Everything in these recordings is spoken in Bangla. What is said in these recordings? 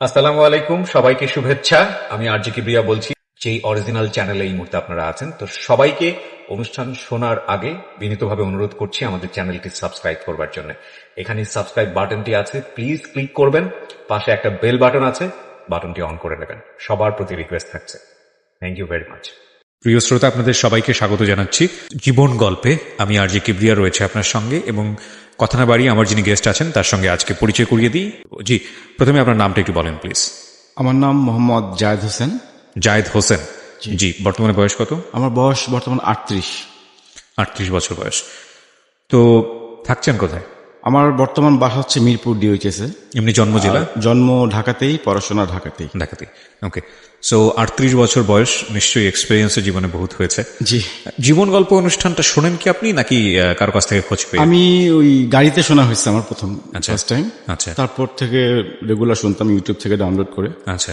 আসসালামু আলাইকুম, সবাইকে শুভেচ্ছা। আমি আরজি কিবরিয়া বলছি, যেই অরিজিনাল চ্যানেলে এই মুহূর্তে আপনারা আছেন। তো সবাইকে অনুষ্ঠান শোনার আগে বিনীতভাবে অনুরোধ করছি আমাদের চ্যানেলটি সাবস্ক্রাইব করবার জন্য। এখানে সাবস্ক্রাইব বাটনটি আছে, প্লিজ ক্লিক করবেন। পাশে একটা বেল বাটন আছে, বাটনটি অন করে নেবেন। সবার প্রতি রিকোয়েস্ট থাকছে। Thank you very much. প্রিয় শ্রোতা, আপনাদের সবাইকে স্বাগত জানাচ্ছি জীবন গল্পে। আমি আরজি কিবরিয়া রয়েছে আপনার সঙ্গে, এবং কথা না বাড়িয়ে আমার যিনি গেস্ট আছেন তার সঙ্গে আজকে পরিচয় করিয়ে দিই। জি, প্রথমে আপনার নামটা একটু বলেন প্লিজ। আমার নাম মোহাম্মদ জায়েদ হোসেন। জায়েদ হোসেন, জি। বর্তমানে বয়স কত? আমার বয়স বর্তমান 38। 38 বছর বয়স। তো থাকছেন কোথায়? আমার বর্তমান বাসা হচ্ছে মিরপুর ডিওইচএস এ। এমনি জন্ম জেলা? জন্ম ঢাকাতেই, পড়াশোনা ঢাকাতেই। ঢাকাতেই, ওকে। সো 38 বছর বয়স, নিশ্চয়ই এক্সপিরিয়েন্সের জীবনে বহুত হয়েছে। জি। জীবন গল্প অনুষ্ঠানটা শোনেন কি আপনি, নাকি কারো কাছ থেকে খোঁজ পেয়ে? আমি ওই গাড়িতে শোনা হয়েছে আমার প্রথম ফার্স্ট টাইম। আচ্ছা। তারপর থেকে রেগুলার শুনতাম ইউটিউব থেকে ডাউনলোড করে। আচ্ছা,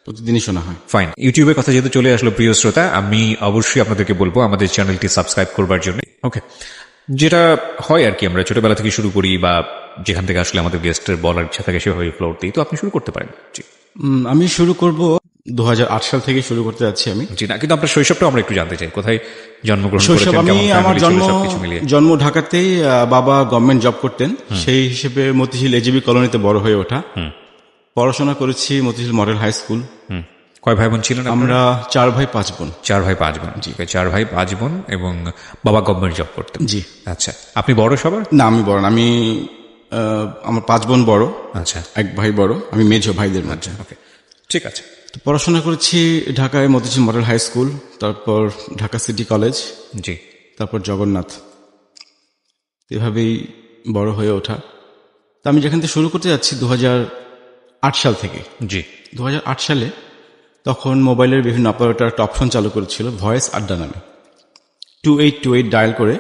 প্রতিদিনই শোনা হয়। ফাইন। ইউটিউবের কথা যেহেতু চলে আসলো প্রিয় শ্রোতা, আমি অবশ্যই আপনাদেরকে বলবো আমাদের চ্যানেলটি সাবস্ক্রাইব করবার জন্য। ওকে, যেটা হয় আর কি, আমরা ছোটবেলা থেকে শুরু করি, বা যেখান থেকে আসলে আমাদের গেস্টের বলার ইচ্ছা থাকে সেভাবে ফ্লোর দিই। তো আপনি শুরু করতে পারেন। জি। আমি শুরু করব 2008 সাল থেকে শুরু করতে যাচ্ছি আমি। জি, না কিন্তু আপনার শৈশবটা আমরা একটু জানতে চাই। কোথায় জন্মগ্রহণ শৈশব করেছেন, আমি কেমন আমার ফ্যামিলি ছিল, সবকিছু মিলিয়ে? জন্ম ঢাকাতেই। বাবা গভর্নমেন্ট জব করতেন, সেই হিসেবে মতিঝিল এজিবি কলোনিতে বড় হয়ে ওঠা। পড়াশোনা করেছি মতিঝিল মডেল হাই স্কুল। কয় ভাই বোন ছিলেন? আমরা 4 ভাই 5 বোন। 4 ভাই 5 বোন। জি, 4 ভাই 5 বোন, এবং বাবা গভর্নমেন্ট জব করতেন। জি। আচ্ছা, আপনি বড় সবার? না, আমি বড় না। আমি আমার 5 বোন বড়। আচ্ছা। 1 ভাই বড়, আমি মেজো ভাইদের মধ্যে। ওকে, ঠিক আছে। তো পড়াশোনা করেছি ঢাকায় মতিঝিল মডেল হাই স্কুল, তারপর ঢাকা সিটি কলেজ, জি। তারপর জগন্নাথ। এভাবেই বড় হয়ে ওঠা। তো আমি যেখান থেকে শুরু করতে যাচ্ছি 2008 সাল থেকে। জি। 2008 সালে তখন মোবাইলের বিভিন্ন অপারেটর একটা অপশন চালু করেছিল ভয়েস আড্ডা নামে, 2828 ডায়াল করে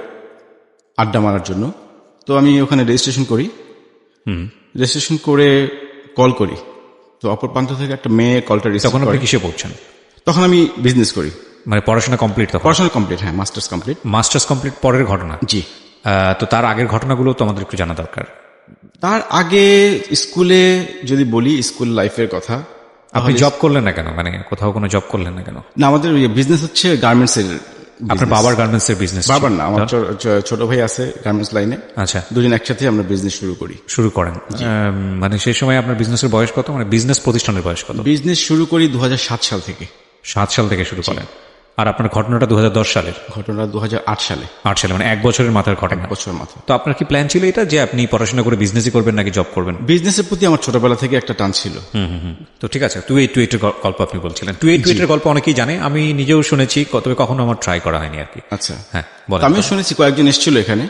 আড্ডা মারার জন্য। তো আমি ওখানে রেজিস্ট্রেশন করি। রেজিস্ট্রেশন করে কল করি। তো অপর প্রান্ত থেকে একটা মেয়ে কলটা রিসিভ করে। তখন আপনি কিসে পড়ছেন? তখন আমি বিজনেস করি। মানে পড়াশোনা কমপ্লিট? তখন পড়াশোনা কমপ্লিট, হ্যাঁ, মাস্টার্স কমপ্লিট। মাস্টার্স কমপ্লিট পরের ঘটনা? জি। তো তার আগের ঘটনাগুলো তো আমাদের একটু জানা দরকার। তার আগে স্কুলে যদি বলি, স্কুল লাইফের কথা। আপনি জব করলেন না কেন? মানে কোথাও কোনো জব করলেন না কেন? না, আমাদের বিজনেস হচ্ছে গার্মেন্টস এর। আপনার বাবার গার্মেন্টস এর বিজনেস? বাবার না, আমার ছোট ভাই আছে গার্মেন্টস লাইনে। আচ্ছা, দুজন একসাথে আমরা বিজনেস শুরু করেন। মানে সেই সময় আপনার বিজনেসের বয়স কত? মানে বিজনেস প্রতিষ্ঠানের বয়স কত? বিজনেস শুরু করি 2007 সাল থেকে। 7 সাল থেকে শুরু করেন। আর আপনার ঘটনাটা 2010 সালের? ঘটনা 2008 সালে। 8 সালে, মানে 1 বছরের মাথার ঘটনা। 1 বছর মাথা। তো আপনার কি প্ল্যান ছিল এটা, যে আপনি পড়াশোনা করে বিজনেসই করবেন নাকি জব করবেন? বিজনেসের প্রতি আমার ছোটবেলা থেকে একটা টান ছিল। তো ঠিক আছে, 2828 এর গল্প আপনি বলছিলেন। 2828 এর গল্প অনেকেই জানে, আমি নিজেও শুনেছি, তবে কখনো আমার ট্রাই করা হয়নি আর কি। আচ্ছা, হ্যাঁ বলেন। আমিও শুনেছি, কয়েকজন এসেছিল এখানে।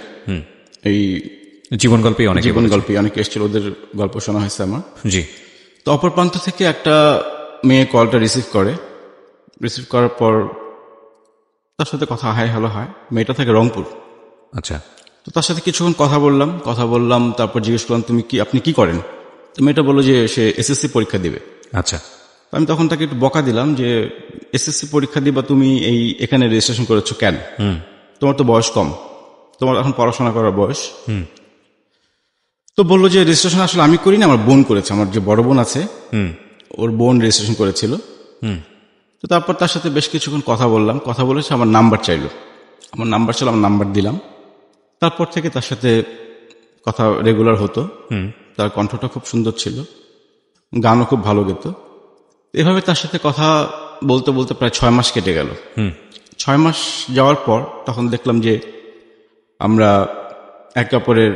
এই জীবন গল্পে অনেকে এসেছিল, ওদের গল্প শোনা হয়েছে আমার। জি। তো অপর প্রান্ত থেকে একটা মেয়ে কলটা রিসিভ করার পর তার সাথে কথা হাই হ্যালো হয়। মেয়েটা থাকে রংপুর। আচ্ছা। তো তার সাথে কিছুক্ষণ কথা বললাম। তারপর জিজ্ঞেস করলাম আপনি কি করেন? তো মেয়েটা বললো যে সে এসএসসি পরীক্ষা দিবে। আচ্ছা। তো আমি তখন তাকে একটু বকা দিলাম যে এসএসসি পরীক্ষা দিবা, তুমি এখানে রেজিস্ট্রেশন করেছো কেন? তোমার তো বয়স কম, তোমার এখন পড়াশোনা করার বয়স। তো বললো যে রেজিস্ট্রেশন আসলে আমি করিনি, আমার বোন করেছে। আমার যে বড় বোন আছে, ওর বোন রেজিস্ট্রেশন করেছিল। তো তারপর তার সাথে বেশ কিছুক্ষণ কথা বলেছে, আমার নাম্বার চাইলো। আমার নাম্বার দিলাম। তারপর থেকে তার সাথে কথা রেগুলার হতো। তার কণ্ঠটা খুব সুন্দর ছিল, গানও খুব ভালো গেত। এভাবে তার সাথে কথা বলতে বলতে প্রায় 6 মাস কেটে গেল। 6 মাস যাওয়ার পর তখন দেখলাম যে আমরা একে অপরের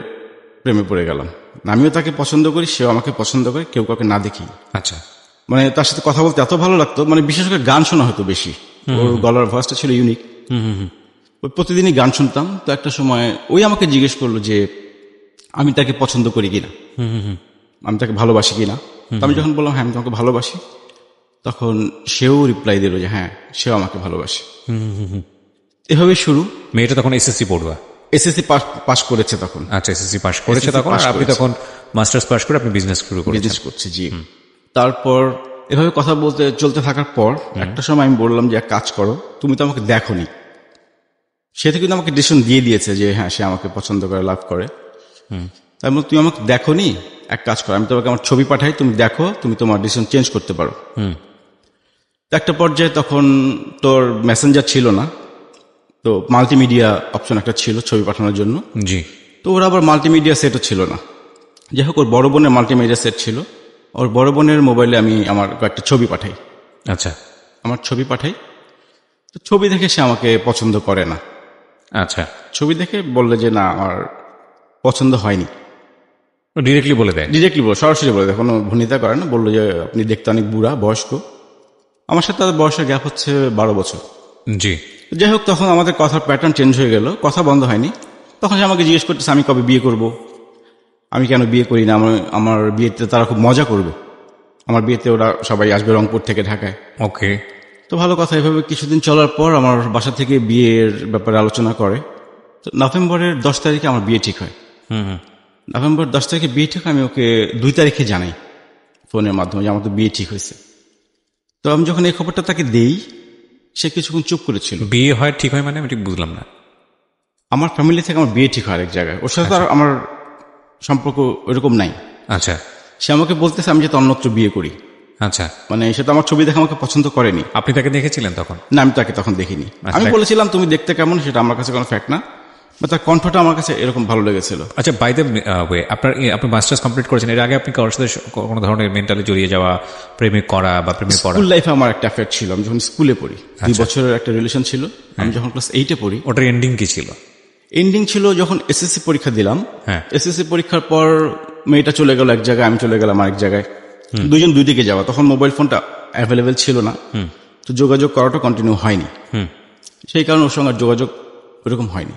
প্রেমে পড়ে গেলাম। আমিও তাকে পছন্দ করি, সেও আমাকে পছন্দ করে, কেউ কাউকে না দেখি। আচ্ছা। মানে তার সাথে কথা বলতে এত ভালো লাগতো, মানে বিশেষ করে গান শোনা হতো বেশি। ওর গলার ভয়েসটা ছিল ইউনিক। প্রতিদিনই গান শুনতাম। তো একটা সময় ওই আমাকে জিজ্ঞেস করলো যে আমি তাকে পছন্দ করি কিনা, আমি তাকে ভালোবাসি কিনা। আমি যখন বললাম হ্যাঁ আমি তোমাকে ভালোবাসি, তখন সেও রিপ্লাই দিল যে হ্যাঁ, সেও আমাকে ভালোবাসে। এভাবে শুরু। মেয়েটা তখন এসএসসি পড়ুয়া? এসএসসি পাস করেছে তখন। আচ্ছা, এসএসসি পাস করেছে তখন। আর আপনি তখন মাস্টার্স পাস করে আপনি বিজনেস শুরু করেছেন? বিজনেস করছি, জি। তারপর এভাবে কথা বলতে চলতে থাকার পর একটা সময় আমি বললাম যে এক কাজ করো, তুমি তো আমাকে দেখোনি। সে তো কিন্তু আমাকে ডিসিশন দিয়ে দিয়েছে যে হ্যাঁ, সে আমাকে পছন্দ করে, লাভ করে। তাই বলে তুমি আমাকে দেখোনি, এক কাজ করো, আমি তোমাকে আমার ছবি পাঠাই, তুমি দেখো, তুমি তোমার ডিসিশন চেঞ্জ করতে পারো। তো একটা পর্যায়ে তখন তোর মেসেঞ্জার ছিল না, তো মাল্টিমিডিয়া অপশন একটা ছিল ছবি পাঠানোর জন্য। জি। তো ওর আবার মাল্টিমিডিয়া সেটও ছিল না। যাই হোক, ওর বড় বোনের মাল্টিমিডিয়া সেট ছিল। ওর বড় বোনের মোবাইলে আমি আমার কয়েকটা ছবি পাঠাই। আচ্ছা। আমার ছবি পাঠাই, তো ছবি দেখে সে আমাকে পছন্দ করে না। আচ্ছা, ছবি দেখে বললে যে না, আমার পছন্দ হয়নি। ডিরেক্টলি বলে দেয়? ডিরেক্টলি বলে, সরাসরি বলে দেয়, কোনো ভূমিতা করে না। বললো যে আপনি দেখতে অনেক বুড়া, বয়স্ক। আমার সাথে তাদের বয়সের গ্যাপ হচ্ছে 12 বছর। জি। যাই হোক, তখন আমাদের কথার প্যাটার্ন চেঞ্জ হয়ে গেল, কথা বন্ধ হয়নি। তখন সে আমাকে জিজ্ঞেস করতেছে আমি কবে বিয়ে করব, আমি কেন বিয়ে করি না, আমার বিয়েতে তারা খুব মজা করবে, আমার বিয়েতে ওরা সবাই আসবে রংপুর থেকে ঢাকায়। ওকে। তো ভালো কথা। এভাবে কিছুদিন চলার পর আমার বাসা থেকে বিয়ের ব্যাপারে আলোচনা করে। তো নভেম্বরের 10 তারিখে আমার বিয়ে ঠিক হয়। নভেম্বর 10 তারিখে বিয়ে ঠিক হয়। আমি ওকে 2 তারিখে জানাই ফোনের মাধ্যমে যে আমার তো বিয়ে ঠিক হয়েছে। তো আমি যখন এই খবরটা তাকে দেই, সে কিছুক্ষণ চুপ করেছিল। বিয়ে হয় ঠিক হয় মানে আমি ঠিক বুঝলাম না। আমার ফ্যামিলি থেকে আমার বিয়ে ঠিক হয় আরেক জায়গায়, ওর সাথে তো আর আমার সম্পর্ক ওইরকম নাই। আচ্ছা। সে আমাকে বলতেছে আমি যাতে অন্যত্র বিয়ে করি। আচ্ছা, মানে সে তো আমার ছবি দেখে আমাকে পছন্দ করেনি। আপনি তাকে দেখেছিলেন তখন? না, আমি তাকে তখন দেখিনি। আমি বলেছিলাম তুমি দেখতে কেমন, সেটা আমার কাছে কোনো ফ্যাক্ট না, বা তার কণ্ঠটা আমার কাছে এরকম ভালো লেগেছিল। আচ্ছা, বাই দ্য ওয়ে, আপনি মাস্টার্স কমপ্লিট করেছেন, এর আগে আপনি কারোর সাথে কোনো ধরনের মেন্টালি জড়িয়ে যাওয়া, প্রেমিক করা বা প্রেমিক পড়া? স্কুল লাইফে আমার একটা অ্যাফেয়ার ছিল। আমি যখন স্কুলে পড়ি 2 বছরের একটা রিলেশন ছিল। আমি যখন ক্লাস 8-এ পড়ি। ওটার এন্ডিং কি ছিল? এন্ডিং ছিল যখন এসএসসি পরীক্ষা দিলাম। হ্যাঁ। এসএসসি পরীক্ষার পর মেয়েটা চলে গেল এক জায়গায়, আমি চলে গেলাম আরেক জায়গায়। দুজন দুই দিকে যাওয়া। তখন মোবাইল ফোনটা অ্যাভেলেবেল ছিল না, তো যোগাযোগ করাটা কন্টিনিউ হয়নি। সেই কারণে ওর সঙ্গে যোগাযোগ ওরকম হয়নি।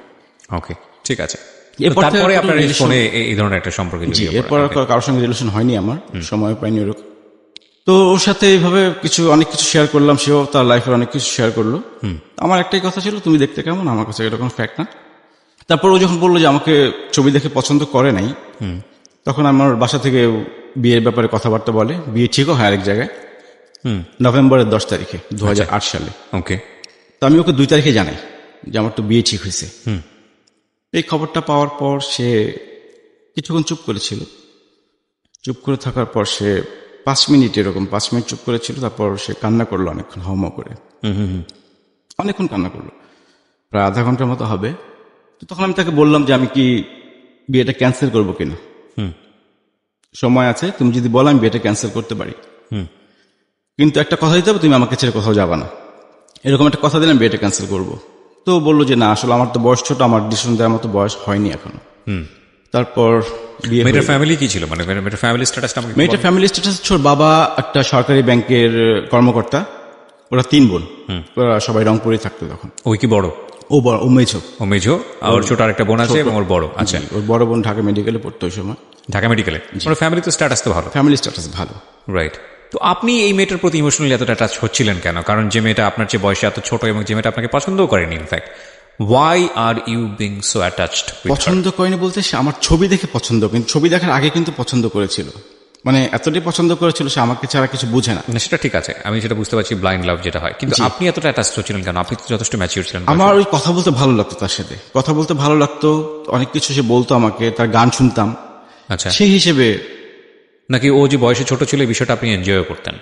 ওকে, ঠিক আছে। এরপর তারপরে আপনার এই ফোনে এই ধরনের একটা সম্পর্ক? জি, এরপর কারোর সঙ্গে রিলেশন হয়নি আমার, সময় পাইনি ওরকম। তো ওর সাথে এইভাবে অনেক কিছু শেয়ার করলাম, সেও তার লাইফের অনেক কিছু শেয়ার করলো। আমার একটাই কথা ছিল তুমি দেখতে কেমন, আমার কাছে এটা কোনো ফ্যাক্ট না। তারপর ও যখন বললো যে আমাকে ছবি দেখে পছন্দ করে নাই, তখন আমার বাসা থেকে বিয়ের ব্যাপারে কথাবার্তা বলে। বিয়ে ঠিকও হয় আরেক জায়গায়, নভেম্বরের 10 তারিখে 2008 সালে। ওকে। তো আমি ওকে 2 তারিখে জানাই যে আমার তো বিয়ে ঠিক হয়েছে। এই খবরটা পাওয়ার পর সে কিছুক্ষণ চুপ করেছিল। চুপ করে থাকার পর সে 5 মিনিট চুপ করেছিল। তারপর সে কান্না করলো অনেকক্ষণ, হাউমাউ করে অনেকক্ষণ কান্না করলো, প্রায় আধা ঘন্টার মতো হবে। তো তখন আমি তাকে বললাম যে আমি কি বিয়েটা ক্যান্সেল করবো কিনা, সময় আছে, তুমি যদি বলো আমি বিয়েটা ক্যান্সেল করতে পারি, কিন্তু একটা কথা দিতে হবে, তুমি আমাকে ছেড়ে কোথাও যাবা না। এরকম একটা কথা দিলাম, বিয়েটা ক্যান্সেল করবো। তো বললো যে না, আসলে আমার তো বয়স ছোট, আমার ডিসিশন দেওয়ার মতো বয়স হয়নি এখনো। তারপর মেয়েটার ফ্যামিলি কি ছিল, মানে মেয়েটার ফ্যামিলি স্ট্যাটাসটা? মেয়েটার ফ্যামিলি স্ট্যাটাস হচ্ছে ওর বাবা একটা সরকারি ব্যাংকের কর্মকর্তা, ওরা 3 বোন, ওরা সবাই রংপুরে থাকতো তখন। ওই কি বড়? ও বড়, ও মেঝো। ও মেঝো, আর ছোট আরেকটা বোন আছে এবং ওর বড়। আচ্ছা, ওর বড় বোন ঢাকা মেডিকেলে পড়তো ওই সময়। ঢাকা মেডিকেলে? ওর ফ্যামিলি তো স্ট্যাটাস তো ভালো। ফ্যামিলি স্ট্যাটাস ভালো, রাইট। তো আপনি এই মেয়েটার প্রতি ইমোশনালি এতটা টাচ হচ্ছিলেন কেন? কারণ যে মেয়েটা আপনার চেয়ে বয়সে এত ছোট এবং যে মেয়েটা আপনাকে পছন্দও করেনি, in fact, why are you being so attached? পছন্দ করেনি বলতে, সে আমার ছবি দেখে পছন্দ, কিন্তু ছবি দেখার আগে কিন্তু পছন্দ করেছিল। মানে এতটাই পছন্দ করেছিল, সে আমাকে ছাড়া কিছু বুঝে না। সেটা ঠিক আছে, আমি সেটা বুঝতে পারছি, ব্লাইন্ড লাভ যেটা হয়। কিন্তু আপনি এতটা অ্যাটাচড হচ্ছিলেন কেন? আপনি তো যথেষ্ট ম্যাচিউর ছিলেন। আমার ওই কথা বলতে ভালো লাগতো, তার সাথে কথা বলতে ভালো লাগতো, অনেক কিছু সে বলতো আমাকে, তার গান শুনতাম। আচ্ছা, সেই হিসেবে। নাকি ও যে বয়সে ছোট ছিল এই বিষয়টা আপনি এনজয় করতেন?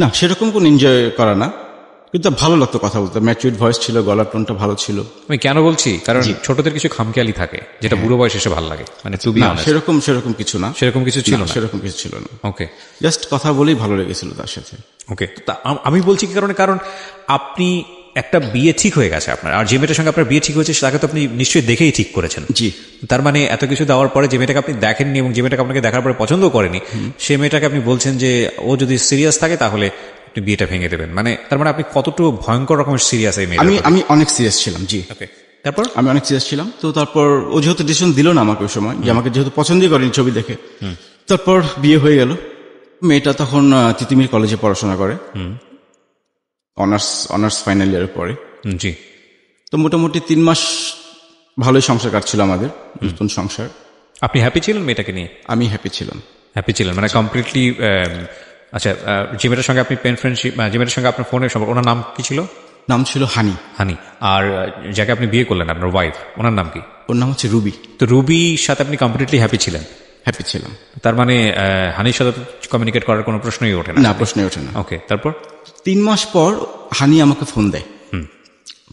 না, সেরকম কোন এনজয় করা না, কিন্তু ভালো লাগতো কথা বলতে। ম্যাচিউর ভয়েস ছিল, গলার টোনটা ভালো ছিল। আমি কেন বলছি, কারণ ছোটদের কিছু খামখেয়ালি থাকে যেটা বুড়ো বয়সে এসে ভালো লাগে। মানে তুমি সেরকম কিছু না, সেরকম কিছু ছিল না, সেরকম কিছু ছিল না। ওকে, জাস্ট কথা বলেই ভালো লেগেছিল তার সাথে। ওকে। আমি বলছি কি কারণে, কারণ আপনি একটা বিয়ে ঠিক হয়ে গেছে আপনার, আর যে মেয়েটার সঙ্গে আপনার বিয়ে ঠিক হয়েছে তাকে তো আপনি নিশ্চয়ই দেখেই ঠিক করেছেন। জি। তার মানে এত কিছু দেওয়ার পরে যে মেয়েটাকে আপনি দেখেননি এবং যে মেয়েটাকে আপনাকে দেখার পরে পছন্দ করেনি, সে মেয়েটাকে আপনি বলছেন যে ও যদি সিরিয়াস থাকে তাহলে আপনি বিয়েটা ভেঙে দেবেন। মানে তার মানে আপনি কতটুকু ভয়ঙ্কর রকমের সিরিয়াস এই মেয়েটা? আমি অনেক সিরিয়াস ছিলাম। জি। ওকে। তারপর আমি অনেক সিরিয়াস ছিলাম। তো তারপর ও যেহেতু ডিসিশন দিল না আমাকে ওই সময়, যে আমাকে যেহেতু পছন্দই করেনি ছবি দেখে, তারপর বিয়ে হয়ে গেল। মেয়েটা তখন তিতুমির কলেজে পড়াশোনা করে, অনার্স ফাইনাল ইয়ারে পড়ে। জি। তো মোটামুটি 3 মাস ভালোই সংসার কাটছিল আমাদের, নতুন সংসার। আপনি হ্যাপি ছিলেন মেয়েটাকে নিয়ে? আমি হ্যাপি ছিলাম। হ্যাপি ছিলেন মানে কমপ্লিটলি? আচ্ছা, যে মেয়েটার সঙ্গে আপনি পেন ফ্রেন্ডশিপ, যে মেয়েটার সঙ্গে আপনার ফোনের সম্পর্ক, ওনার নাম কি ছিল? নাম ছিল হানি। হানি। আর যাকে আপনি বিয়ে করলেন, আপনার ওয়াইফ, ওনার নাম কি? ওর নাম হচ্ছে রুবি। তো রুবির সাথে আপনি কমপ্লিটলি হ্যাপি ছিলেন? হ্যাপি ছিলাম। তার মানে হানির সাথে কমিউনিকেট করার কোনো প্রশ্নই ওঠে না? না, প্রশ্নই ওঠে না। ওকে, তারপর 3 মাস পর হানি আমাকে ফোন দেয়।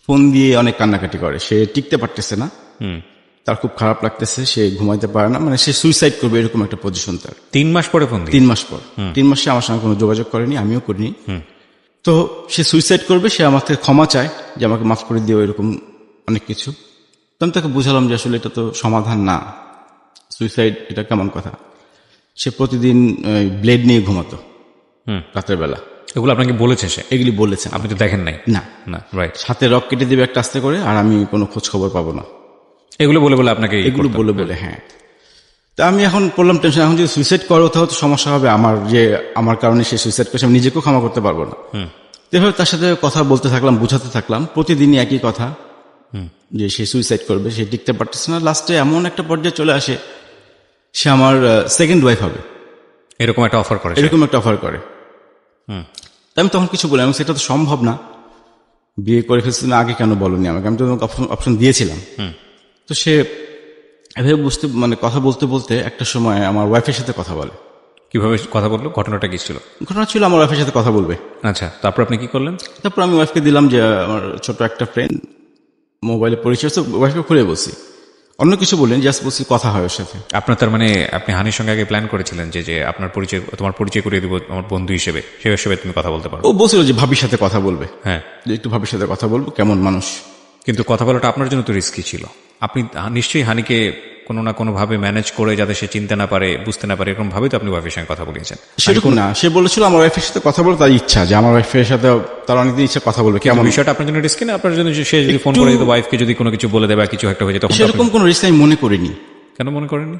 ফোন দিয়ে অনেক কান্নাকাটি করে, সে টিকতে পারতেছে না, তার খুব খারাপ লাগতেছে, সে ঘুমাইতে পারে না, মানে সে সুইসাইড করবে এরকম একটা পজিশন তার। 3 মাস পরে ফোন দিয়ে? 3 মাস পর। 3 মাসে আমার সঙ্গে কোনো যোগাযোগ করেনি, আমিও করিনি। তো সে সুইসাইড করবে, সে আমার থেকে ক্ষমা চায় যে আমাকে মাফ করে দিও, এরকম অনেক কিছু। তো আমি তাকে বুঝালাম যে আসলে এটা তো সমাধান না, সুইসাইড এটা কেমন কথা। সে প্রতিদিন ব্লেড নিয়ে ঘুমাতো রাতের বেলা। এগুলো আপনাকে বলেছে সে? এগুলি বলেছেন। আপনি তো দেখেন নাই? না না, রাইট। হাতে রক কেটে দেবে একটা আস্তে করে, আর আমি কোনো খোঁজ খবর পাবো না। এগুলো বলে বলে আপনাকে? এগুলো বলে বলে, হ্যাঁ। তা আমি এখন পড়লাম টেনশন, এখন যদি সুইসাইড করো তাহলে তো সমস্যা হবে আমার, যে আমার কারণে সে সুইসাইড করছে, আমি নিজেকেও ক্ষমা করতে পারবো না। এভাবে তার সাথে কথা বলতে থাকলাম, বুঝাতে থাকলাম, প্রতিদিনই একই কথা যে সে সুইসাইড করবে, সে টিকতে পারতেছে না। লাস্টে এমন একটা পর্যায়ে চলে আসে, সে আমার সেকেন্ড ওয়াইফ হবে, এরকম একটা অফার করে? এরকম একটা অফার করে। আমি তখন কিছু বলি, আমি সেটা তো সম্ভব না, বিয়ে করে ফেলছি না, আগে কেন বলনি আমাকে, আমি তো অপশন দিয়েছিলাম। তো সে এভাবে কথা বলতে বলতে একটা সময় আমার ওয়াইফের সাথে কথা বলে। কিভাবে কথা বললো? ঘটনাটা কি ছিল? ঘটনা ছিল আমার ওয়াইফের সাথে কথা বলবে। আচ্ছা, তারপর আপনি কি করলেন? তারপর আমি ওয়াইফকে দিলাম যে আমার ছোট একটা ফ্রেন্ড, মোবাইলে পরিচয়, তো ওয়াইফকে খুলে বলছি, অন্য কিছু বললেন, জাস্ট বলছি কথা হয় ওর সাথে। আপনার তার মানে আপনি হানির সঙ্গে আগে প্ল্যান করেছিলেন যে যে আপনার পরিচয়, তোমার পরিচয় করিয়ে দিব আমার বন্ধু হিসেবে, সেই হিসেবে তুমি কথা বলতে পারো? ও বলছিল যে ভাবির সাথে কথা বলবে, হ্যাঁ, যে একটু ভাবির সাথে কথা বলবো, কেমন মানুষ। কিন্তু কথা বলাটা আপনার জন্য তো রিস্কি ছিল। আপনি নিশ্চয়ই হানিকে কোনো না কোনো ভাবে ম্যানেজ করে, যাতে সে চিনতে না পারে, বুঝতে না পারে, এরকম ভাবে তো আপনি ওয়াইফের সঙ্গে কথা বলিয়েছেন। সেরকম না, সে বলেছিল আমার ওয়াইফের সাথে কথা বলে তার ইচ্ছা, যে আমার ওয়াইফের সাথে তার অনেকদিন ইচ্ছা কথা বলবে। কেমন বিষয়টা আপনার জন্য রিস্কি না? আপনার জন্য সে যদি ফোন করে দিত ওয়াইফকে, যদি কোনো কিছু বলে দেবে, কিছু একটা হয়ে যায়, তখন সেরকম কোনো রিস্ক আমি মনে করিনি। কেন মনে করেননি?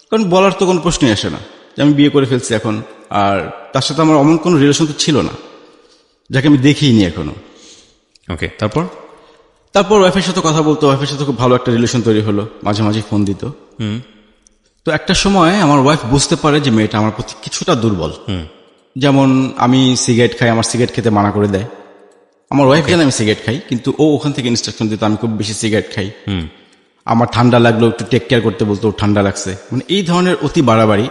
কারণ বলার তো কোনো প্রশ্নই আসে না যে আমি বিয়ে করে ফেলছি এখন, আর তার সাথে আমার অমন কোনো রিলেশন তো ছিল না, যাকে আমি দেখিনি এখনো। ওকে, তারপর ওয়াইফের সাথে কথা বলতো, ওয়াইফের সাথে খুব ভালো একটা রিলেশন তৈরি হলো, মাঝে মাঝে ফোন দিত। তো একটা সময় আমার ওয়াইফ বুঝতে পারে যে মেয়েটা আমার প্রতি কিছুটা দুর্বল। যেমন আমি সিগারেট খাই, আমার সিগারেট খেতে মানা করে দেয়। আমার ওয়াইফ জানে আমি সিগারেট খাই, কিন্তু ও ওখান থেকে ইনস্ট্রাকশন দিত আমি খুব বেশি সিগারেট খাই। আমার ঠান্ডা লাগলো একটু টেক কেয়ার করতে বলতো, ঠান্ডা লাগছে, মানে এই ধরনের অতি বাড়াবাড়ি।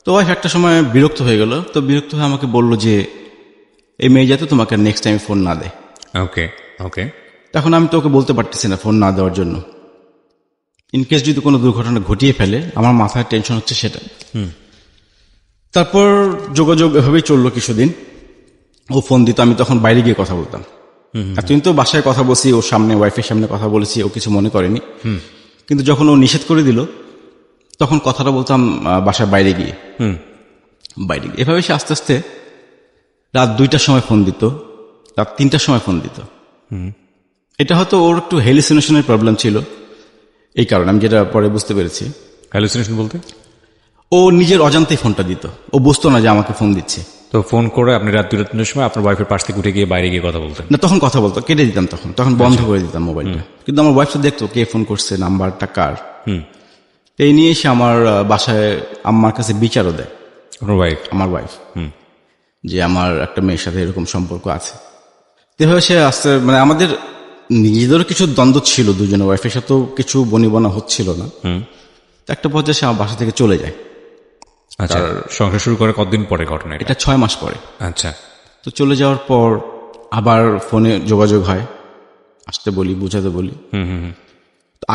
তো ওয়াইফ একটা সময় বিরক্ত হয়ে গেল, তো বিরক্ত হয়ে আমাকে বলল যে এই মেয়ে যাতে তোমাকে নেক্সট টাইম ফোন না দেয়। ওকে ওকে। তখন আমি তো ওকে বলতে পারতেছি না ফোন না দেওয়ার জন্য, ইনকেস যদি কোনো দুর্ঘটনা ঘটিয়ে ফেলে, আমার মাথায় টেনশন হচ্ছে সেটা। তারপর যোগাযোগ এভাবেই চললো কিছুদিন। ও ফোন দিত, আমি তখন বাইরে গিয়ে কথা বলতাম। এতদিন তো বাসায় কথা বলছি, ওর সামনে, ওয়াইফের সামনে কথা বলেছি, ও কিছু মনে করেনি। কিন্তু যখন ও নিষেধ করে দিল, তখন কথাটা বলতাম বাসার বাইরে গিয়ে। এভাবে সে আস্তে আস্তে রাত 2টার সময় ফোন দিত, রাত 3টার সময় ফোন দিত। এটা হয়তো ওর একটু হ্যালুসিনেশনের প্রবলেম ছিল, এই কারণে আমি যেটা পরে বুঝতে পেরেছি। হ্যালুসিনেশন বলতে? ও নিজের অজান্তেই ফোনটা দিত, ও বুঝতো না যে আমাকে ফোন দিচ্ছে। তো ফোন করে আপনি রাত 2-3টার সময় আপনার ওয়াইফের পাশ থেকে উঠে গিয়ে বাইরে গিয়ে কথা বলতেন? না, তখন কথা বলতো, কেটে দিতাম, তখন বন্ধ করে দিতাম মোবাইলটা। কিন্তু আমার ওয়াইফ তো দেখতো কে ফোন করছে, নাম্বারটা কার। এই নিয়ে এসে আমার বাসায় আম্মার কাছে বিচারও দেয়। আমার ওয়াইফ যে আমার একটা মেয়ের সাথে এরকম সম্পর্ক আছে। এভাবে সে আসতে, মানে আমাদের নিজেদেরও কিছু দ্বন্দ্ব ছিল, দুজনে ওয়াইফের সাথেও কিছু বনিবনা হচ্ছিল না। একটা পর্যায়ে সে আমার বাসা থেকে চলে যায়। আচ্ছা, সংসার শুরু করে কতদিন পরে ঘটনা? এটা 6 মাস পরে। আচ্ছা। তো চলে যাওয়ার পর আবার ফোনে যোগাযোগ হয়, আসতে বলি, বুঝাতে বলি,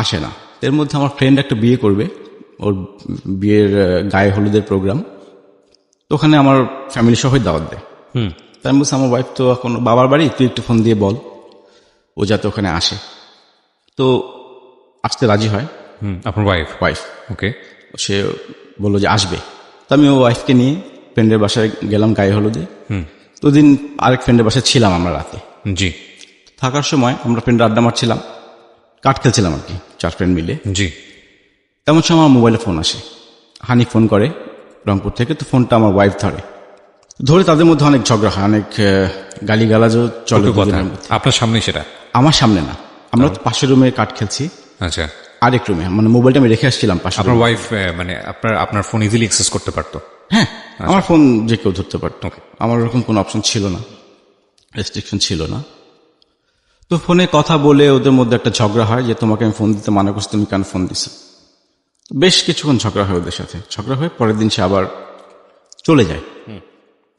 আসে না। এর মধ্যে আমার ফ্রেন্ড একটা বিয়ে করবে, ওর বিয়ের গায়ে হলুদের প্রোগ্রাম, তো ওখানে আমার ফ্যামিলি সবাই দাওয়াত দেয়। তাই আমি বলছি আমার ওয়াইফ তো এখন বাবার বাড়ি, তুই একটু ফোন দিয়ে বল ও যাতে ওখানে আসে। তো আসতে রাজি হয় আপনার ওয়াইফ? ওকে। সে বললো যে আসবে। তো আমি ও ওয়াইফকে নিয়ে ফ্রেন্ডের বাসায় গেলাম গায়ে হলুদে। তো দিন আরেক ফ্রেন্ডের বাসায় ছিলাম আমরা রাতে। জি। থাকার সময় আমরা ফ্রেন্ডের আড্ডা মারছিলাম, কাঠ খেলছিলাম আর কি, 4 ফ্রেন্ড মিলে। জি। তেমন সময় আমার মোবাইলে ফোন আসে, হানি ফোন করে রংপুর থেকে। তো ফোনটা আমার ওয়াইফ ধরে তাদের মধ্যে অনেক ঝগড়া হয়, অনেক গালিগালাজও চলে। আপনার সামনে? সেটা আমার সামনে না, আমরা তো পাশের রুমে কাঠ খেলছি। আচ্ছা। আরেক রুমে, মানে মোবাইলটা আমি রেখে আসছিলাম পাশে। আপনার ওয়াইফ মানে আপনার ফোন ইজিলি অ্যাক্সেস করতে পারতো? হ্যাঁ, আমার ফোন যে কেউ ধরতে পারতো, আমার ওরকম কোনো অপশন ছিল না, রেস্ট্রিকশন ছিল না। তো ফোনে কথা বলে ওদের মধ্যে একটা ঝগড়া হয় যে তোমাকে আমি ফোন দিতে মানা করছি, তুমি কেন ফোন দিছো। বেশ কিছুক্ষণ ঝগড়া হয় ওদের সাথে, ঝগড়া হয়ে পরের দিন সে আবার চলে যায়।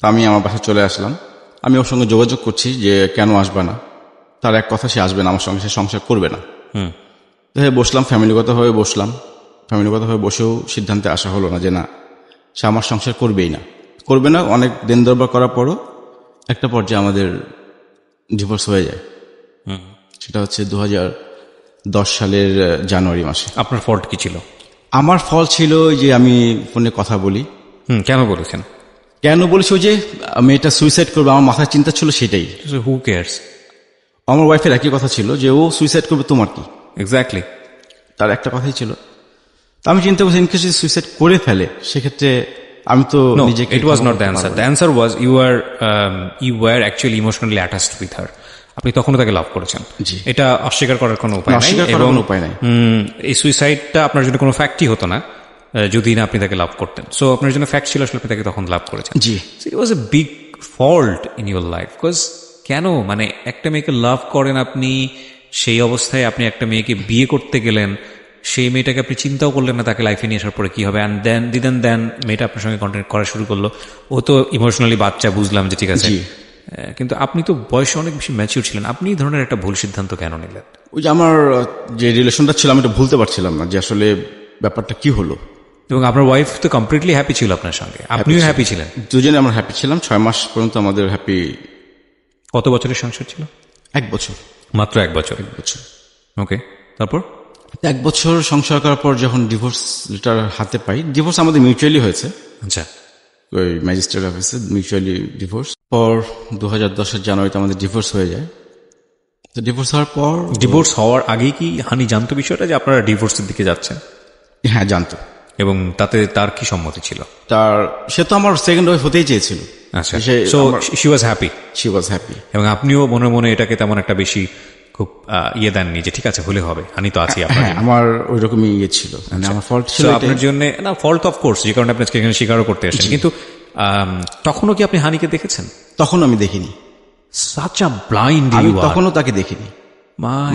তা আমি আমার বাসায় চলে আসলাম। আমি ওর সঙ্গে যোগাযোগ করছি যে কেন আসবে না, তার এক কথা সে আসবে না আমার সঙ্গে, সে সংসার করবে না। বসলাম, ফ্যামিলিগতভাবে বসলাম, ফ্যামিলিগতভাবে বসেও সিদ্ধান্তে আসা হলো না যে না, সে আমার সংসার করবেই না, করবে না। অনেক দিন দরবার করার পরও একটা পর্যায়ে আমাদের ডিভোর্স হয়ে যায়। সেটা হচ্ছে 2010 সালের জানুয়ারি মাসে। আপনার ফল্ট কি ছিল? আমার ফল ছিল যে আমি ফোনে কথা বলি। কেন বলেছেন? কেন বলেছি, ওই যে মেয়েটা সুইসাইড করবে, আমার মাথায় চিন্তা ছিল সেটাই। Who cares? আমার ওয়াইফের একই কথা ছিল যে ও সুইসাইড করবে, তোমার কি? এক্স্যাক্টলি, তার একটা কথাই ছিল। তা আমি চিন্তা করছি ইনকেস যদি সুইসাইড করে ফেলে সেক্ষেত্রে আমি তো নিজেকে, it was not the answer. The answer was you were actually emotionally attached with her. আপনি তখনও তাকে লাভ করেছেন, এটা অস্বীকার করার কোনো উপায় নাই। এবং এই সুইসাইডটা আপনার জন্য কোনো ফ্যাক্টই হতো না যদি না আপনি তাকে লাভ করতেন। সো আপনার জন্য ফ্যাক্ট ছিল আসলে আপনি তাকে তখন লাভ করেছেন। জি, it was a big fault in your life. Because কেন, মানে একটা মেয়েকে লাভ করেন আপনি, সেই অবস্থায় আপনি একটা মেয়েকে বিয়ে করতে গেলেন, সেই মেয়েটাকে আপনি চিন্তাও করলেন না তাকে লাইফে নিয়ে আসার পরে কি হবে। অ্যান্ড দেন মেয়েটা আপনার সঙ্গে কন্ট্যাক্ট করা শুরু করলো। ও তো ইমোশনালি বাচ্চা, বুঝলাম যে ঠিক আছে, কিন্তু আপনি তো বয়সে অনেক বেশি ম্যাচিউর ছিলেন। আপনি এই ধরনের একটা ভুল সিদ্ধান্ত কেন নিলেন? ওই যে আমার যে রিলেশনটা ছিল আমি এটা ভুলতে পারছিলাম না যে আসলে ব্যাপারটা কি হলো। এবং আপনার ওয়াইফ তো কমপ্লিটলি হ্যাপি ছিল আপনার সঙ্গে, আপনিও হ্যাপি ছিলেন, দুজনে আমরা হ্যাপি ছিলাম। 6 মাস পর্যন্ত আমাদের হ্যাপি। কত বছরের সংসার ছিল? 1 বছর, মাত্র 1 বছর। 1 বছর। ওকে, তারপর 1 বছর সংসার করার পর যখন ডিভোর্স লেটার হাতে পাই, ডিভোর্স আমাদের মিউচুয়ালি হয়েছে। আচ্ছা, ওই ম্যাজিস্ট্রেট অফিসে মিউচুয়ালি ডিভোর্স। পর 2010 জানুয়ারিতে আমাদের ডিভোর্স হয়ে যায়। তো ডিভোর্স হওয়ার পর, ডিভোর্স হওয়ার আগেই কি হানি জানতো বিষয়টা যে আপনারা ডিভোর্সের দিকে যাচ্ছেন? হ্যাঁ, জানতো। এবং তাতে তার কি সম্মতি ছিল? সে তো আমার সেকেন্ড ওয়াইফ হতেই চেয়েছিল। আচ্ছা, so she was happy. She was happy. এবং আপনিও মনে মনে এটাকে তেমন একটা বেশি খুব দেননি যে ঠিক আছে হলে হবে, আমি তো আছি আপনার। আমার ওই রকমই ছিল, মানে আমার ফল্ট ছিল আপনার জন্য না, ফল্ট অফ কোর্স, যে কারণে আপনি এখানে স্বীকারও করতে আসেন। কিন্তু তখনও কি আপনি হানিকে দেখেছেন? তখন আমি দেখিনি। সাচ আ ব্লাইন্ড আমি ইউ আর। তখনও তাকে দেখিনি।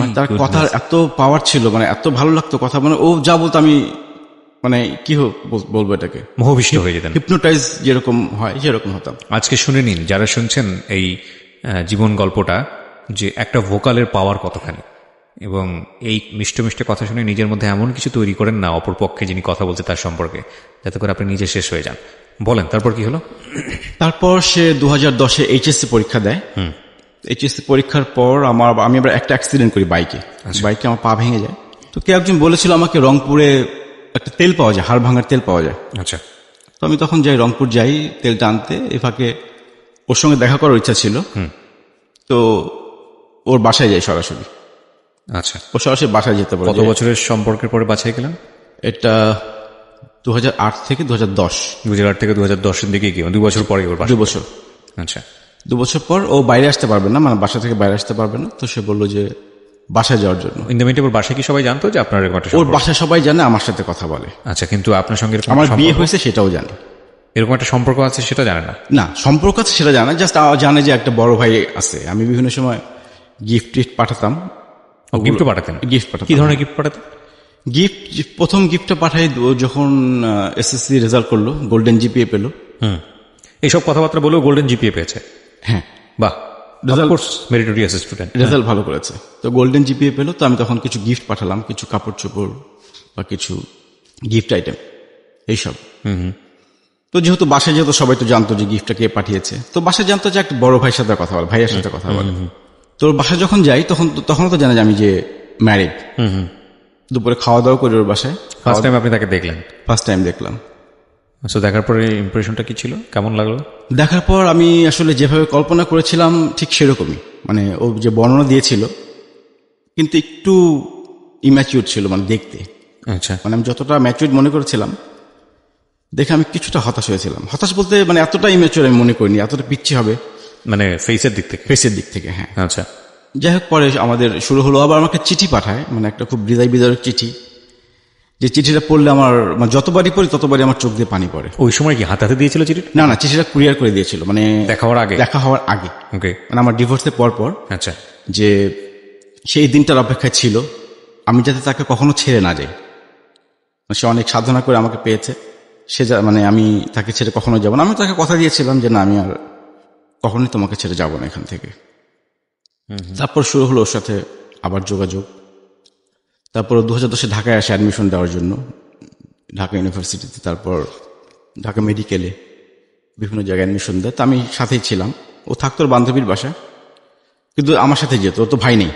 মানে তার কথার এত পাওয়ার ছিল, মানে এত ভালো লাগতো কথা, মানে ও যা বলতো আমি মানে কি বলবো এটাকে, মোহবিষ্ট হয়ে যেতেন। হিপনোটাইজ যেরকম হয় সেরকম হতাম। আজকে শুনে নিন যারা শুনছেন এই জীবন গল্পটা, যে একটা ভোকালের পাওয়ার কতখানি। এবং এই মিষ্ট মিষ্ট কথা শুনে নিজের মধ্যে এমন কিছু তৈরি করেন না অপর পক্ষে যিনি কথা বলছে তার সম্পর্কে, যাতে করে আপনি নিজে শেষ হয়ে যান। বলেন তারপর কি হলো? তারপর সে 2010 এইচএসসি পরীক্ষা দেয়। এইচএসসি পরীক্ষার পর আমি আবার একটা অ্যাক্সিডেন্ট করি বাইকে। বাইকে আমার পা ভেঙে যায়। তো কে একজন বলেছিল আমাকে রংপুরে একটা তেল পাওয়া যায়, হাড় ভাঙার তেল পাওয়া যায়। আচ্ছা, তো আমি তখন যাই, রংপুর যাই তেলটা আনতে। এ ফাঁকে ওর সঙ্গে দেখা করার ইচ্ছা ছিল, তো ওর বাসায় যাই সরাসরি। আচ্ছা, ও সরাসরি বাসায় যেতে পারে। কত বছরের সম্পর্কের পরে বাছাই গেলেন? এটা 2008 থেকে 2010। 2008 থেকে 2010 দিকে গিয়ে 2 বছর পরে ওর 2 বছর। আচ্ছা, 2 বছর পর ও বাইরে আসতে পারবে না, মানে বাসা থেকে বাইরে আসতে পারবে না। তো সে বললো যে বাসায় যাওয়ার জন্য। ইন দ্য মিনিট ওর বাসায় কি সবাই জানতো যে আপনার এরকম একটা ওর বাসায় সবাই জানে, আমার সাথে কথা বলে। আচ্ছা, কিন্তু আপনার সঙ্গে আমার বিয়ে হয়েছে সেটাও জানে। এরকম একটা সম্পর্ক আছে সেটা জানে না? না, সম্পর্ক আছে সেটা জানে, জাস্ট জানে যে একটা বড় ভাই আছে। আমি বিভিন্ন সময় গিফট পাঠাতাম। গিফট পাঠাতেন? গিফট পাঠাতাম। কি ধরনের গিফট পাঠাতেন? গিফট, প্রথম গিফটটা পাঠাই যখন এসএসসি রেজাল্ট করলো, গোল্ডেন জিপিএ পেলো। এইসব কথাবার্তা বলেও গোল্ডেন জিপিএ পেয়েছে? হ্যাঁ। বাহ, মেরিটোরিয়াস স্টুডেন্ট, রেজাল্ট ভালো করেছে। তো গোল্ডেন জিপিএ পেলো। তো আমি তখন কিছু গিফট পাঠালাম, কিছু কাপড় চোপড় বা কিছু গিফট আইটেম এইসব। তো যেহেতু বাসায় যেহেতু সবাই তো জানতো যে গিফটটা কে পাঠিয়েছে, তো বাসায় জানতো যে একটা বড় ভাইয়ের সাথে কথা বলে, ভাইয়ের সাথে কথা বলে। তো বাসায় যখন যাই তখন তো জানে যে আমি যে ম্যারিড। দুপুরে খাওয়া দাওয়া করি ওর বাসায়। ফার্স্ট টাইম আপনি তাকে দেখলেন? ফার্স্ট টাইম দেখলাম। আচ্ছা, দেখার পরে ইমপ্রেশনটা কি ছিল, কেমন লাগলো? দেখার পর আমি আসলে যেভাবে কল্পনা করেছিলাম ঠিক সেরকমই, মানে ও যে বর্ণনা দিয়েছিল, কিন্তু একটু ইম্যাচিউর ছিল মানে দেখতে। আচ্ছা, মানে আমি যতটা ম্যাচিউর মনে করেছিলাম দেখে আমি কিছুটা হতাশ হয়েছিলাম। হতাশ বলতে মানে এতটা ইম্যাচিউর আমি মনে করিনি, এতটা পিচ্ছি হবে মানে ফেসের দিক থেকে? ফেসের দিক থেকে, হ্যাঁ। আচ্ছা, যাই হোক, পরে আমাদের শুরু হলো। আবার আমাকে চিঠি পাঠায়, মানে একটা খুব হৃদয় বিদারক চিঠি, যে চিঠিটা পড়লে আমার মানে যতবারই পড়ি ততবারই আমার চোখ দিয়ে পানি পড়ে। ওই সময় কি হাতে হাতে দিয়েছিল চিঠি? না, চিঠিটা কুরিয়ার করে দিয়েছিল, মানে দেখা হওয়ার আগে। দেখা হওয়ার আগে, ওকে, মানে আমার ডিভোর্সের পর। আচ্ছা, যে সেই দিনটার অপেক্ষায় ছিল আমি যাতে তাকে কখনো ছেড়ে না যাই, সে অনেক সাধনা করে আমাকে পেয়েছে। সে মানে আমি তাকে ছেড়ে কখনো যাব না। আমি তাকে কথা দিয়েছিলাম যে না, আমি আর কখনোই তোমাকে ছেড়ে যাব না এখান থেকে। তারপর শুরু হলো ওর সাথে আবার যোগাযোগ। তারপর 2010 ঢাকায় আসে অ্যাডমিশন দেওয়ার জন্য, ঢাকা ইউনিভার্সিটিতে, তারপর ঢাকা মেডিকেলে বিভিন্ন জায়গায় অ্যাডমিশন দেয়। তো আমি সাথেই ছিলাম। ও থাকতো ওর বান্ধবীর বাসায়, কিন্তু আমার সাথে যেত। ওর তো ভাই নেই,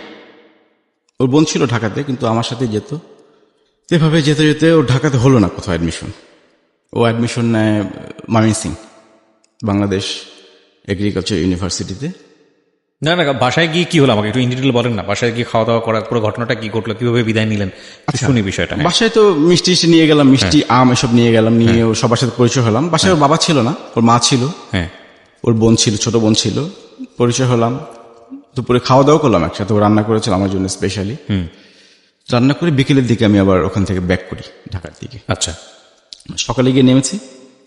ওর বোন ছিল ঢাকাতে, কিন্তু আমার সাথে যেত। এভাবে যেতে যেতে ওর ঢাকাতে হলো না কোথাও অ্যাডমিশন। ও অ্যাডমিশন নেয় ময়মনসিং বাংলাদেশ এগ্রিকালচার ইউনিভার্সিটিতে। না না, বাসায় গিয়ে কি হলো আমাকে একটু ইন ডিটেইল বলেন না। বাসায় গিয়ে খাওয়া দাওয়া করার পুরো ঘটনাটা কি ঘটলো, কিভাবে বিদায় নিলেন, শুনি বিষয়টা। বাসায় তো মিষ্টি নিয়ে গেলাম, মিষ্টি আম এসব নিয়ে গেলাম, নিয়ে ওর সবার সাথে পরিচয় হলাম। বাসায় ওর বাবা ছিল না, ওর মা ছিল, হ্যাঁ, ওর বোন ছিল, ছোট বোন ছিল। পরিচয় হলাম, দুপুরে খাওয়া দাওয়া করলাম একসাথে। ও রান্না করেছিল আমার জন্য স্পেশালি। রান্না করে বিকেলের দিকে আমি আবার ওখান থেকে ব্যাক করি ঢাকার দিকে। আচ্ছা, সকালে গিয়ে নেমেছি।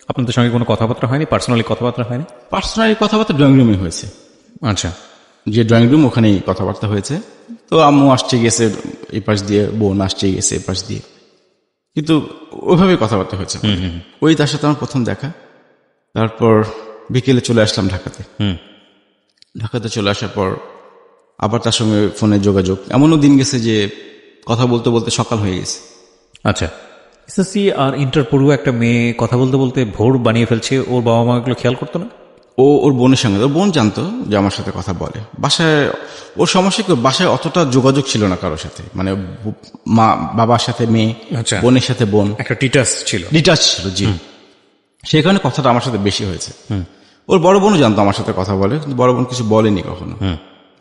আপনাদের সঙ্গে কোনো কথাবার্তা হয়নি, পার্সোনালি কথাবার্তা হয়নি? পার্সোনালি কথাবার্তা ড্রয়িং রুমে হয়েছে। আচ্ছা, যে ড্রয়িং রুম, ওখানেই কথাবার্তা হয়েছে। তো আম্মু আসছে গেছে এই পাশ দিয়ে, বোন আসছে গেছে এই পাশ দিয়ে, কিন্তু ওইভাবে কথাবার্তা হয়েছে। ওই তার সাথে আমার প্রথম দেখা। তারপর বিকেলে চলে আসলাম ঢাকাতে। ঢাকাতে চলে আসার পর আবার তার সঙ্গে ফোনে যোগাযোগ। এমনও দিন গেছে যে কথা বলতে বলতে সকাল হয়ে গেছে। আচ্ছা। এসএসসি আর ইন্টার পড়ুয়া একটা মেয়ে কথা বলতে বলতে ভোর বানিয়ে ফেলছে, ওর বাবা মা এগুলো খেয়াল করতো না? ও ওর বোনের সঙ্গে, ওর বোন জানতো যে আমার সাথে কথা বলে। বাসায় ওর সমস্যা কি, বাসায় অতটা যোগাযোগ ছিল না কারোর সাথে, মানে মা বাবার সাথে মেয়ে, আচ্ছা, বোনের সাথে বোন, একটা ডিটাচ ছিল। জি। সেই কারণে কথাটা আমার সাথে বেশি হয়েছে। ওর বড় বোনও জানতো আমার সাথে কথা বলে, কিন্তু বড় বোন কিছু বলেনি কখনো।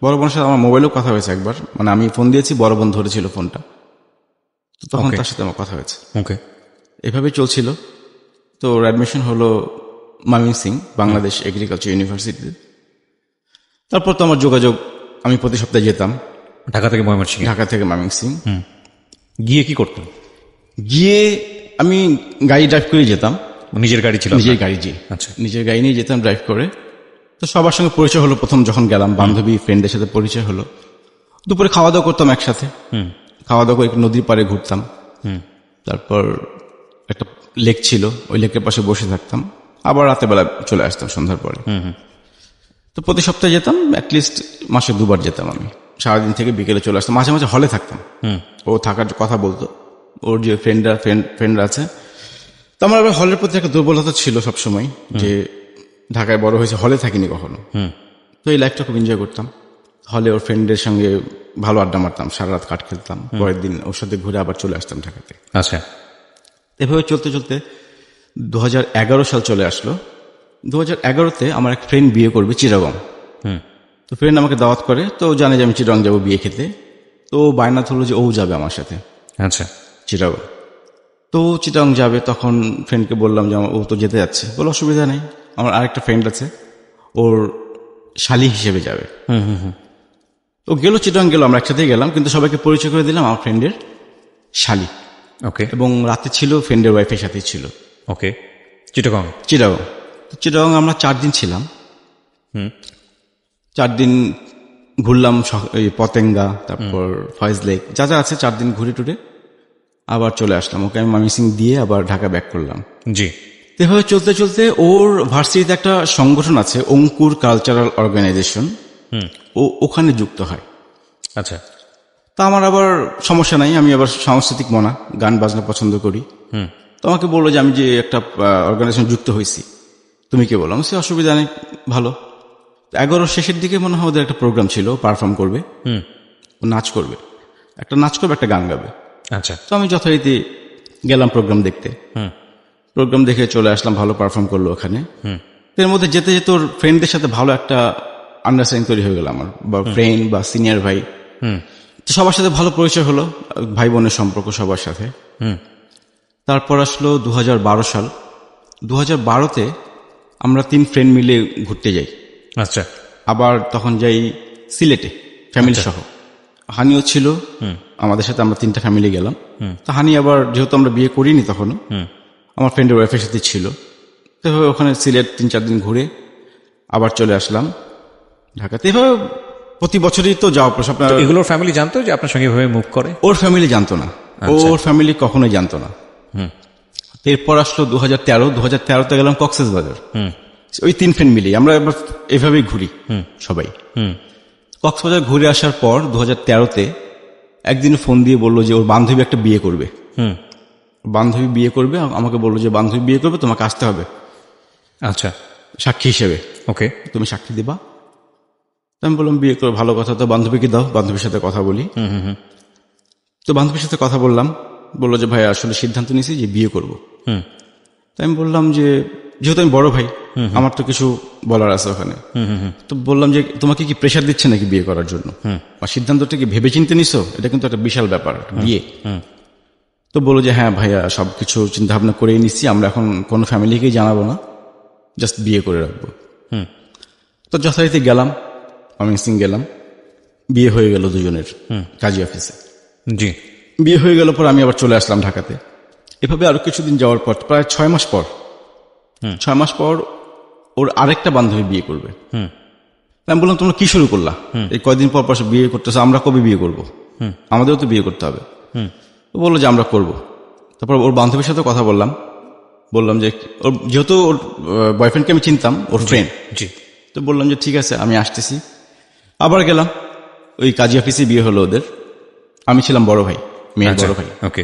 বড় বোনের সাথে আমার মোবাইলেও কথা হয়েছে একবার, মানে আমি ফোন দিয়েছি, বড় বোন ধরেছিল ফোনটা, তো তখন তার সাথে আমার কথা হয়েছে। ওকে, এভাবেই চলছিল। তো ওর অ্যাডমিশন হলো ময়মনসিং বাংলাদেশ এগ্রিকালচার ইউনিভার্সিটিতে। তারপর তো আমার যোগাযোগ, আমি প্রতি সপ্তাহে যেতাম ঢাকা থেকে ময়মনসিংহ। ঢাকা থেকে ময়মনসিং। গিয়ে কি করতেন? গিয়ে আমি গাড়ি ড্রাইভ করে যেতাম। নিজের গাড়ি ছিল? নিজের গাড়ি, জি। আচ্ছা, নিজের গাড়ি নিয়ে যেতাম ড্রাইভ করে। তো সবার সঙ্গে পরিচয় হলো প্রথম যখন গেলাম, বান্ধবী ফ্রেন্ডের সাথে পরিচয় হলো। দুপুরে খাওয়া দাওয়া করতাম একসাথে, খাওয়া দাওয়া করে একটু নদীর পাড়ে ঘুরতাম। তারপর একটা লেক ছিল, ওই লেকের পাশে বসে থাকতাম। আবার রাতে বেলা চলে আসতাম সন্ধ্যার পরে। তো প্রতি সপ্তাহে যেতাম, অ্যাটলিস্ট মাসে 2 বার যেতাম আমি। সারাদিন থেকে বিকেলে চলে আসতাম। মাঝে মাঝে হলে থাকতাম, ও থাকার কথা বলতো, ওর যে ফ্রেন্ডরা আছে। তো আমার আবার হলের প্রতি একটা দুর্বলতা ছিল সবসময়, যে ঢাকায় বড় হয়েছে, হলে থাকিনি কখনো। তো এই লাইফটা খুব এনজয় করতাম। হলে ওর ফ্রেন্ডের সঙ্গে ভালো আড্ডা মারতাম, সারা রাত কাঠ খেলতাম। পরের দিন ওর সাথে ঘুরে আবার চলে আসতাম ঢাকাতে। আচ্ছা, এভাবে চলতে চলতে 2011 সাল চলে আসলো। 2011-তে আমার এক ফ্রেন্ড বিয়ে করবে চিটাগং। তো ফ্রেন্ড আমাকে দাওয়াত করে, তো জানে যে আমি চিটাগং যাবো বিয়ে খেতে। তো বায়না ধরলো যে ও যাবে আমার সাথে। আচ্ছা, চিটাগং। তো চিটাগং যাবে, তখন ফ্রেন্ডকে বললাম যে ও তো যেতে যাচ্ছে। বলে অসুবিধা নেই, আমার আরেকটা ফ্রেন্ড আছে, ওর শালি হিসেবে যাবে। ও গেল, চিটাগং গেল, আমরা একসাথেই গেলাম, কিন্তু সবাইকে পরিচয় করে দিলাম আমার ফ্রেন্ডের শালি। ওকে, এবং রাতে ছিল ফ্রেন্ডের ওয়াইফের সাথেই ছিল। ওকে, চিটাগং। চিটাগং আমরা 4 দিন ছিলাম। 4 দিন ঘুরলাম, পতেঙ্গা, তারপর ফয়েজ লেক, যা যা আছে 4 দিন ঘুরে টুরে আবার চলে আসলাম। ওকে আমি ময়মনসিং দিয়ে আবার ঢাকা ব্যাক করলাম। জি। এভাবে চলতে চলতে ওর ভার্সিটিতে একটা সংগঠন আছে, অঙ্কুর কালচারাল অর্গানাইজেশন, ও ওখানে যুক্ত হয়। আচ্ছা। তা আমার আবার সমস্যা নাই, আমি আবার সাংস্কৃতিক মনা, গান বাজনা পছন্দ করি। তো আমাকে বললো যে আমি যে একটা অর্গানাইজেশন যুক্ত হয়েছি, তুমি কি বলো? সে অসুবিধা নেই, ভালো। 11 শেষের দিকে মনে হয় ওদের একটা প্রোগ্রাম ছিল, পারফর্ম করবে, নাচ করবে, একটা গান গাবে। আচ্ছা। তো আমি যথারীতি গেলাম প্রোগ্রাম দেখতে। প্রোগ্রাম দেখে চলে আসলাম, ভালো পারফর্ম করলো ওখানে। এর মধ্যে যেতে যেতে ওর ফ্রেন্ডদের সাথে ভালো একটা আন্ডারস্ট্যান্ডিং তৈরি হয়ে গেল আমার, বা ফ্রেন্ড বা সিনিয়র ভাই। তো সবার সাথে ভালো পরিচয় হলো, ভাই বোনের সম্পর্ক সবার সাথে। তারপর আসলো 2012 সাল। 2012-তে আমরা 3 ফ্রেন্ড মিলে ঘুরতে যাই। আচ্ছা। আবার তখন যাই সিলেটে ফ্যামিলি সহ। হানিও ছিল আমাদের সাথে, আমরা 3টা ফ্যামিলি গেলাম। তো হানি আবার, যেহেতু আমরা বিয়ে করিনি তখনও, আমার ফ্রেন্ডের ওয়াইফের সাথে ছিল। তো ওখানে সিলেট 3-4 দিন ঘুরে আবার চলে আসলাম ঢাকাতে। এভাবে প্রতি বছরই তো যাওয়া প্রশ্ন। এগুলোর ফ্যামিলি জানতো যে আপনার সঙ্গে এভাবে মুভ করে? ওর ফ্যামিলি জানতো না, ওর ফ্যামিলি কখনোই জানতো না। এরপর আসলো 2013 গেলাম কক্সবাজার। ওই 3 ফ্রেন্ড মিলি আমরা এবার এভাবেই ঘুরি সবাই। কক্সবাজার ঘুরে আসার পর 2013-তে একদিন ফোন দিয়ে বললো যে ওর বান্ধবী একটা বিয়ে করবে। বান্ধবী বিয়ে করবে, আমাকে বললো যে বান্ধবী বিয়ে করবে, তোমাকে আসতে হবে আচ্ছা, সাক্ষী হিসেবে। ওকে। তুমি সাক্ষী দিবা। আমি বললাম বিয়ে করে ভালো কথা, তো বান্ধবীকে দাও, বান্ধবীর সাথে কথা বলি। তো বান্ধবীর সাথে কথা বললাম, বললো যে ভাই আসলে সিদ্ধান্ত নিয়েছি যে বিয়ে করবো। তাই আমি বললাম যে যেহেতু আমি বড় ভাই, আমার তো কিছু বলার আছে ওখানে। তো বললাম যে তোমাকে কি প্রেশার দিচ্ছে নাকি বিয়ে করার জন্য, বা সিদ্ধান্তটা কি ভেবে চিন্তে নিছো, এটা কিন্তু একটা বিশাল ব্যাপার বিয়ে। তো বললো যে হ্যাঁ ভাইয়া সবকিছু চিন্তা ভাবনা করেই নিচ্ছি, আমরা এখন কোনো ফ্যামিলিকেই জানাবো না, জাস্ট বিয়ে করে রাখবো। তো যথারীতি গেলাম, আমি গেলাম, বিয়ে হয়ে গেল দুজনের কাজী অফিসে। জি। বিয়ে হয়ে গেল পর আমি আবার চলে আসলাম ঢাকাতে। এভাবে আরো কিছুদিন যাওয়ার পর প্রায় 6 মাস পর 6 মাস পর ওর আরেকটা বান্ধবী বিয়ে করবে। আমি বললাম তোমরা কি শুরু করলা, এই কয়দিন পর পর বিয়ে করতেছো, আমরা কবে বিয়ে করবো, আমাদেরও তো বিয়ে করতে হবে। ও বললো যে আমরা করব। তারপর ওর বান্ধবীর সাথে কথা বললাম যে ওর যেহেতু ওর বয়ফ্রেন্ডকে আমি চিনতাম, ওর ফ্রেন্ড। জি। তো বললাম যে ঠিক আছে আমি আসতেছি। আবার গেলাম, ওই কাজী অফিসে বিয়ে হলো ওদের। আমি ছিলাম বড় ভাই, মেয়ের বড় ভাই। ওকে।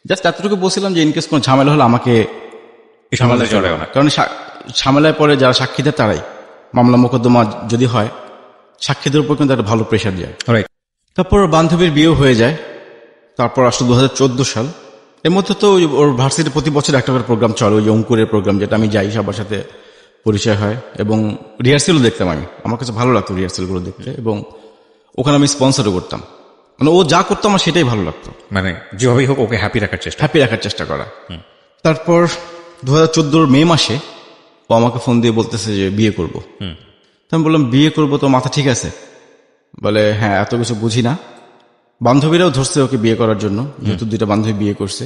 জাস্ট এতটুকু বলছিলাম যে ইনকেস কোনো ঝামেলা হলে আমাকে ঝামেলা জড়াও না, কারণ ঝামেলায় পরে যারা সাক্ষী দেয় তারাই, মামলা মোকদ্দমা যদি হয় সাক্ষীদের উপর কিন্তু একটা ভালো প্রেশার যায়। রাইট। তারপর বান্ধবীর বিয়ে হয়ে যায়। তারপর আসলো 2014 সাল। এর মধ্যে তো ওর ভার্সিটি প্রতি বছর একটা করে প্রোগ্রাম চলে, ওই অঙ্কুরের প্রোগ্রাম, যেটা আমি যাই, সবার সাথে পরিচয় হয় এবং রিহার্সেলও দেখতাম আমি। আমার কাছে ভালো লাগতো রিহার্সেলগুলো দেখতে, এবং ওখানে আমি স্পন্সরও করতাম। মানে ও যা করতো আমার সেটাই ভালো লাগতো, মানে যেভাবেই হোক ওকে হ্যাপি রাখার চেষ্টা করা। তারপর 2014 মে মাসে ও আমাকে ফোন দিয়ে বলতেছে যে বিয়ে করবো। আমি বললাম বিয়ে করবো তো মাথা ঠিক আছে? বলে হ্যাঁ, এত কিছু বুঝি না। বান্ধবীরাও ধরছে ওকে বিয়ে করার জন্য, যেহেতু 2টা বান্ধবী বিয়ে করছে।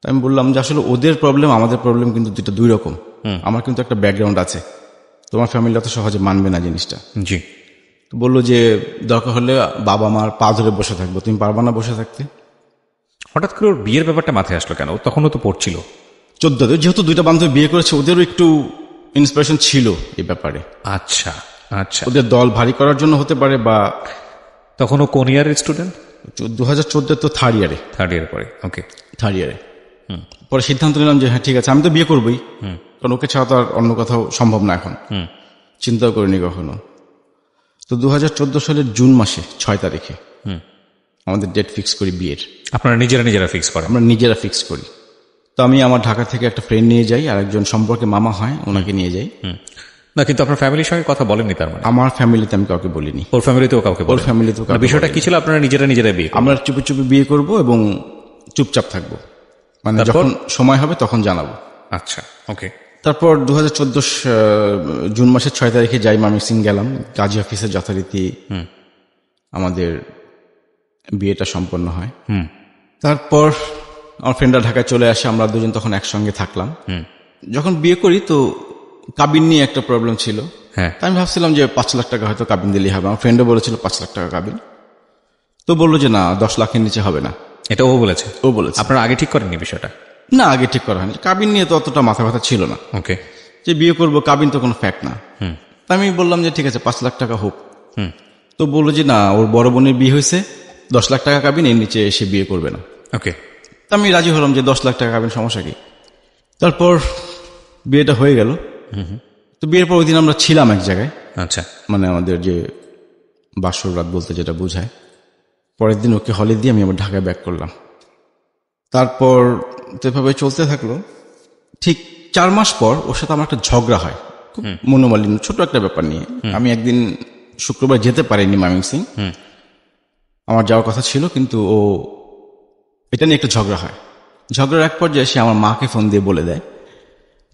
আমি বললাম যে আসলে ওদের প্রবলেম আমাদের প্রবলেম কিন্তু 2 রকম। আমার কিন্তু একটা ব্যাকগ্রাউন্ড আছে, তোমার ফ্যামিলি অত সহজে মানবে না জিনিসটা। জি। তো বললো যে দরকার হলে বাবা মার পা ধরে বসে থাকবো, তুমি পারবা না বসে থাকতে? হঠাৎ করে ওর বিয়ের ব্যাপারটা মাথায় আসলো কেন? তখনও তো পড়ছিল 14, যেহেতু 2টা বান্ধবী বিয়ে করেছে, ওদেরও একটু ইন্সপিরেশন ছিল এই ব্যাপারে। আচ্ছা আচ্ছা। ওদের দল ভারী করার জন্য হতে পারে, বা তখন ও কোন ইয়ারের স্টুডেন্ট? 2014 তো থার্ড ইয়ারে পরে। ওকে, থার্ড ইয়ারে। পরে সিদ্ধান্ত নিলাম যে হ্যাঁ ঠিক আছে, আমি তো বিয়ে করবোই, কারণ ওকে ছাড়া তো আর অন্য কোথাও সম্ভব না এখন। চিন্তাও করিনি কখনো। তো 2014 সালের জুন মাসে 6 তারিখে আমাদের ডেট ফিক্স করি বিয়ের। আপনারা নিজেরা ফিক্স করেন? আমরা নিজেরা ফিক্স করি। তো আমি আমার ঢাকা থেকে একটা ফ্রেন্ড নিয়ে যাই, আর একজন সম্পর্কে মামা হয় ওনাকে নিয়ে যাই। না, কিন্তু আপনার ফ্যামিলির সঙ্গে কথা বলেননি তার মানে? আমার ফ্যামিলিতে আমি কাউকে বলিনি। ওর ফ্যামিলিতেও কাউকে? ওর ফ্যামিলিতেও। বিষয়টা কি ছিল? আপনারা নিজেরা বিয়ে? আমরা চুপি চুপি বিয়ে করব এবং চুপচাপ থাকবো, মানে যখন সময় হবে তখন জানাবো। আচ্ছা, ওকে। তারপর 2014 জুন মাসের 6 তারিখে যাই ময়মনসিংহ গেলাম, কাজী অফিসে যথারীতি আমাদের বিয়েটা সম্পন্ন হয়। তারপর আমার ফ্রেন্ডরা ঢাকায় চলে আসে, আমরা দুজন তখন একসঙ্গে থাকলাম। যখন বিয়ে করি তো কাবিন নিয়ে একটা প্রবলেম ছিল। আমি ভাবছিলাম যে 5 লাখ টাকা হয়তো কাবিন দিলেই হবে। আমার ফ্রেন্ডও বলেছিল 5 লাখ টাকা কাবিন। তো বললো যে না, 10 লাখের নিচে হবে না। এটা ও বলেছে? ও বলেছে। আপনারা আগে ঠিক করেননি বিষয়টা? না, আগে ঠিক করা হয়নি। কাবিন নিয়ে তো অতটা মাথা ব্যথা ছিল না। ওকে। যে বিয়ে করবো, কাবিন তো কোনো ফ্যাক্ট না। আমি বললাম যে ঠিক আছে 5 লাখ টাকা হোক। তো বললো যে না, ওর বড় বোনের বিয়ে হয়েছে, 10 লাখ টাকা কাবিন, এর নিচে এসে বিয়ে করবে না। ওকে। আমি রাজি হলাম যে 10 লাখ টাকা কাবিন, সমস্যা কি। তারপর বিয়েটা হয়ে গেল। তো বিয়ের পর ওই দিন আমরা ছিলাম এক জায়গায়। আচ্ছা। মানে আমাদের যে বাসর রাত বলতে যেটা বোঝায়। পরের দিন ওকে হলে দিয়ে আমি আবার ঢাকায় ব্যাক করলাম। তারপর তো এভাবে চলতে থাকলো। ঠিক 4 মাস পর ওর সাথে আমার একটা ঝগড়া হয়, খুব মনোমালিন্য, ছোট একটা ব্যাপার নিয়ে। আমি একদিন শুক্রবার যেতে পারিনি ময়মনসিংহ, আমার যাওয়ার কথা ছিল, কিন্তু ও এটা নিয়ে একটা ঝগড়া হয়। ঝগড়ার এক পর্যায়ে সে আমার মাকে ফোন দিয়ে বলে দেয়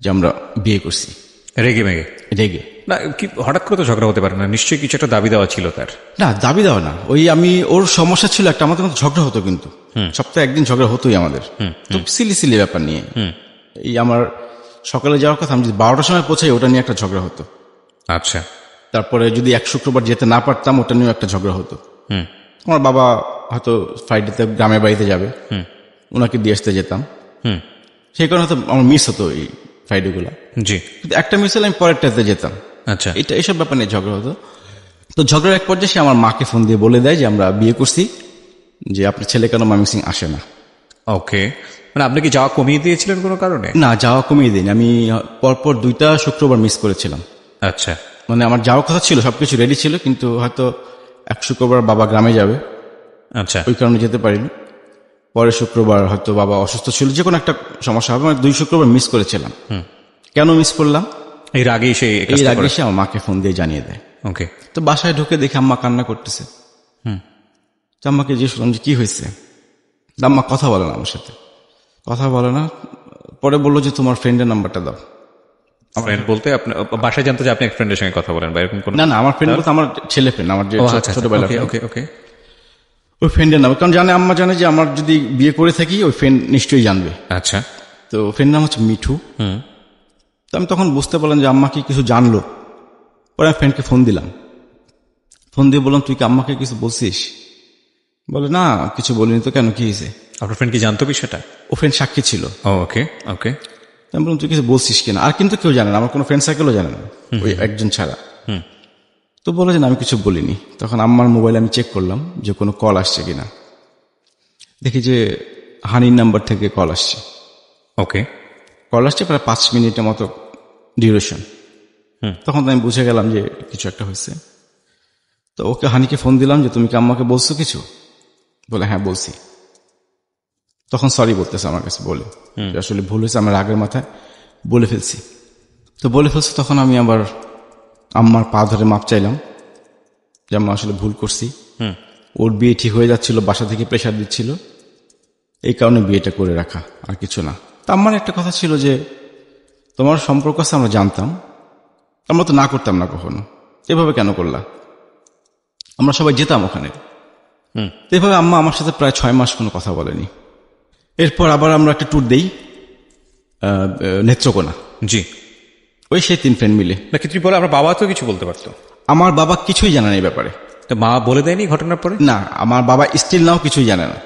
যে আমরা বিয়ে করছি। রেগে না, কি হঠাৎ করে তো ঝগড়া হতে পারে না? নিশ্চয়ই কিছু একটা দাবি দেওয়া ছিল তার। না, দাবি দেওয়া না, ওই আমি ওর সমস্যা ছিল একটা, আমাদের মধ্যে ঝগড়া হতো, কিন্তু সপ্তাহে একদিন ঝগড়া হতোই আমাদের। তো সিলি ব্যাপার নিয়ে, এই আমার সকালে যাওয়ার কথা, আমি যদি 12টার সময় পৌঁছাই ওটা নিয়ে একটা ঝগড়া হতো। আচ্ছা। তারপরে যদি এক শুক্রবার যেতে না পারতাম, ওটা নিয়েও একটা ঝগড়া হতো। আমার বাবা হয়তো ফ্রাইডেতে গ্রামের বাড়িতে যাবে, ওনাকে দিয়ে আসতে যেতাম। হুম। সেই কারণে হয়তো আমার মিস হতো এই ফ্রাইডে গুলা। জি। কিন্তু একটা মিস হলে আমি পরেরটাতে যেতাম। আচ্ছা। এইসব ব্যাপার নিয়ে ঝগড়া হতো। তো ঝগড়ার এক পর্যায়ে সে আমার মাকে ফোন দিয়ে বলে দেয় যে আমরা বিয়ে করছি, যে আপনার ছেলে কেন ময়মনসিং আসে না। ওকে, মানে আপনি কি যাওয়া কমিয়ে দিয়েছিলেন কোনো কারণে? না, যাওয়া কমিয়ে দিন। আমি পরপর 2টা শুক্রবার মিস করেছিলাম। আচ্ছা। মানে আমার যাওয়ার কথা ছিল, সবকিছু রেডি ছিল, কিন্তু হয়তো এক শুক্রবার বাবা গ্রামে যাবে, আচ্ছা। ওই কারণে যেতে পারিনি। পরের শুক্রবার হয়তো বাবা অসুস্থ ছিল, যে কোনো একটা সমস্যা হবে, মানে 2 শুক্রবার মিস করেছিলাম। কেন মিস করলাম? এর আগে সে আমার মাকে ফোন দিয়ে জানিয়ে দেয়। ওকে। তো বাসায় ঢুকে দেখে আম্মা কান্না করতেছে। তো আম্মাকে জিজ্ঞেস করলাম যে কি হয়েছে। আম্মা কথা বলে না আমার সাথে, কথা বলে না। পরে বললো যে তোমার ফ্রেন্ডের নাম্বারটা দাও। ফ্রেন্ড বলতে আপনি বাসায় জানতো যে আপনি এক ফ্রেন্ডের সঙ্গে কথা বলেন বা এরকম কোন? না, আমার ফ্রেন্ড বলতে আমার ছেলে ফ্রেন্ড, আমার যে ছোটবেলা। ওকে ওকে। ওই ফ্রেন্ডের নাম, কারণ জানে, আম্মা জানে যে আমার যদি বিয়ে করে থাকি ওই ফ্রেন্ড নিশ্চয়ই জানবে। আচ্ছা। তো ফ্রেন্ড নাম হচ্ছে মিঠু। তো আমি তখন বুঝতে পারলাম যে আম্মা কি কিছু জানলো। পরে আমি ফ্রেন্ডকে ফোন দিলাম, ফোন দিয়ে বললাম তুই কি আম্মাকে কিছু বলছিস? বলে না, কিছু বলিনি। তো কেন, কি হয়েছে? আপনার ফ্রেন্ড কি জানতো বিষয়টা? ও ফ্রেন্ড সাক্ষী ছিল। ওকে ওকে। আমি বললাম তুই কিছু বলছিস কিনা? আর কিন্তু কেউ জানে না, আমার কোনো ফ্রেন্ড সার্কেলও জানে না, ওই একজন ছাড়া। তো বলে যে আমি কিছু বলিনি। তখন আম্মার মোবাইলে আমি চেক করলাম যে কোনো কল আসছে কিনা। দেখি যে হানির নাম্বার থেকে কল আসছে। ওকে। কল আসছে প্রায় 5 মিনিটের মতো ডিউরেশন। তখন তো আমি বুঝে গেলাম যে কিছু একটা হয়েছে। তো ওকে, হানিকে ফোন দিলাম যে তুমি কি আম্মাকে বলছো কিছু? বলে হ্যাঁ বলছি। তখন সরি বলতেছে আমার কাছে, বলে আসলে ভুল হয়েছে, আমার আগের মাথায় বলে ফেলছি। তো বলে ফেলছি, তখন আমি আবার আম্মার পা ধরে মাপ চাইলাম যে আম্মা আসলে ভুল করছি। ওর বিয়ে ঠিক হয়ে যাচ্ছিল, বাসা থেকে প্রেশার দিচ্ছিল, এই কারণে বিয়েটা করে রাখা, আর কিছু না। তা আমার একটা কথা ছিল যে তোমার সম্পর্ক আছে আমরা জানতাম, আমরা তো না করতাম না কখনো, এভাবে কেন করলা? আমরা সবাই যেতাম ওখানে। এভাবে আম্মা আমার সাথে প্রায় 6 মাস কোনো কথা বলেনি। এরপর আবার আমরা একটা ট্যুর দেই নেত্রকোনা। জি। ওই সেই 3 ফ্রেন্ড মিলে। না, কিছু বলে আমার বাবা তো কিছু বলতে পারতো। আমার বাবা কিছুই জানে না এই ব্যাপারে। তো মা বলে দেয়নি ঘটনার পরে? না, আমার বাবা স্টিল নাও কিছুই জানে না।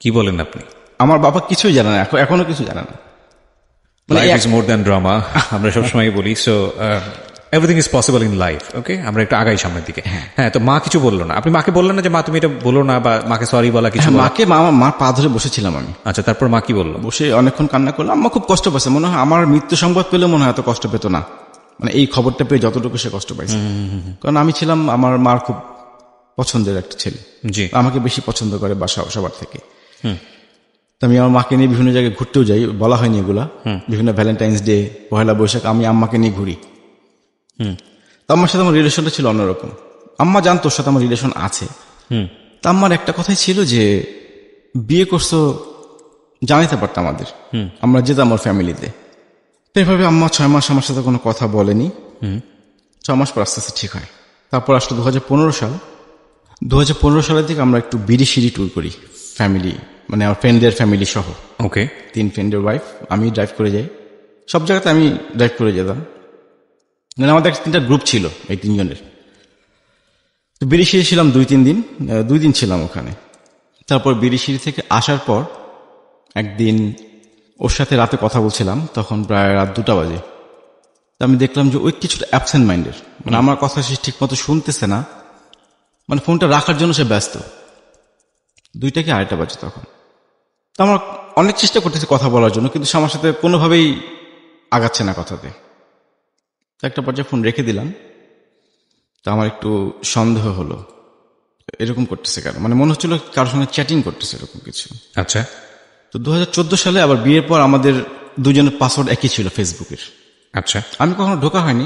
কি বলেন আপনি? আমার বাবা কিছুই জানে না, এখনো কিছু জানে না। Life is more than drama, আমরা সবসময় বলি। So everything is possible in life. Okay, আমরা একটু আগাই সামনের দিকে। হ্যাঁ, তো মা কিছু বললো না? আপনি মাকে বললেন না যে মা তুমি এটা বলো না, বা মাকে সরি বলা কিছু? মাকে, মার পা ধরে বসেছিলাম আমি। আচ্ছা, তারপর মা কি বললো? বসে অনেকক্ষণ কান্না করলাম। আম্মা খুব কষ্ট পাচ্ছে, মনে হয় আমার মৃত্যু সংবাদ পেলে মনে হয় এত কষ্ট পেত না, মানে এই খবরটা পেয়ে যতটুকু সে কষ্ট পাইছে। কারণ আমি ছিলাম আমার মার খুব পছন্দের একটা ছেলে, জি, আমাকে বেশি পছন্দ করে বাসা সবার থেকে। আমি আমার মাকে নিয়ে বিভিন্ন জায়গায় ঘুরতেও যাই, বলা হয়নি এগুলা, বিভিন্ন ভ্যালেন্টাইন্স ডে, পহেলা বৈশাখ আমি আম্মাকে নিয়ে ঘুরি। তো আম্মার সাথে আমার রিলেশনটা ছিল অন্যরকম। আম্মা জানতো ওর সাথে আমার রিলেশন আছে। তা আম্মার একটা কথাই ছিল যে বিয়ে করছো জানাইতে পারতাম আমাদের, আমরা যেতাম আমার ফ্যামিলিতে। এভাবে আম্মা 6 মাস আমার সাথে কোনো কথা বলেনি। 6 মাস পর আস্তে আস্তে ঠিক হয়। তারপর আসলো 2015 সাল। 2015 সালের দিকে আমরা একটু বিড়ি ট্যুর করি ফ্যামিলি, মানে আমার ফ্রেন্ডদের ফ্যামিলি সহ। ওকে। 3 ফ্রেন্ডের ওয়াইফ, আমি ড্রাইভ করে যাই, সব জায়গাতে আমি ড্রাইভ করে যেতাম। মানে আমাদের 3টা গ্রুপ ছিল এই 3 জনের। তো বিড়িশিরি ছিলাম 2 দিন ছিলাম ওখানে। তারপর বিড়িশিরি থেকে আসার পর একদিন ওর সাথে রাতে কথা বলছিলাম, তখন প্রায় রাত 2টা বাজে। তো আমি দেখলাম যে ওই কিছুটা অ্যাবসেন্ট মাইন্ডের, মানে আমার কথা সে ঠিক মতো শুনতেছে না, মানে ফোনটা রাখার জন্য সে ব্যস্ত। 2টা কি 2:30 বাজে তখন। তো আমার অনেক চেষ্টা করতেছে কথা বলার জন্য, কিন্তু সে আমার সাথে কোনোভাবেই আগাচ্ছে না কথাতে। তো একটা পর্যায়ে ফোন রেখে দিলাম। তো আমার একটু সন্দেহ হলো, এরকম করতেছে কেন, মানে মনে হচ্ছিল কারোর সঙ্গে চ্যাটিং করতেছে এরকম কিছু। আচ্ছা। তো 2014 সালে আবার বিয়ের পর আমাদের 2 জনের পাসওয়ার্ড একই ছিল ফেসবুকের। আচ্ছা। আমি কখনো ঢোকা হয়নি,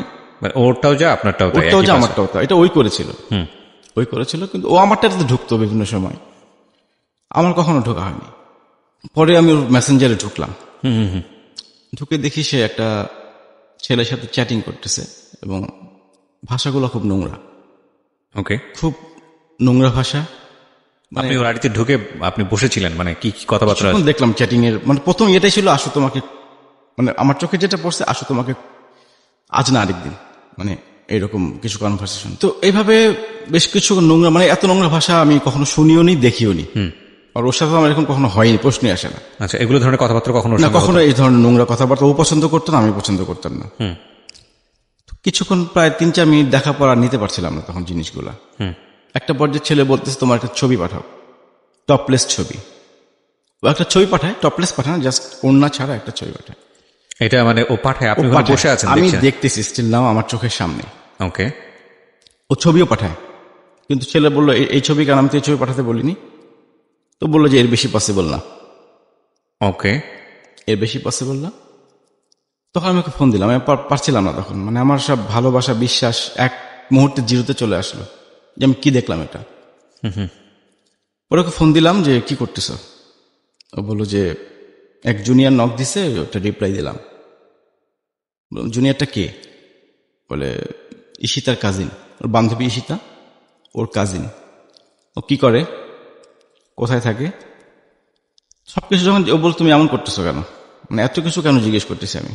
ওরটাও যা আপনারটাও তাই? ওরটাও যা আমারটাও তাই। এটা ওই করেছিল, কিন্তু ও আমারটাতে ঢুকতো বিভিন্ন সময়, আমার কখনো ঢোকা হয়নি। পরে আমি ওর মেসেঞ্জারে ঢুকলাম। ঢুকে দেখি সে একটা ছেলের সাথে চ্যাটিং করতেছে, এবং ভাষাগুলো খুব নোংরা। ওকে। খুব নোংরা ভাষা। আপনি ওর বাড়িতে ঢুকে আপনি বসেছিলেন, মানে কি কথাবার্তা দেখলাম চ্যাটিং এর, মানে প্রথম এটাই ছিল, আসো তোমাকে, মানে আমার চোখে যেটা পড়ছে, আসো তোমাকে আজ না আরেকদিন, মানে এরকম কিছু কনভারসেশন। তো এইভাবে বেশ কিছু নোংরা, মানে এত নোংরা ভাষা আমি কখনো শুনিও নি, দেখিও নি। আর ওর সাথে আমার এরকম কখনো হয়নি, প্রশ্নই আসে না। আচ্ছা, এগুলো ধরনের কথাবার্তা কখনো না, কখনো এই ধরনের নোংরা কথাবার্তা ও পছন্দ করতো না, আমি পছন্দ করতাম না। কিছুক্ষণ প্রায় 3-4 মিনিট দেখা পর আর নিতে পারছিলাম না তখন জিনিসগুলা। একটা পর্যায়ে ছেলে বলতেছে তোমার একটা ছবি পাঠাও, টপলেস ছবি। ও একটা ছবি পাঠায়, টপলেস পাঠায় না, জাস্ট ওড়না ছাড়া একটা ছবি পাঠায়। এটা মানে ও পাঠায়, আপনি বসে আছেন, আমি দেখতেছি স্টিল নাও আমার চোখের সামনে। ওকে। ও ছবিও পাঠায়, কিন্তু ছেলে বললো এই ছবি কেন, আমি তো এই ছবি পাঠাতে বলিনি। তো বললো যে এর বেশি পসিবল না। ওকে, এর বেশি পসিবল না। তখন আমি ওকে ফোন দিলাম, আমি পারছিলাম না তখন, মানে আমার সব ভালোবাসা বিশ্বাস এক মুহূর্তে জিরোতে চলে আসলো যে আমি কি দেখলাম এটা। পরে ওকে ফোন দিলাম যে কি করতেছ। ও বললো যে এক জুনিয়র নক দিছে, ওটা রিপ্লাই দিলাম। জুনিয়রটা কে? বলে ঈশিতার কাজিন, ওর বান্ধবী ঈশিতা, ওর কাজিন। ও কি করে, কোথায় থাকে, সবকিছু। যখন ও বল তুমি এমন করতেছো কেন, মানে এত কিছু কেন জিজ্ঞেস করতেছি আমি।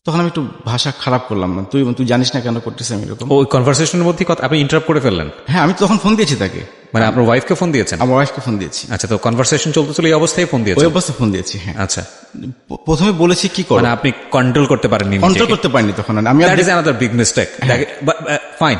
তখন আমি একটু ভাষা খারাপ করলাম না, তুই জানিস না কেন করতেছি আমি এরকম। ওই কনভারসেশনের মধ্যে আপনি ইন্টারাপ্ট করে ফেললেন? হ্যাঁ, আমি তখন ফোন দিয়েছি তাকে। মানে আপনার ওয়াইফকে ফোন দিয়েছেন? আমার ওয়াইফকে ফোন দিয়েছি। আচ্ছা, তো কনভারসেশন চলতেছিল এই অবস্থায় ফোন দিয়েছেন? ওই অবস্থায় ফোন দিয়েছি, হ্যাঁ। আচ্ছা, প্রথমে বলেছি কি করো, মানে আপনি কন্ট্রোল করতে পারেননি? কন্ট্রোল করতে পারিনি তখন আমি। That is another big mistake. Fine,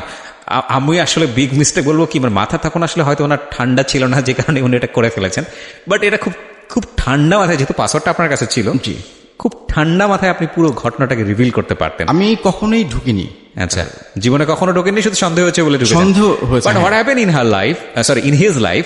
আমি আসলে বিগ মিস্টেক বলবো কি, মানে মাথা তখন আসলে হয়তো ওনার ঠান্ডা ছিল না, যে কারণে উনি এটা করে ফেলেছেন। বাট এটা খুব খুব ঠান্ডা মাথায়, যেহেতু পাসওয়ার্ডটা আপনার কাছে ছিল, জি, খুব ঠান্ডা মাথায় আপনি পুরো ঘটনাটাকে রিভিল করতে পারতেন। আমি কখনোই ঢুকিনি। আচ্ছা, জীবনে কখনো ঢোকেননি, শুধু সন্দেহ হয়েছে বলে ঢুকেছেন? সন্দেহ হয়েছে। But what happen in her life, sorry in his life,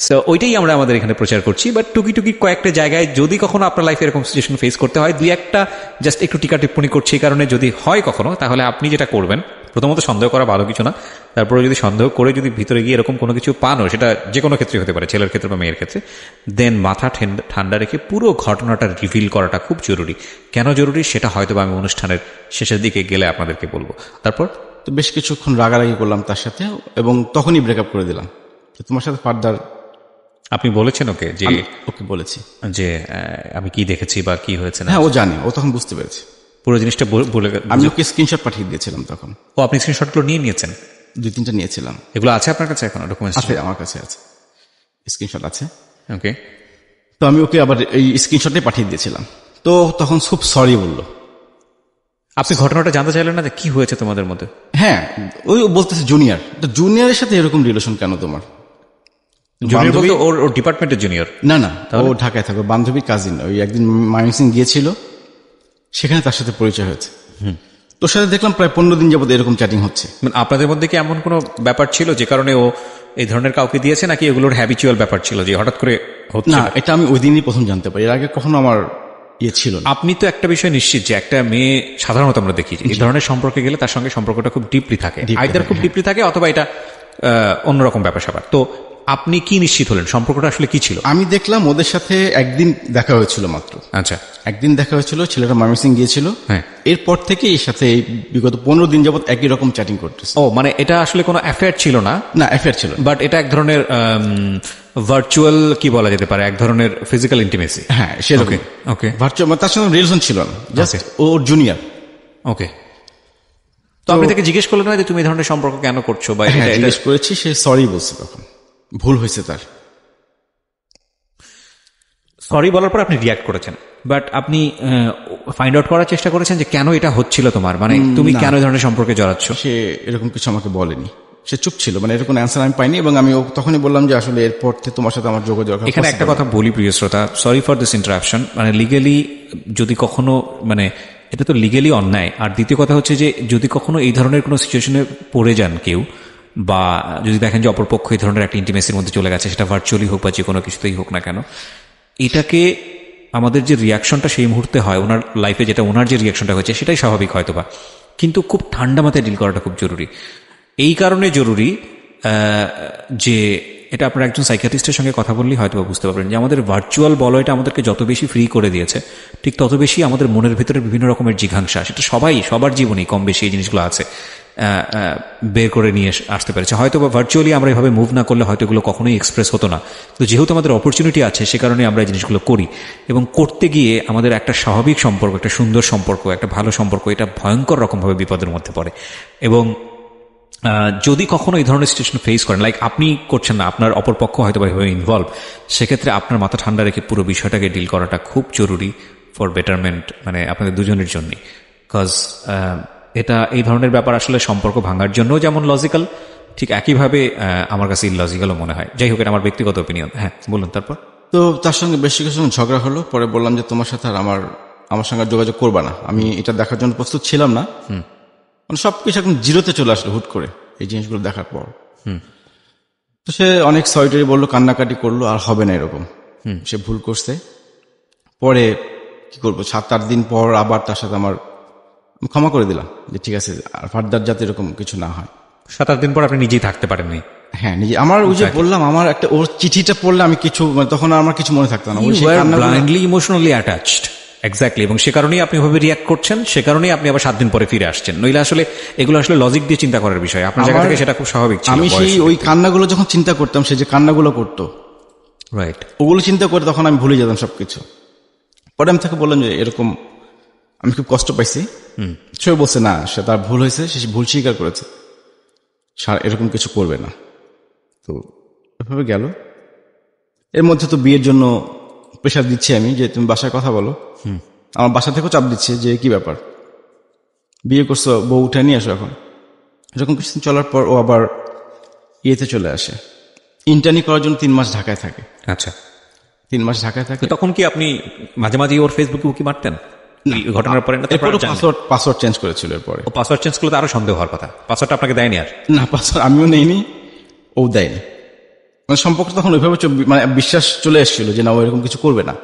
so ওইটাই আমরা আমাদের এখানে প্রচার করছি। বাট টুকি কয়েকটা জায়গায় যদি কখনো আপনার লাইফে এরকম সিচুয়েশন ফেস করতে হয়, দুই একটা জাস্ট একটু টিকা টিপ্পণি করছি এই কারণে, যদি হয় কখনো, তাহলে আপনি যেটা করবেন, প্রথমত সন্দেহ করা ভালো কিছু না, তারপরে যদি সন্দেহ করে যদি ভিতরে গিয়ে এরকম কোনো কিছু পানও, সেটা যে কোনো ক্ষেত্রে হতে পারে, ছেলের ক্ষেত্রে বা মেয়ের ক্ষেত্রে, দেন মাথা ঠান্ডা রেখে পুরো ঘটনাটা রিভিল করাটা খুব জরুরি। কেন জরুরি সেটা হয়তো আমি অনুষ্ঠানের শেষের দিকে গেলে আপনাদেরকে বলবো। তারপর তো বেশ কিছুক্ষণ রাগারাগি করলাম তার সাথে, এবং তখনই ব্রেকআপ করে দিলাম। তোমার সাথে ফার্দার আপনি বলেছেন ওকে? যে ওকে বলেছি যে আমি কি দেখেছি বা কি হয়েছে না? হ্যাঁ, ও জানে, ও তখন বুঝতে পেরেছে পুরো জিনিসটা বলে? আমি ওকে স্ক্রিনশট পাঠিয়ে দিয়েছিলাম তখন। ও, আপনি স্ক্রিনশটগুলো নিয়ে নিয়েছেন? 2-3টা নিয়েছিলাম। এগুলো আছে আপনার কাছে এখন? ডকুমেন্টস আছে, আমার কাছে আছে, স্ক্রিনশট আছে। ওকে। তো আমি ওকে আবার এই স্ক্রিনশটে পাঠিয়ে দিয়েছিলাম। তো তখন খুব সরি বলল। আপনি ঘটনাটা জানতে চাইলেন না যে কি হয়েছে তোমাদের মধ্যে? হ্যাঁ, ওই বলতেছে জুনিয়রের সাথে এরকম রিলেশন কেন তোমার? জুনিয়র বলতে ওর ডিপার্টমেন্টের জুনিয়র? না, ও ঢাকায় থাকবে, বান্ধবী কাজিন। ওই একদিন ময়মনসিংহ গিয়েছিল, সেখানে তার সাথে পরিচয় হয়েছে। তোর সাথে দেখলাম প্রায় 15 দিন যাবত এরকম চ্যাটিং হচ্ছে। মানে আপনাদের মধ্যে কি এমন কোনো ব্যাপার ছিল যে কারণে ও এই ধরনের কাউকে দিয়েছে, নাকি এগুলোর হ্যাবিচুয়াল ব্যাপার ছিল যে হঠাৎ করে হচ্ছে? না, এটা আমি ওই দিনই প্রথম জানতে পারি, এর আগে কখনো আমার ছিল না। আপনি তো একটা বিষয় নিশ্চিত যে একটা মেয়ে সাধারণত আমরা দেখি এই ধরনের সম্পর্কে গেলে তার সঙ্গে সম্পর্কটা খুব ডিপলি থাকে, আইদার খুব ডিপলি থাকে অথবা এটা অন্যরকম ব্যাপার স্যাপার। তো আপনি কি নিশ্চিত হলেন সম্পর্কটা আসলে কি ছিল? আমি দেখলাম ওদের সাথে একদিন দেখা হয়েছিল মাত্র। আচ্ছা, একদিন দেখা হয়েছিল, ছেলেটা ময়মনসিংহ গিয়েছিল। হ্যাঁ, এরপর থেকে এর সাথে বিগত 15 দিন যাবত একই রকম চ্যাটিং করতেছে। ও, মানে এটা আসলে কোনো অ্যাফেয়ার ছিল না? না, অ্যাফেয়ার ছিল, বাট এটা এক ধরনের ভার্চুয়াল কি বলা যেতে পারে, এক ধরনের ফিজিক্যাল ইন্টিমেসি। হ্যাঁ, সেরকম। ওকে, ভার্চুয়াল, তার সঙ্গে রিলেশন ছিল না, জাস্ট ওর জুনিয়র। ওকে। তো আপনি তাকে জিজ্ঞেস করলেন না যে তুমি এই ধরনের সম্পর্ক কেন করছো? বা হ্যাঁ, জিজ্ঞেস করেছি, সে সরি বলছে, তখন ভুল হয়েছে তার। সরি বলার পর আপনি রিয়াক্ট করেছেন, বাট আপনি ফাইন্ড আউট করার চেষ্টা করেছেন যে কেন এটা হচ্ছিল তোমার, মানে তুমি কেন এই ধরনের সম্পর্কে জড়াচ্ছ? সে এরকম কিছু আমাকে বলেনি, সে চুপ ছিল, মানে এরকম অ্যান্সার আমি পাইনি। এবং আমি তখনই বললাম যে আসলে এরপর থেকে তোমার সাথে আমার যোগাযোগ। এখানে একটা কথা বলি প্রিয় শ্রোতা, সরি ফর দিস ইন্টারাপশন। মানে লিগেলি যদি কখনো, মানে এটা তো লিগেলি অন্যায়। আর দ্বিতীয় কথা হচ্ছে যে যদি কখনো এই ধরনের কোনো সিচুয়েশনে পড়ে যান কেউ, বা যদি দেখেন যে অপরপক্ষ এই ধরনের একটা ইন্টিমেসির মধ্যে চলে গেছে, সেটা ভার্চুয়ালি হোক বা যে কোনো কিছুতেই হোক না কেন, এটাকে আমাদের যে রিয়াকশনটা সেই মুহূর্তে হয় ওনার লাইফে, যেটা ওনার যে রিয়াকশনটা হয়েছে সেটাই স্বাভাবিক হয়তোবা, কিন্তু খুব ঠান্ডা মাথায় ডিল করাটা খুব জরুরি। এই কারণে জরুরি যে এটা আপনার একজন সাইকিয়াট্রিস্টের সঙ্গে কথা বললেই হয়তো বুঝতে পারবেন যে আমাদের ভার্চুয়াল বলয়টা আমাদেরকে যত বেশি ফ্রি করে দিয়েছে, ঠিক তত বেশি আমাদের মনের ভিতরে বিভিন্ন রকমের জিঘাংসা, সেটা সবার জীবনেই কম বেশি এই জিনিসগুলো আছে, বের করে নিয়ে আসতে পেরেছে। হয়তো বা ভার্চুয়ালি আমরা এভাবে মুভ না করলে হয়তো এগুলো কখনোই এক্সপ্রেস হতো না, তো যেহেতু আমাদের অপরচুনিটি আছে সে কারণে আমরা এই জিনিসগুলো করি। এবং করতে গিয়ে আমাদের একটা স্বাভাবিক সম্পর্ক, একটা সুন্দর সম্পর্ক, একটা ভালো সম্পর্ক, এটা ভয়ঙ্কর রকমভাবে বিপদের মধ্যে পড়ে। এবং যদি কখনো এই ধরনের সিচুয়েশন ফেস করেন, লাইক আপনি করছেন না, আপনার অপরপক্ষ হয়তো বা ইনভলভ, সেক্ষেত্রে আপনার মাথা ঠান্ডা রেখে পুরো বিষয়টাকে ডিল করাটা খুব জরুরি ফর বেটারমেন্ট, মানে আপনাদের দুজনের জন্যই। বিকজ এটা এই ধরনের ব্যাপার আসলে সম্পর্ক ভাঙার জন্য যেমন লজিক্যাল, ঠিক একইভাবে আমার কাছে ইললজিক্যালও মনে হয়। যাই হোক, এটা আমার ব্যক্তিগত ওপিনিয়ন। হ্যাঁ বলুন। তারপর তো তার সঙ্গে বেশ কিছু ঝগড়া হলো, পরে বললাম যে তোমার সাথে আর আমার সঙ্গে যোগাযোগ করবা না, আমি এটা দেখার জন্য প্রস্তুত ছিলাম না। মানে সবকিছু এখন জিরোতে চলে আসলো হুট করে এই জিনিসগুলো দেখার পর। তো সে অনেক সরিটরি বললো, কান্নাকাটি করলো, আর হবে না এরকম, সে ভুল করছে। পরে কি করবো, 7-8 দিন পর আবার তার সাথে আমি ক্ষমা করে দিলাম যে ঠিক আছে, আর ফার্দার যাতে এরকম কিছু না হয়। 7-8 দিন পর আপনি নিজেই থাকতে পারেননি? হ্যাঁ, নিজে আমার ওই যে বললাম, আমার একটা ওর চিঠিটা পড়লে আমি কিছু, মানে তখন আমার কিছু মনে থাকতো না। Blindly emotionally attached, exactly. এবং সে কারণেই আপনি ওভাবে রিয়াক্ট করছেন, সে কারণেই আপনি আবার 7 দিন পরে ফিরে আসছেন। নইলে আসলে এগুলো আসলে লজিক দিয়ে চিন্তা করার বিষয়, আপনার জায়গা থেকে সেটা খুব স্বাভাবিক ছিল। আমি সেই ওই কান্নাগুলো যখন চিন্তা করতাম, সে যে কান্নাগুলো করতো, রাইট, ওগুলো চিন্তা করে তখন আমি ভুলে যেতাম সবকিছু। পরে আমি তাকে বললাম যে এরকম আমি খুব কষ্ট পাইছি। সে বলছে না, সে তার ভুল হয়েছে, সে ভুল স্বীকার করেছে, এরকম কিছু করবে না। তো এভাবে গেল। এর মধ্যে তো বিয়ের জন্য প্রেশার দিচ্ছি আমি, যে তুমি বাসায় কথা বলো। আমার বাসা থেকেও চাপ দিচ্ছে যে কি ব্যাপার, বিয়ে করছো, বউ উঠে নিয়ে আসো। এখন এরকম কিছুদিন চলার পর ও আবার ইয়েতে চলে আসে, ইন্টার্নি করার জন্য 3 মাস ঢাকায় থাকে। আচ্ছা, 3 মাস ঢাকায় থাকে। তখন কি আপনি মাঝে মাঝে ওর ফেসবুকে উকি মারতেন ঘটনার পরে? পাসওয়ার্ড চেঞ্জ করেছিল এরপরে। ও পাসওয়ার্ড চেঞ্জ করলে তো আরো সন্দেহ হওয়ার কথা। পাসওয়ার্ডটা আপনাকে দেয়নি? আর না, পাসওয়ার্ড আমিও নেইনি, ও দেয়নি। মানে সম্পর্ক তখন ওইভাবে মানে বিশ্বাস চলে এসেছিল যে না, ও এরকম কিছু করবে না।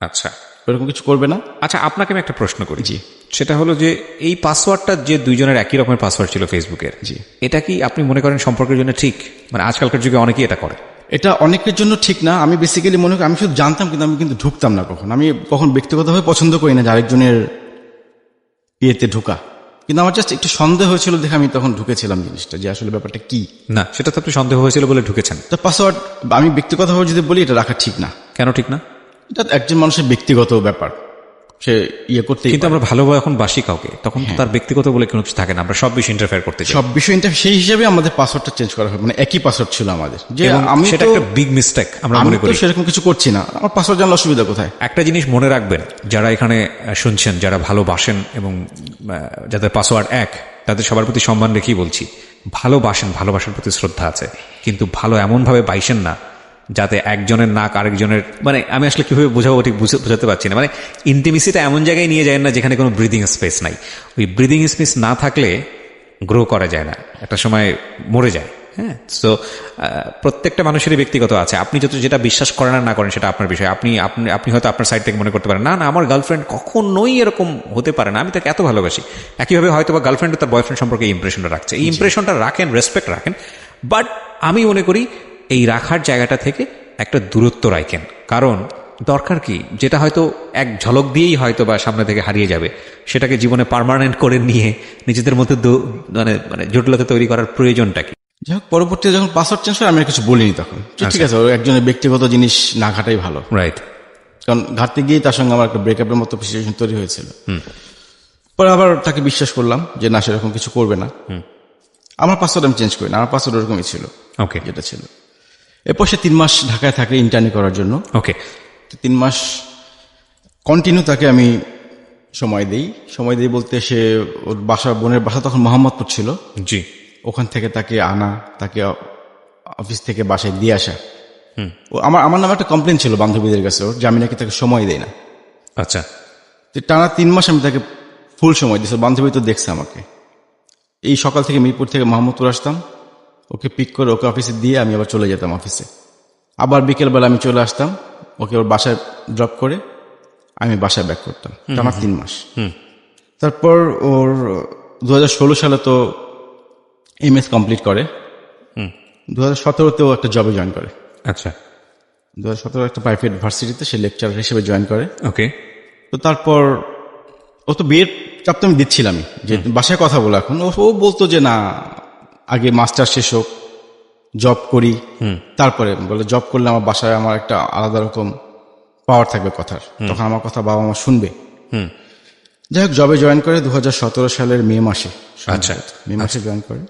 আচ্ছা, এরকম কিছু করবে না। আচ্ছা, আপনাকে আমি একটা প্রশ্ন করি। জি। সেটা হলো যে এই পাসওয়ার্ডটা যে দুইজনের একই রকমের পাসওয়ার্ড ছিল ফেসবুকের, জি, এটা কি আপনি মনে করেন সম্পর্কের জন্য ঠিক? মানে আজকালকার যুগে অনেকেই এটা করে। এটা অনেকের জন্য ঠিক না। আমি বেসিক্যালি মনে করি, আমি শুধু জানতাম, কিন্তু আমি কিন্তু ঢুকতাম না কখন। আমি কখন ব্যক্তিগতভাবে পছন্দ করি না যে আরেকজনের ইয়েতে ঢুকা, কিন্তু আমার জাস্ট একটু সন্দেহ হয়েছিল দেখে আমি তখন ঢুকেছিলাম জিনিসটা, যে আসলে ব্যাপারটা কি। না, সেটা তো আপনি সন্দেহ হয়েছিল বলে ঢুকেছেন। তো পাসওয়ার্ড আমি ব্যক্তিগতভাবে যদি বলি, এটা রাখা ঠিক না। কেন ঠিক না? এটা একজন মানুষের ব্যক্তিগত ব্যাপার, সে ইয়ে করতে। কিন্তু আমরা ভালোভাবে এখন বাসি কাউকে, তখন তো তার ব্যক্তিগত বলে কোনো কিছু থাকে না, আমরা সব বিষয় ইন্টারফেয়ার করতে চাই। সব বিষয় সেই হিসাবে আমাদের পাসওয়ার্ডটা চেঞ্জ করা হয়, মানে একই পাসওয়ার্ড ছিল আমাদের। যে আমি সেটা একটা বিগ মিস্টেক আমরা মনে করি। সেরকম কিছু করছি না, আমার পাসওয়ার্ড জানলে অসুবিধা কোথায়? একটা জিনিস মনে রাখবেন, যারা এখানে শুনছেন, যারা ভালোবাসেন এবং যাদের পাসওয়ার্ড এক, তাদের সবার প্রতি সম্মান রেখেই বলছি, ভালোবাসেন, ভালোবাসার প্রতি শ্রদ্ধা আছে, কিন্তু ভালো এমনভাবে বাইসেন না যাতে একজনের নাক আরেকজনের, মানে আমি আসলে কিভাবে বোঝাবো ঠিক বোঝাতে পারছি না। মানে ইন্টিমেসিটা এমন জায়গায় নিয়ে যায় না যেখানে কোনো ব্রিদিং স্পেস নাই। ওই ব্রিদিং স্পেস না থাকলে গ্রো করা যায় না, একটা সময় মরে যায়। হ্যাঁ, সো প্রত্যেকটা মানুষেরই ব্যক্তিগত আছে। আপনি যেটা বিশ্বাস করেন আর না করেন সেটা আপনার বিষয়। আপনি হয়তো আপনার সাইড থেকে মনে করতে পারেন না, আমার গার্লফ্রেন্ড কখনোই এরকম হতে পারে না, আমি তাকে এত ভালোবাসি। একইভাবে হয়তো বা গার্লফ্রেন্ড তার বয়ফ্রেন্ড সম্পর্কে এই ইমপ্রেশনটা রাখছে, এই ইমপ্রেশনটা রাখেন, রেসপেক্ট রাখেন, বাট আমি মনে করি এই রাখার জায়গাটা থেকে একটা দূরত্ব রাখেন। কারণ দরকার কি, যেটা হয়তো এক ঝলক দিয়েই হয়তো বা সামনে থেকে হারিয়ে যাবে, সেটাকে জীবনে পার্মানেন্ট করে নিয়ে নিজেদের মধ্যে মানে জটিলতা তৈরি করার প্রয়োজনটা কি? যাই হোক, পরবর্তীতে যখন পাসওয়ার্ড চেঞ্জ করে আমি কিছু বলিনি তখন, ঠিক আছে, একজনের ব্যক্তিগত জিনিস না ঘাটাই ভালো। রাইট, কারণ ঘাটতে গিয়ে তার সঙ্গে আমার একটা ব্রেকআপের মতো সিচুয়েশন তৈরি হয়েছিল। পরে আবার তাকে বিশ্বাস করলাম যে না, সেরকম কিছু করবে না। আমার পাসওয়ার্ড আমি চেঞ্জ করি না, আমার পাসওয়ার্ড ওরকমই ছিল, ওকে, যেটা ছিল। এরপর সে 3 মাস ঢাকায় থাকে ইন্টার্নি করার জন্য। ওকে, 3 মাস কন্টিনিউ তাকে আমি সময় দেই বলতে, সে ওর বোনের বাসা তখন মোহাম্মদপুর ছিল। জি, ওখান থেকে তাকে আনা, তাকে অফিস থেকে বাসায় দিয়ে আসা। আমার নামে একটা কমপ্লেন ছিল বান্ধবীদের কাছে, ওর যে আমি নাকি তাকে সময় দেই না। আচ্ছা, টানা 3 মাস আমি তাকে ফুল সময় দিয়েছি। বান্ধবী তো দেখছে আমাকে, এই সকাল থেকে মিরপুর থেকে মোহাম্মদপুর আসতাম, ওকে পিক করে ওকে অফিসে দিয়ে আমি আবার চলে যেতাম অফিসে। আবার বিকেলবেলা আমি চলে আসতাম, ওকে ওর বাসায় ড্রপ করে আমি বাসায় ব্যাক করতাম, টানা 3 মাস। তারপর ওর 2016 সালে তো MS কমপ্লিট করে, 2017-তেও একটা জবে জয়েন করে। আচ্ছা, 2017 একটা প্রাইভেট ভার্সিটিতে সে লেকচারার হিসেবে জয়েন করে। ওকে, তো তারপর ও তো বিয়ের চাপ তো আমি দিচ্ছিলামই, যে বাসায় কথা বলো। এখন ও বলতো যে না, আগে মাস্টার শেষ হোক, জব করি, তারপরে বলে জব করলে আমার বাসায় আমার একটা আলাদা রকম পাওয়ার থাকবে কথার, তখন আমার কথা বাবা মা শুনবে। যাই হোক, জবে জয়েন করে 2017 সালের মে মাসে। আচ্ছা। মে মাসে জয়েন করে।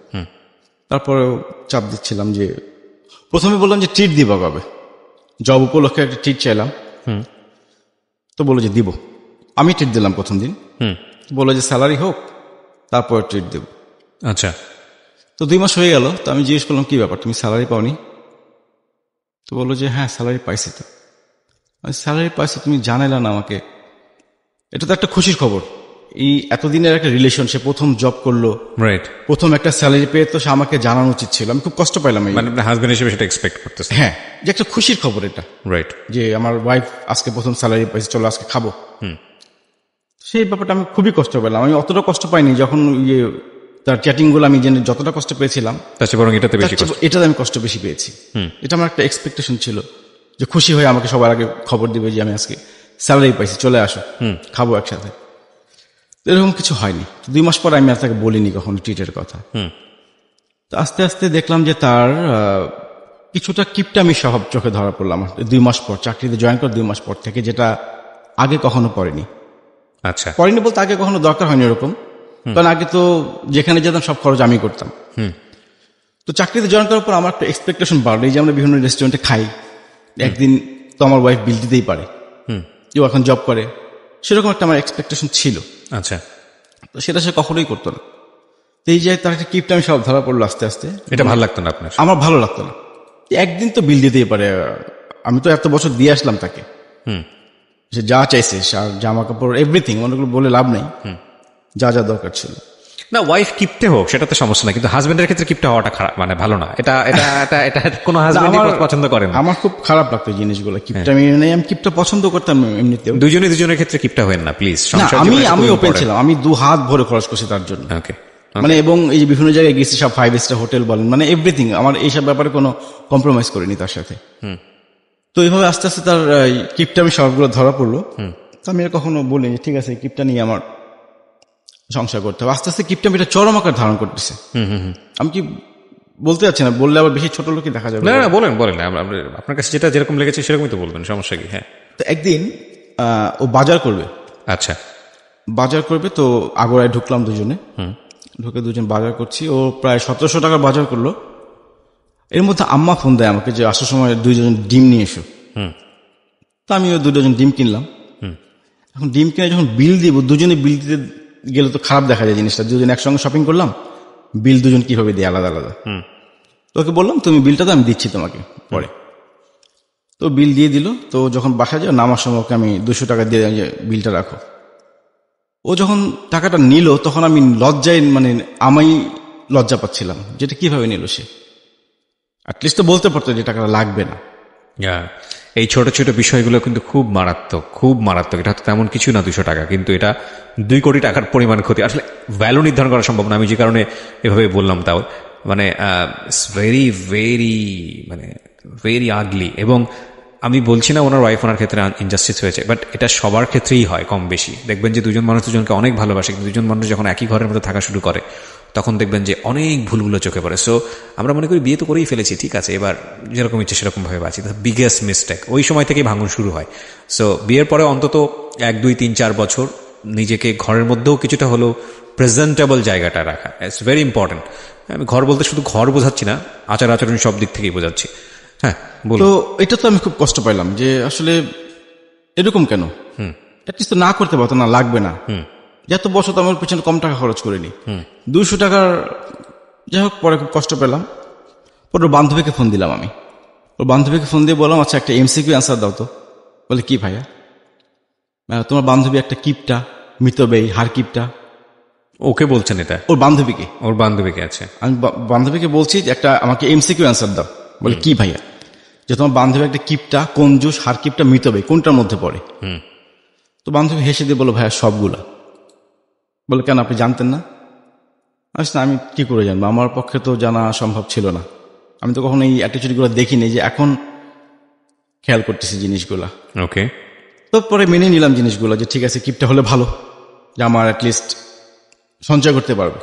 তারপরে চাপ দিচ্ছিলাম যে, প্রথমে বললাম যে ট্রিট দিবা কবে, জব উপলক্ষে একটা ট্রিট চাইলাম। তো বললো যে দিব। আমি ট্রিট দিলাম প্রথম দিন। বললো যে স্যালারি হোক তারপর ট্রিট দেব। আচ্ছা। তো 2 মাস হয়ে গেল। তো আমি জিজ্ঞেস করলাম কি ব্যাপার, তুমি স্যালারি পাওনি? তো বললো যে হ্যাঁ স্যালারি পাইছি। তো স্যালারি পাইছো, তুমি জানাইলা না আমাকে? এটা তো একটা খুশির খবর। এই এতদিনের একটা রিলেশন, সে প্রথম জব করলো, রাইট। প্রথম একটা স্যালারি পেয়ে, তো সে আমাকে জানানো উচিত ছিল। আমি খুব কষ্ট পাইলাম। মানে আপনার হাজবেন্ড হিসেবে সেটা এক্সপেক্ট করতেছে? হ্যাঁ, যে একটা খুশির খবর এটা, রাইট। যে আমার ওয়াইফ আজকে প্রথম স্যালারি পাইছে, চলো আজকে খাবো। সেই ব্যাপারটা আমি খুবই কষ্ট পেলাম। আমি অতটা কষ্ট পাইনি যখন তার চ্যাটিং গুলো আমি জেনে যতটা কষ্ট পেয়েছিলাম, তার চেয়ে বরং এটাতে বেশি কষ্ট। এটাতে আমি কষ্ট বেশি পেয়েছি। এটা আমার একটা এক্সপেকটেশন ছিল যে খুশি হয়ে আমাকে সবার আগে খবর দিবে যে আমি আজকে স্যালারি পাইছি, চলে আসো খাবো একসাথে। এরকম কিছু হয়নি। 2 মাস পর আমি আর তাকে বলিনি কখনো ট্রিটের কথা। তো আস্তে আস্তে দেখলাম যে তার কিছুটা কিপটামি স্বভাব চোখে ধরা পড়লাম 2 মাস পর, চাকরিতে জয়েন করে 2 মাস পর থেকে, যেটা আগে কখনো পড়েনি। আচ্ছা। পড়েনি বলতে আগে কখনো দরকার হয়নি এরকম, কারণ আগে তো যেখানে যেতাম সব খরচ আমি করতাম। তো চাকরিতে জয়েন করার পর আমার একটা এক্সপেকটেশন বাড়লো, এই যে আমরা বিভিন্ন রেস্টুরেন্টে খাই, একদিন তো আমার ওয়াইফ বিল দিতেই পারে, কেউ এখন জব করে, সেরকম একটা আমার এক্সপেকটেশন ছিল। আচ্ছা। তো সেটা সে কখনোই করতো না। তো এই যে তার একটা কিপটামি সব ধরা পড়লো আস্তে আস্তে। এটা ভালো লাগতো না আপনার? আমার ভালো লাগতো না। একদিন তো বিল দিতেই পারে, আমি তো এত বছর দিয়ে আসলাম তাকে, সে যা চাইছে, জামা কাপড় এভরিথিং, অনেকগুলো বলে লাভ নেই, যা যা দরকার ছিল। না, ওয়াইফ কিপটে হোক সেটা তো সমস্যা না, কিন্তু হাজবেন্ডের ক্ষেত্রে কিপটে হওয়াটা খারাপ, মানে ভালো না। এটা এটা এটা এটা কোনো হাজবেন্ড পছন্দ করে না। আমার খুব খারাপ লাগতো এই জিনিসগুলো, কিপটামি নেই। আমি কিপটা পছন্দ করতাম এমনিতেও। দুজনের ক্ষেত্রে কিপটা হবেন না প্লিজ। আমি ওপেন ছিলাম, আমি 2 হাত ভরে খরচ করছি তার জন্য। ওকে। মানে এবং এই যে বিভিন্ন জায়গায় গেছি, সব 5 স্টার হোটেল বলেন, মানে এভরিথিং, আমার এইসব ব্যাপারে কোনো কম্প্রোমাইজ করিনি তার সাথে। তো এইভাবে আস্তে আস্তে তার কিপটামি স্বভাবগুলো ধরা পড়লো। তো আমি আর কখনো বলিনি ঠিক আছে কিপটা নিয়ে আমার সংসার করতে হবে। আস্তে আস্তে কিপটামিটা চরম আকার ধারণ করতেছে। আমি কি বলতে যাচ্ছি না, বললে আবার বেশি ছোট লোকই দেখা যাবে। না না, বলেন বলেন, আপনার কাছে যেটা যেরকম লেগেছে সেরকমই তো বলবেন, সমস্যা কি? হ্যাঁ। তো একদিন ও বাজার করবে। আচ্ছা। বাজার করবে, তো আগোড়ায় ঢুকলাম দুজনে, ঢুকে দুজন বাজার করছি। ও প্রায় 1700 টাকার বাজার করলো। এর মধ্যে আম্মা ফোন দেয় আমাকে যে আসার সময় 2 ডজন ডিম নিয়ে এসো। তো আমি 2 ডজন ডিম কিনলাম। এখন ডিম কিনে যখন বিল দিব, দুজনে বিল দিতে গেলে তো খারাপ দেখা যায় জিনিসটা। দুজন একসঙ্গে শপিং করলাম, বিল দুজন কিভাবে দিই আলাদা আলাদা। তোকে বললাম তুমি বিলটা তো আমি দিচ্ছি তোমাকে পরে। তো বিল দিয়ে দিল। তো যখন বাসায় যাও নামার সময় ওকে আমি 200 টাকা দিয়ে যে বিলটা রাখো। ও যখন টাকাটা নিল তখন আমি লজ্জায়, মানে আমি লজ্জা পাচ্ছিলাম যেটা কিভাবে নিল সে। অ্যাটলিস্ট তো বলতে পারতো যে টাকাটা লাগবে না। এই ছোট ছোট বিষয়গুলো কিন্তু খুব মারাত্মক, খুব মারাত্মক। এটা হয়তো তেমন কিছু না 200 টাকা, কিন্তু এটা 2 কোটি টাকার পরিমাণ ক্ষতি। আসলে ভ্যালু নির্ধারণ করা সম্ভব না, আমি যে কারণে এভাবে বললাম। তাও মানে ভেরি ভেরি মানে ভেরি আগলি। এবং আমি বলছি না ওনার ওয়াইফ ওনার ক্ষেত্রে ইনজাস্টিস হয়েছে, বাট এটা সবার ক্ষেত্রেই হয় কম বেশি। দেখবেন যে দুজন মানুষ দুজনকে অনেক ভালোবাসে, কিন্তু দুজন মানুষ যখন একই ঘরের মধ্যে থাকা শুরু করে তখন দেখবেন যে অনেক ভুলগুলো চোখে পড়ে। সো আমরা মনে করি বিয়ে তো করেই ফেলেছি, ঠিক আছে, এবার যেরকম ইচ্ছে সেরকম ভাবে বাঁচি। Biggest mistake. ওই সময় থেকেই ভাঙন শুরু হয়। সো বিয়ের পরে অন্তত 1, 2, 3, 4 বছর নিজেকে ঘরের মধ্যেও কিছুটা হলেও প্রেজেন্টেবল জায়গাটা রাখা, ইটস ভেরি ইম্পর্টেন্ট। আমি ঘর বলতে শুধু ঘর বোঝাচ্ছি না, আচার আচরণ সব দিক থেকেই বোঝাচ্ছি। হ্যাঁ, তো এটা তো আমি খুব কষ্ট পাইলাম যে আসলে এরকম কেন। অ্যাটলিস্ট তো না করতে পারতো না, লাগবে না। যত বছর তো আমার পিছনে কম টাকা খরচ করিনি, 200 টাকার। যাই হোক, পরে খুব কষ্ট পেলাম। পরে ওর বান্ধবীকে ফোন দিলাম আমি। ওর বান্ধবীকে ফোন দিয়ে বললাম আচ্ছা একটা এমসিকিউ অ্যান্সার দাও তো। বলে কি ভাইয়া? তোমার বান্ধবী একটা কিপটা, মিতব্যয়ী, হার কিপটা। ওকে বলছেন এটা? ওর বান্ধবীকে। ওর বান্ধবীকে? আছে। আমি বান্ধবীকে বলছি যে একটা আমাকে এমসিকিউ অ্যান্সার দাও। বলে কি ভাইয়া? যে তোমার বান্ধবী একটা কিপটা, কঞ্জুস, হার কিপটা, মিতব্যয়ী, কোনটার মধ্যে পড়ে? তো বান্ধবী হেসে দিয়ে বলো ভাইয়া সবগুলা। বলে কেন, আপনি জানতেন না? আচ্ছা, আমি কি করে জানবো, আমার পক্ষে তো জানা সম্ভব ছিল না। আমি তো কখনো এই অ্যাটিটিউডগুলো দেখিনি, যে এখন খেয়াল করতেছি জিনিসগুলা। ওকে। তো পরে মেনে নিলাম জিনিসগুলো, যে ঠিক আছে কিপটা হলে ভালো, যে আমার অ্যাটলিস্ট সঞ্চয় করতে পারবে,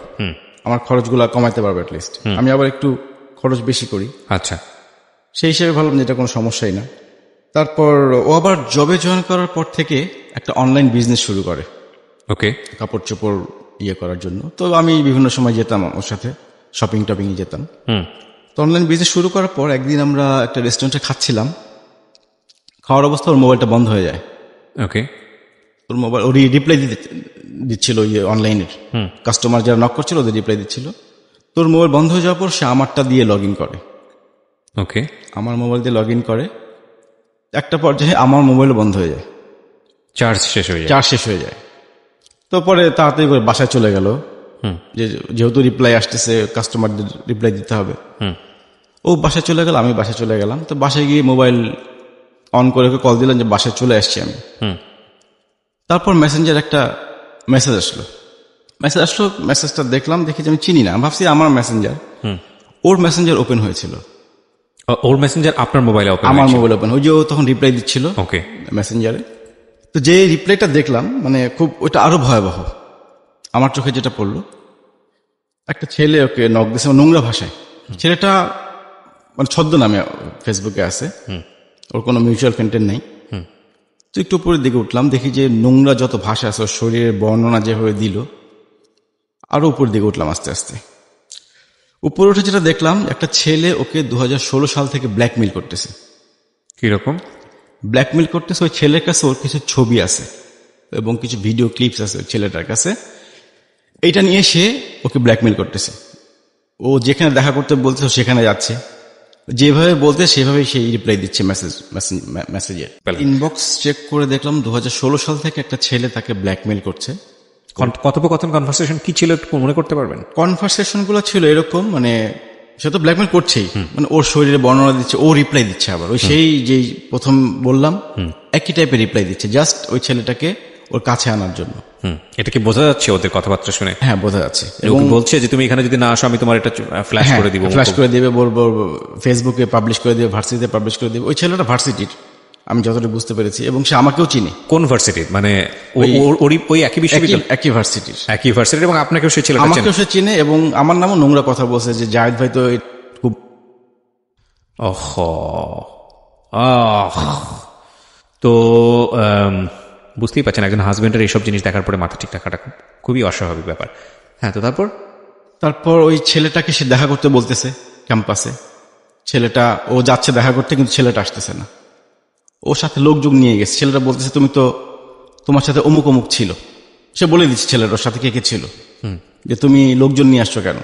আমার খরচগুলা কমাইতে পারবে অ্যাটলিস্ট। আমি আবার একটু খরচ বেশি করি। আচ্ছা। সেই হিসেবে ভাবলাম যে এটা কোনো সমস্যাই না। তারপর ও আবার জবে জয়েন করার পর থেকে একটা অনলাইন বিজনেস শুরু করে, ওকে। কাপড় চোপড় ইয়ে করার জন্য। তো আমি বিভিন্ন সময় যেতাম ওর সাথে, শপিং টপিংয়ে যেতাম। তো অনলাইন বিজনেস শুরু করার পর একদিন আমরা একটা রেস্টুরেন্টে খাচ্ছিলাম, খাওয়ার অবস্থা ওর মোবাইলটা বন্ধ হয়ে যায়। ওকে। ওর মোবাইল ওর রিপ্লাই দিচ্ছিল ইয়ে অনলাইনের, কাস্টমার যারা নক করছিল ওদের রিপ্লাই দিচ্ছিল। তোর মোবাইল বন্ধ হয়ে যাওয়ার পর সে আমারটা দিয়ে লগ ইন করে। ওকে। আমার মোবাইল দিয়ে লগ ইন করে, একটা পর্যায়ে আমার মোবাইলও বন্ধ হয়ে যায়, চার্জ শেষ হয়ে যায়। চার্জ শেষ হয়ে যায়। তো পরে তাড়াতাড়ি করে বাসায় চলে গেল, যেহেতু রিপ্লাই আসতেছে কাস্টমারদের রিপ্লাই দিতে হবে। ও বাসায় চলে গেল, আমি বাসায় চলে গেলাম। তো বাসায় গিয়ে মোবাইল অন করে কল দিলাম যে বাসায় চলে আসছি আমি। তারপর মেসেঞ্জার একটা মেসেজ আসলো, মেসেজটা দেখলাম, দেখি যে আমি চিনি না, ভাবছি আমার মেসেঞ্জার। ওর মেসেঞ্জার ওপেন হয়েছিল। ওর মেসেঞ্জার আপনার মোবাইলে ওপেন? আমার মোবাইল ওপেন, ওই যে ও তখন রিপ্লাই দিচ্ছিল ওকে মেসেঞ্জারে। তো যে রিপ্লাইটা দেখলাম, মানে খুব ওইটা আরো ভয়াবহ। আমার চোখে যেটা পড়লো, একটা ছেলে ওকে নক দিয়েছে নোংরা ভাষায়। ছেলেটা মানে ছদ্মনামে ফেসবুকে আছে, ওর কোনো মিউচুয়াল ফ্রেন্ডের নেই। তো একটু উপরের দিকে উঠলাম, দেখি যে নোংরা যত ভাষা আছে ওর শরীরের বর্ণনা যেভাবে দিল, আরো উপরের দিকে উঠলাম আস্তে আস্তে। উপরে উঠে যেটা দেখলাম, একটা ছেলে ওকে 2016 সাল থেকে ব্ল্যাকমেইল করতেছে। কিরকম ব্ল্যাকমেইল করতেছে? ওই ছেলের কাছে ওর কিছু ছবি আছে এবং কিছু ভিডিও ক্লিপস আছে ওই ছেলেটার কাছে। এইটা নিয়ে সে ওকে ব্ল্যাকমেইল করতেছে। ও যেখানে দেখা করতে বলছে সেখানে যাচ্ছে, যেভাবে বলতে সেভাবেই সেই রিপ্লাই দিচ্ছে মেসেজের। ইনবক্স চেক করে দেখলাম 2016 সাল থেকে একটা ছেলে তাকে ব্ল্যাকমেইল করছে। কথোপকথন কনভারসেশন কি ছিল একটু মনে করতে পারবেন? কনভারসেশন গুলো ছিল এরকম, মানে সে তো ব্ল্যাকমেইল করছেই, মানে ওর শরীরে বর্ণনা দিচ্ছে, ও রিপ্লাই দিচ্ছে আবার ওই সেই যেই প্রথম বললাম একই টাইপের রিপ্লাই দিচ্ছে, জাস্ট ওই ছেলেটাকে ওর কাছে আনার জন্য। এটা কি বোঝা যাচ্ছে ওদের কথাবার্তা শুনে? হ্যাঁ, বোঝা যাচ্ছে। এবং বলছে যে তুমি এখানে যদি না আসো আমি তোমার এটা ফ্ল্যাশ করে দিব, ফ্ল্যাশ করে দেবে, বলবো ফেসবুকে পাবলিশ করে দেবে, ভার্সিটিতে পাবলিশ করে দেবে। ওই ছেলেটা ভার্সিটির, আমি যতটা বুঝতে পেরেছি, এবং সে আমাকেও চিনি। কোন ভার্সিটির? মানে ওই একই বিশ্ববিদ্যালয়? একই ভার্সিটির, একই ভার্সিটির। এবং আপনাকেও সে ছেলেটা আমাকেও সে চিনে, এবং আমার নামও নোংরা কথা বলছে যে জায়েদ ভাই তো খুব। তো বুঝতেই পারছেন একজন হাজবেন্ডের এইসব জিনিস দেখার পরে মাথা ঠিক রাখাটা খুবই অস্বাভাবিক ব্যাপার। হ্যাঁ, তো তারপর ওই ছেলেটাকে সে দেখা করতে বলতেছে ক্যাম্পাসে। ছেলেটা ও যাচ্ছে দেখা করতে, কিন্তু ছেলেটা আসতেছে না। ওর সাথে লোকজন নিয়ে গেছে। ছেলেটা বলতেছে তুমি তো, তোমার সাথে অমুক অমুক ছিল। সে বলে দিচ্ছে ছেলেটার ওর সাথে কে কে ছিল, যে তুমি লোকজন নিয়ে আসছো কেন,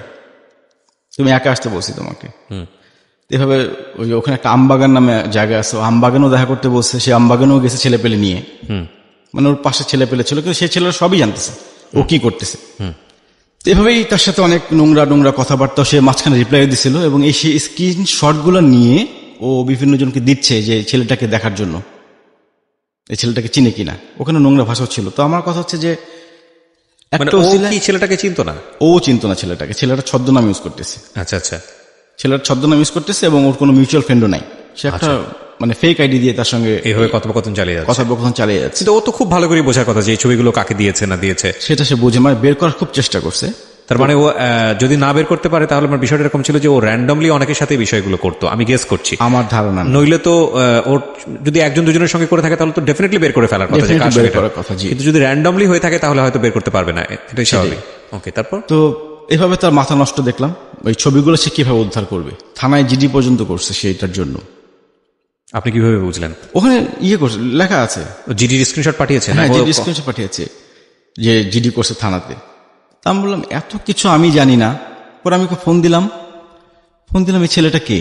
তুমি একা আসতে বলছি তোমাকে। এভাবে ওই ওখানে একটা আমবাগান নামে জায়গা আছে, আমবাগানও দেখা করতে বলছে। সে আমবাগানেও গেছে ছেলে পেলে নিয়ে, মানে ওর পাশে ছেলে পেলে ছিল, কিন্তু সেই ছেলেরা সবই জানতেছে ও কি করতেছে। এভাবেই তার সাথে অনেক নোংরা নোংরা কথাবার্তা সে মাঝখানে রিপ্লাই দিছিল, এবং এই স্ক্রিনশটগুলো নিয়ে ও বিভিন্ন জনকে দিচ্ছে যে ছেলেটাকে দেখার জন্য, এই ছেলেটাকে চিনে কিনা। ওখানে নোংরা ভাষাও ছিল। তো আমার কথা হচ্ছে যে ছেলেটাকে চিনতো না, ও চিনতো না ছেলেটাকে। ছেলেটা ছদ্মনাম ইউজ করতেছে। আচ্ছা আচ্ছা, ছেলেটা ছদ্মনাম ইউজ করতেছে, এবং ওর কোনো মিউচুয়াল ফ্রেন্ডও নাই। সে একটা মানে ফেক আইডি দিয়ে তার সঙ্গে এইভাবে কথোপকথন চালিয়ে যাচ্ছে। কিন্তু ও তো খুব ভালো করে বোঝার কথা যে এই ছবিগুলো কাকে দিয়েছে না দিয়েছে সেটা সে বুঝে, মানে বের করার খুব চেষ্টা করছে। তার মানে ও যদি না বের করতে পারে তাহলে আমার বিষয়টা এরকম ছিল যে ও র্যান্ডমলি অনেকের সাথে বিষয়গুলো করতো, আমি গেস করছি, আমার ধারণা। নইলে তো ওর যদি একজন দুজনের সঙ্গে করে থাকে তাহলে তো ডেফিনেটলি বের করে ফেলার কথা, কিন্তু যদি র্যান্ডমলি হয়ে থাকে তাহলে হয়তো বের করতে পারবে না, এটাই স্বাভাবিক। ওকে, তারপর তো এভাবে তার মাথা নষ্ট দেখলাম। ওই ছবিগুলো সে কিভাবে উদ্ধার করবে, থানায় জিডি পর্যন্ত করছে সেইটার জন্য। আপনি কিভাবে বুঝলেন? ওখানে করছে, লেখা আছে, জিডির স্ক্রিনশট পাঠিয়েছে। হ্যাঁ, জিডির স্ক্রিনশট পাঠিয়েছে যে জিডি করছে থানাতে। তা আমি বললাম এত কিছু আমি জানি না। পরে আমি ফোন দিলাম, এই ছেলেটা কে?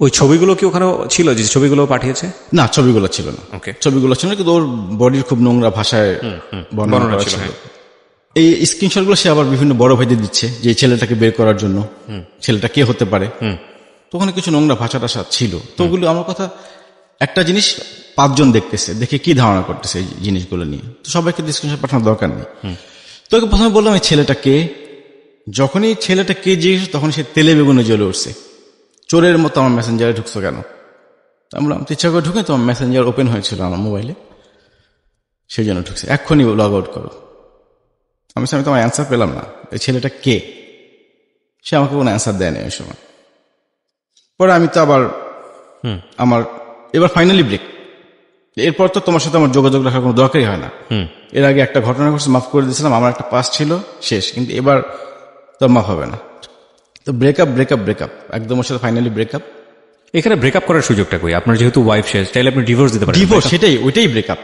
ওই ছবিগুলো কি ওখানে ছিল যে ছবিগুলো পাঠিয়েছে? না, ছবিগুলো ছিল না। ওকে, ছবিগুলো ছিল না, কিন্তু ওর বডির খুব নোংরা ভাষায় বর্ণনা ছিল। এই স্ক্রিনশটগুলো সে আবার বিভিন্ন বড় ভাইদের দিচ্ছে যে ছেলেটাকে বের করার জন্য, ছেলেটা কে হতে পারে। তো ওখানে কিছু নোংরা ভাষা টাষা ছিল। তো ওগুলো আমার কথা, একটা জিনিস 5 জন দেখতেছে, দেখে কি ধারণা করতেছে এই জিনিসগুলো নিয়ে। তো সবাইকে স্ক্রিনশট পাঠানোর দরকার নেই। তোকে প্রথমে বললাম এই ছেলেটা কে। যখনই ছেলেটা কে জিজ্ঞেস, তখন সে তেলে বেগুনে জ্বলে উঠছে, চোরের মতো আমার মেসেঞ্জারে ঢুকছো কেন? আমি বললাম ইচ্ছা করে ঢুকে, তোমার মেসেঞ্জার ওপেন হয়েছিল আমার মোবাইলে, সেই জন্য ঢুকছে, এক্ষুনি লগ আউট করো। আমি তোমার অ্যান্সার পেলাম না, এই ছেলেটা কে? সে আমাকে কোনো অ্যান্সার দেয়নি ওই সময়। পরে আমি তো আবার আমার এবার ফাইনালি ব্রেক, এরপর তো তোমার সাথে আমার যোগাযোগ রাখার কোনো দরকারই হয় না। এর আগে একটা ঘটনা ঘটছে, মাফ করে দিয়েছিলাম, আমার একটা পাস ছিল, শেষ। কিন্তু এবার তো মাফ হবে না। তো ব্রেকআপ একদম ওর সাথে ফাইনালি ব্রেকআপ। এখানে ব্রেকআপ করার সুযোগটা কই? আপনার যেহেতু ওয়াইফ শেষ, চাইলে আপনি ডিভোর্স দিতে পারেন। ডিভোর্স, ওইটাই ব্রেকআপ,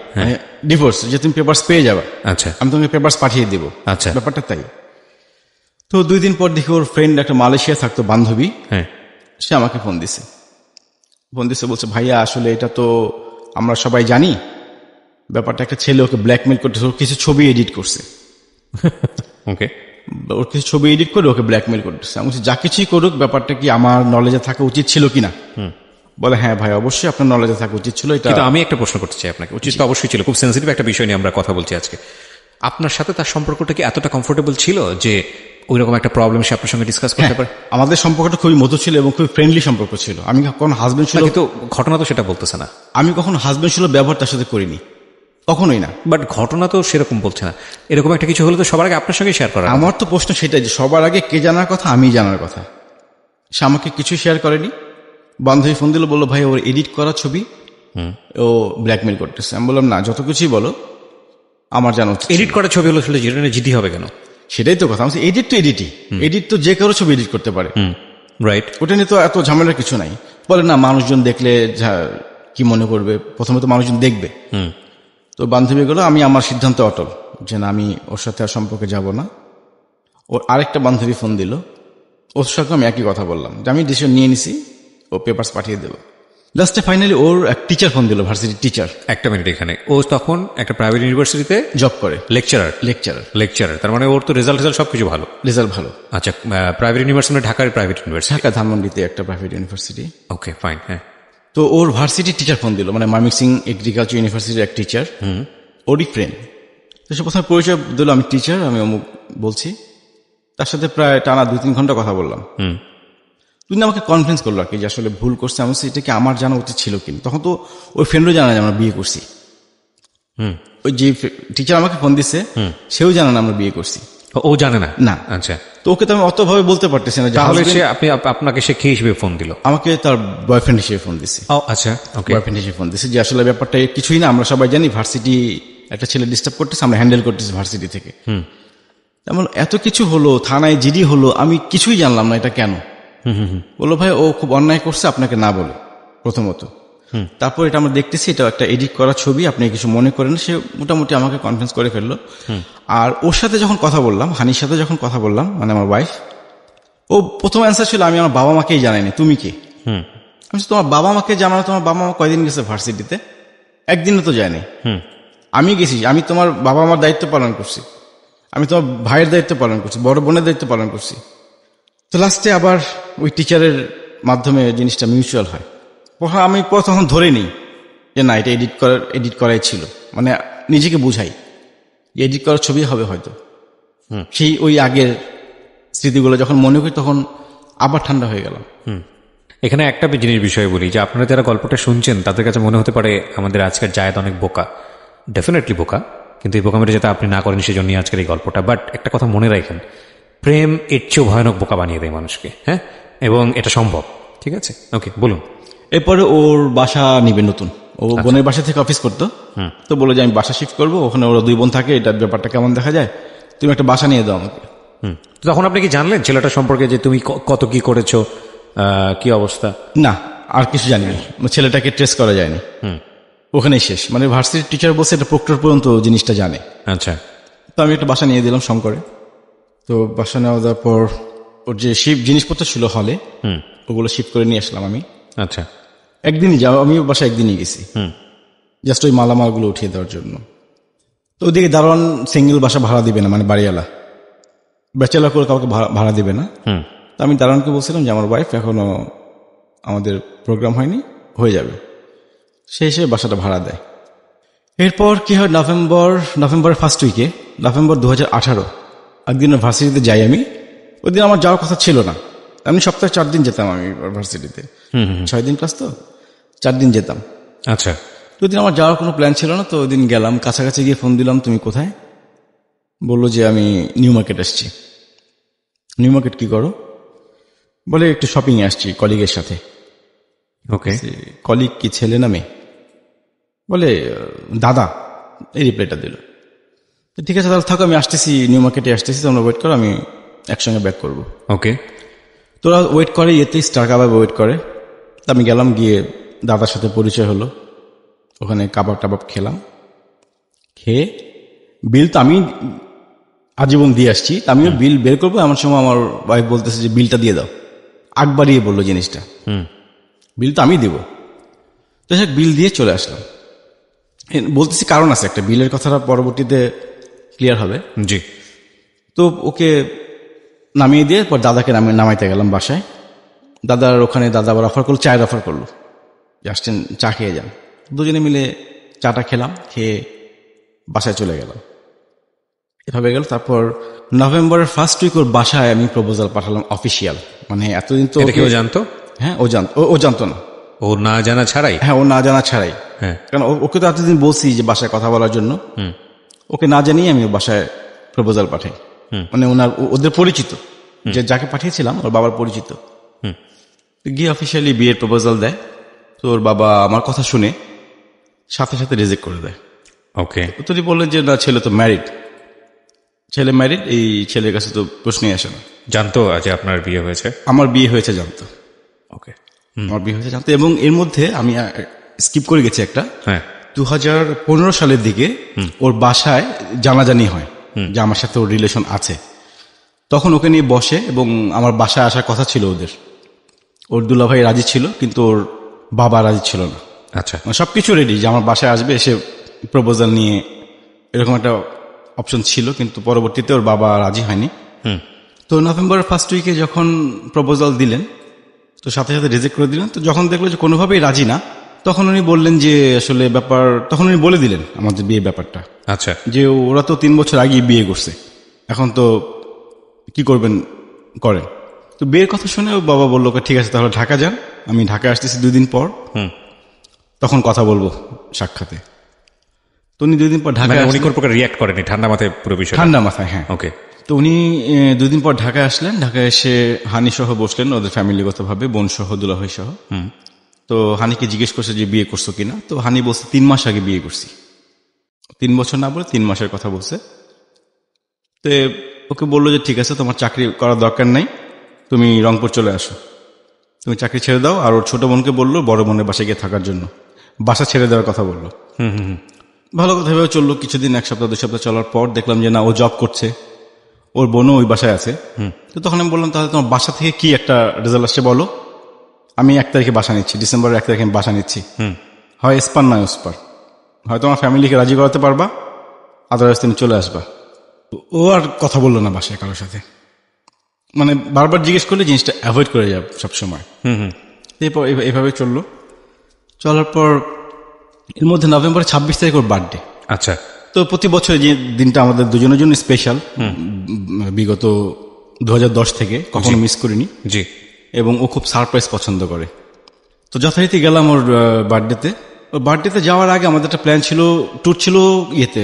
ডিভোর্স, যে তুমি পেপারস পেয়ে যাবে, আচ্ছা আমি তোমাকে পেপারস পাঠিয়ে দিব, আচ্ছা ব্যাপারটা তাই। তো 2 দিন পর দেখি ওর ফ্রেন্ড একটা মালয়েশিয়া থাকতো, বান্ধবী, হ্যাঁ সে আমাকে ফোন দিছে, বলছে ভাইয়া আসলে এটা তো আমরা সবাই জানি, ব্যাপারটা একটা ছেলে ওকে ব্ল্যাকমেল করতেছে, ওর কিছু ছবি এডিট করছে, ওকে ওর কিছু ছবি এডিট করে ওকে ব্ল্যাকমেল করতেছে। আমি বলছি যা কিছুই করুক, ব্যাপারটা কি আমার নলেজে থাকা উচিত ছিল কিনা? বলে হ্যাঁ ভাই অবশ্যই আপনার নলেজে থাকা উচিত ছিল। এটা কিন্তু আমি একটা প্রশ্ন করতে চাই আপনাকে, উচিত তো অবশ্যই ছিল, খুব সেন্সিটিভ একটা বিষয় নিয়ে আমরা কথা বলছি আজকে। আপনার সাথে তার সম্পর্কটা কি এতটা কমফোর্টেবল ছিল যে ওই রকম একটা প্রবলেম সে আপনার সঙ্গে ডিসকাস করতে পারে? আমাদের সম্পর্কটা খুবই মধুর ছিল এবং খুবই ফ্রেন্ডলি সম্পর্ক ছিল। আমি কখন হাজবেন্ড ছিল, কিন্তু ঘটনা তো সেটা বলতেছে না। আমি কখনো হাজবেন্ড ছিল ব্যবহার তার সাথে করিনি, কখনোই না। বাট ঘটনা তো সেরকম বলছে না। এরকম একটা কিছু হলে তো সবার আগে আপনার সঙ্গে শেয়ার করা। আমার তো প্রশ্ন সেটাই যে সবার আগে কে জানার কথা? আমি জানার কথা। সে আমাকে কিছুই শেয়ার করেনি। বান্ধবী ফোন দিল, বললো ভাই ওর এডিট করা ছবি ও ব্ল্যাকমেল করতেছে। আমি বললাম না, যত কিছুই বলো আমার জানা উচিত। এডিট করা ছবি হলো আসলে যেটা জিডি হবে কেন? সেটাই তো কথা। আমি এডিট তো এডিট তো যে কারো ছবি এডিট করতে পারে, রাইট। ওটা নিয়ে তো এত ঝামেলার কিছু নাই। বলে না, মানুষজন দেখলে কি মনে করবে, প্রথমে তো মানুষজন দেখবে। তো বান্ধবী গুলো, আমি আমার সিদ্ধান্ত অটল যে না, আমি ওর সাথে আর সম্পর্কে যাব না। ওর আরেকটা বান্ধবী ফোন দিল, ওর সাথে আমি একই কথা বললাম যে আমি ডিসিশন নিয়ে নিছি, ও পেপারস পাঠিয়ে দেবো। লাস্টে ফাইনালি ওর এক টিচার ফোন দিল, ভার্সিটির টিচার। একটা মিনিট, এখানে ও তখন একটা প্রাইভেট ইউনিভার্সিটিতে জব করে, লেকচারার। তার মানে ওর তো রেজাল্ট সবকিছু ভালো। রেজাল্ট ভালো। আচ্ছা, প্রাইভেট ইউনিভার্সিটি, ঢাকার প্রাইভেট ইউনিভার্সিটি, ঢাকা ধানমন্ডিতে একটা প্রাইভেট ইউনিভার্সিটি। ওকে ফাইন, হ্যাঁ। তো ওর ভার্সিটির টিচার ফোন দিল, মানে ময়মনসিংহ এগ্রিকালচার ইউনিভার্সিটির এক টিচার, ওরই ফ্রেন্ড। তো সে প্রথমে পরিচয় দিল, আমি টিচার, আমি অমুক বলছি। তার সাথে প্রায় টানা 2-3 ঘন্টা কথা বললাম। তুমি আমাকে কনফিডেন্স করলো আর কি, যে আসলে ভুল করছে, আমি এটা কি আমার জানা উচিত ছিল কিনা। তখন তো ওই ফ্রেন্ডও জানা যে আমরা বিয়ে করছি। ওই যে টিচার আমাকে ফোন দিচ্ছে, সেও জানা না আমরা বিয়ে করছি। ও জানে না? না। আচ্ছা, তো ওকে তো আমি অতভাবে বলতে পারতেছি না। তাহলে সে আপনাকে সে কে হিসেবে ফোন দিল? আমাকে তার বয়ফ্রেন্ড হিসেবে ফোন দিছে। আচ্ছা, ওকে, বয়ফ্রেন্ড হিসেবে ফোন দিছে, যে আসলে ব্যাপারটা কিছুই না, আমরা সবাই জানি ভার্সিটি একটা ছেলে ডিস্টার্ব করতেছে, আমরা হ্যান্ডেল করতেছি ভার্সিটি থেকে। তেমন এত কিছু হলো, থানায় জিডি হলো, আমি কিছুই জানলাম না এটা কেন। বললো ভাই ও খুব অন্যায় করছে আপনাকে না বলে, প্রথমত। তারপর এটা আমরা দেখতেছি, এটা একটা এডিট করা ছবি, আপনি কিছু মনে করেন। সে মোটামুটি আমাকে কনফিডেন্স করে ফেললো। আর ওর সাথে যখন কথা বললাম, হানির সাথে যখন কথা বললাম, মানে আমার ওয়াইফ, ও প্রথম অ্যান্সার ছিল আমি আমার বাবা মাকেই জানাইনি, তুমি কে? আমি তোমার বাবা মাকে জানানো, তোমার বাবা মা কয়দিন গেছে ভার্সিটিতে? একদিনও তো যায়নি। আমি গেছি, আমি তোমার বাবা মার দায়িত্ব পালন করছি, আমি তোমার ভাইয়ের দায়িত্ব পালন করছি, বড় বোনের দায়িত্ব পালন করছি। তো লাস্টে আবার ওই টিচারের মাধ্যমে জিনিসটা মিউচুয়াল হয়। আমি তখন ধরে নিই যে না, এটা এডিট করাই ছিল, মানে নিজেকে বুঝাই যে এডিট করার ছবি হবে হয়তো। সেই ওই আগের স্মৃতিগুলো যখন মনে করি, তখন আবার ঠান্ডা হয়ে গেলাম। এখানে একটা জিনিস বিষয় বলি, যে আপনারা যারা গল্পটা শুনছেন তাদের কাছে মনে হতে পারে আমাদের আজকের জায়েদ অনেক বোকা। ডেফিনেটলি বোকা, কিন্তু এই বোকামিটা যাতে আপনি না করেন সেজন্য আজকের এই গল্পটা। বাট একটা কথা মনে রাখেন, প্রেম এর চেয়েও ভয়ানক বোকা বানিয়ে দেয় মানুষকে, হ্যাঁ, এবং এটা সম্ভব। ঠিক আছে, ওকে, বলুন। এরপরে ওর বাসা নিবে নতুন, ও বোনের বাসা থেকে অফিস করতো, তো বলে যে আমি বাসা শিফট করবো, ওখানে ওরা 2 বোন থাকে, এটার ব্যাপারটা কেমন দেখা যায়, তুমি একটা বাসা নিয়ে দাও আমাকে। তখন আপনি কি জানলেন ছেলেটা সম্পর্কে, যে তুমি কত কি করেছো, কি অবস্থা? না, আর কিছু জানি না। ছেলেটাকে ট্রেস করা যায়নি, ওখানেই শেষ। মানে ভার্সিটির টিচার বলছে এটা প্রক্টর পর্যন্ত জিনিসটা জানে। আচ্ছা, তো আমি একটা বাসা নিয়ে দিলাম শঙ্করে। তো বাসা নেওয়া দেওয়ার পর ওর যে জিনিসপত্র ছিল হলে, ওগুলো শিফট করে নিয়ে আসলাম আমি। আচ্ছা, একদিনই যাও, আমি বাসা একদিনই গেছি, জাস্ট ওই মালামালগুলো উঠিয়ে দেওয়ার জন্য। তো ওদিকে দারোয়ান সিঙ্গেল বাসা ভাড়া দিবে না, মানে বাড়িওয়ালা ব্যাচেলার করে কাউকে ভাড়া দিবে না। তো আমি দারোয়ানকে বলছিলাম যে আমার ওয়াইফ এখনো আমাদের প্রোগ্রাম হয়নি, হয়ে যাবে। সে এসে বাসাটা ভাড়া দেয়। এরপর কি হয়, নভেম্বরের ফার্স্ট উইকে, নভেম্বর 2018, একদিন ভার্সিটিতে যাই আমি। ওই দিন আমার যাওয়ার কথা ছিল না, আমি সপ্তাহে 4 দিন যেতাম আমি ভার্সিটিতে, 6 দিন ক্লাস, তো 4 দিন যেতাম। আচ্ছা, ওই দিন আমার যাওয়ার কোনো প্ল্যান ছিল না। তো ওই দিন গেলাম, কাছাকাছি গিয়ে ফোন দিলাম, তুমি কোথায়? বললো যে আমি নিউ মার্কেট আসছি। নিউ মার্কেট কি করো? বলে একটু শপিং এ আসছি কলিগের সাথে। ওকে, কলিগ কি ছেলে না মেয়ে? বলে দাদা, এই রিপ্লাইটা দিল। তো ঠিক আছে তাহলে থাকো, আমি আসতেছি, নিউ মার্কেটে আসতেছি, তোমরা ওয়েট করো, আমি একসঙ্গে ব্যাক করবো। ওকে। তোরা ওয়েট করে, ইয়েতে স্টার কাবাবে ওয়েট করে। তা আমি গেলাম, গিয়ে দাদার সাথে পরিচয় হলো, ওখানে কাবাব টাবাব খেলাম। খেয়ে বিল তো আমি আজীবন দিয়ে আসছি, আমিও বিল বের করবো, এমন সময় আমার ওয়াইফ বলতেছে যে বিলটা দিয়ে দাও। আগ বাড়িয়ে বললো জিনিসটা, বিল তো আমি দিব। তো সে বিল দিয়ে চলে আসলাম। বলতেছি কারণ আছে একটা, বিলের কথাটা পরবর্তীতে ক্লিয়ার হবে। জি। তো ওকে নামিয়ে দিয়ে পর দাদাকে নামাইতে গেলাম বাসায়। দাদার ওখানে দাদা আবার অফার করলো, চায়ের অফার করলো, আসছেন চা খেয়ে যান। দুজনে মিলে চাটা খেলাম, খেয়ে বাসায় চলে গেলাম। এভাবে গেল। তারপর নভেম্বরের ফার্স্ট উইক ওর বাসায় আমি প্রপোজাল পাঠালাম অফিসিয়াল। মানে এতদিন তো এটা কেউ জানতো? হ্যাঁ, ও জানতো না। ও না জানা ছাড়াই? হ্যাঁ, ও না জানা ছাড়াই। হ্যাঁ, কারণ ওকে তো এতদিন বলছি যে বাসায় কথা বলার জন্য, ওকে না জানিয়ে আমি বাসায় প্রপোজাল পাঠাই। মানে ওদের পরিচিত, যে যাকে পাঠিয়েছিলাম ওর বাবার পরিচিত। গিয়ে অফিসিয়ালি বিয়ের প্রপোজাল দেয়। তো ওর বাবা আমার কথা শুনে সাথে সাথে রিজেক্ট করে দেয়। ওকে। তো বললেন যে না, ছেলে তো ম্যারিড, ছেলে ম্যারিড, এই ছেলের কাছে তো প্রশ্নই আসে না। জানতো যে আপনার বিয়ে হয়েছে? আমার বিয়ে হয়েছে জানতো। ওকে। আমার বিয়ে হয়েছে জানতো। এবং এর মধ্যে আমি স্কিপ করে গেছি একটা, হ্যাঁ, 2015 সালের দিকে ওর বাসায় জানাজানি হয় যে আমার সাথে ওর রিলেশন আছে। তখন ওকে নিয়ে বসে, এবং আমার বাসায় আসার কথা ছিল ওদের। ওর দুলাভাই রাজি ছিল, কিন্তু ওর বাবা রাজি ছিল না। আচ্ছা। সবকিছু রেডি যে আমার বাসায় আসবে, এসে প্রপোজাল নিয়ে, এরকম একটা অপশন ছিল, কিন্তু পরবর্তীতে ওর বাবা রাজি হয়নি। তো নভেম্বরের ফার্স্ট উইকে যখন প্রপোজাল দিলেন, তো সাথে সাথে রিজেক্ট করে দিলেন। তো যখন দেখলো যে কোনোভাবেই রাজি না, তখন উনি বললেন যে আসলে ব্যাপার, তখন উনি বলে দিলেন আমাদের বিয়ে ব্যাপারটা। আচ্ছা। যে ওরা তো 3 বছর আগেই বিয়ে করছে, এখন তো কি করবেন করেন। তো বিয়ের কথা শুনে ও বাবা বললো ঠিক আছে তাহলে ঢাকা যান, আমি ঢাকা আসতেছি 2 দিন পর, তখন কথা বলবো সাক্ষাতে। তো উনি 2 দিন পর ঢাকা, উনি কোন প্রকার রিয়াক্ট করেনি? ঠান্ডা মাথায় পুরো বিষয়? ঠান্ডা মাথায়, হ্যাঁ। ওকে। তো উনি 2 দিন পর ঢাকায় আসলেন। ঢাকায় এসে হানি সহ বসলেন, ওদের ফ্যামিলিগত ভাবে, বোন সহ, দুলাভাই সহ। তো হানিকে জিজ্ঞেস করছে যে বিয়ে করছো কিনা। তো হানি বলছে 3 মাস আগে বিয়ে করছি। 3 বছর না বলে 3 মাসের কথা বলছে। তো ওকে বললো যে ঠিক আছে, তোমার চাকরি করার দরকার নাই, তুমি রংপুর চলে আসো, তুমি চাকরি ছেড়ে দাও। আর ওর ছোট বোনকে বললো বড় বোনের বাসায় গিয়ে থাকার জন্য, বাসা ছেড়ে দেওয়ার কথা বললো। ভালো কথা ভেবে চললো। কিছুদিন, 1 সপ্তাহ 2 সপ্তাহ চলার পর দেখলাম যে না, ও জব করছে, ওর বোনও ওই বাসায় আছে। তো তখন আমি বললাম তাহলে তোমার বাসা থেকে কি একটা রেজাল্ট আসছে বলো, আমি 1 তারিখে বাসা নিচ্ছি, ডিসেম্বরের 1 তারিখে আমি বাসা নিচ্ছি। হয় এসপার নয় ওসপার, হয়তো আমার ফ্যামিলিকে রাজি করাতে পারবা, আদারওয়াইজ তুমি চলে আসবা। ও আর কথা বললো না বাসায় কারোর সাথে, মানে বারবার জিজ্ঞেস করলে জিনিসটা অ্যাভয়েড করে যাবে সবসময়। এরপর এভাবে চললো। চলার পর এর মধ্যে নভেম্বরের 26 তারিখ ওর বার্থডে। আচ্ছা। তো প্রতি বছর যে দিনটা আমাদের দুজনের জন্য স্পেশাল, বিগত 2010 থেকে কখনো মিস করিনি। জি। এবং ও খুব সারপ্রাইজ পছন্দ করে। তো যথারীতি গেলাম ওর বার্থডেতে। ওর বার্থডেতে যাওয়ার আগে আমাদের একটা প্ল্যান ছিল, ট্যুর ছিল ইয়েতে,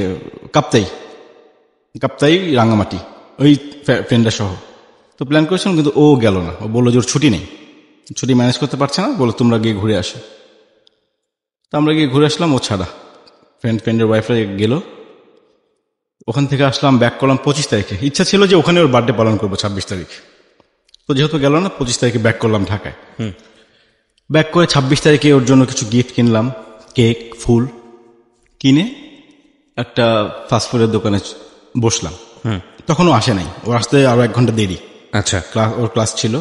কাপ্তাই রাঙ্গামাটি, ওই ফ্রেন্ডরা সহ। তো প্ল্যান করেছিলাম, কিন্তু ও গেল না। ও বললো যে ওর ছুটি নেই, ছুটি ম্যানেজ করতে পারছে না, বলো তোমরা গিয়ে ঘুরে আসো। তো আমরা গিয়ে ঘুরে আসলাম, ও ছাড়া। ফ্রেন্ডের ওয়াইফরা গেল, ওখান থেকে আসলাম, ব্যাক করলাম 25 তারিখে। ইচ্ছা ছিল যে ওখানে ওর বার্থডে পালন করবো 26 তারিখ, তো যেহেতু গেল না, 25 তারিখে ব্যাক করলাম ঢাকায়। ব্যাক করে 26 তারিখে ওর জন্য কিছু গিফট কিনলাম, কেক, ফুল কিনে একটা ফাস্টফুডের দোকানে বসলাম। তখনও আসে নাই, ও আসতে আরো 1 ঘন্টা দেরি। আচ্ছা। ওর ক্লাস ছিল,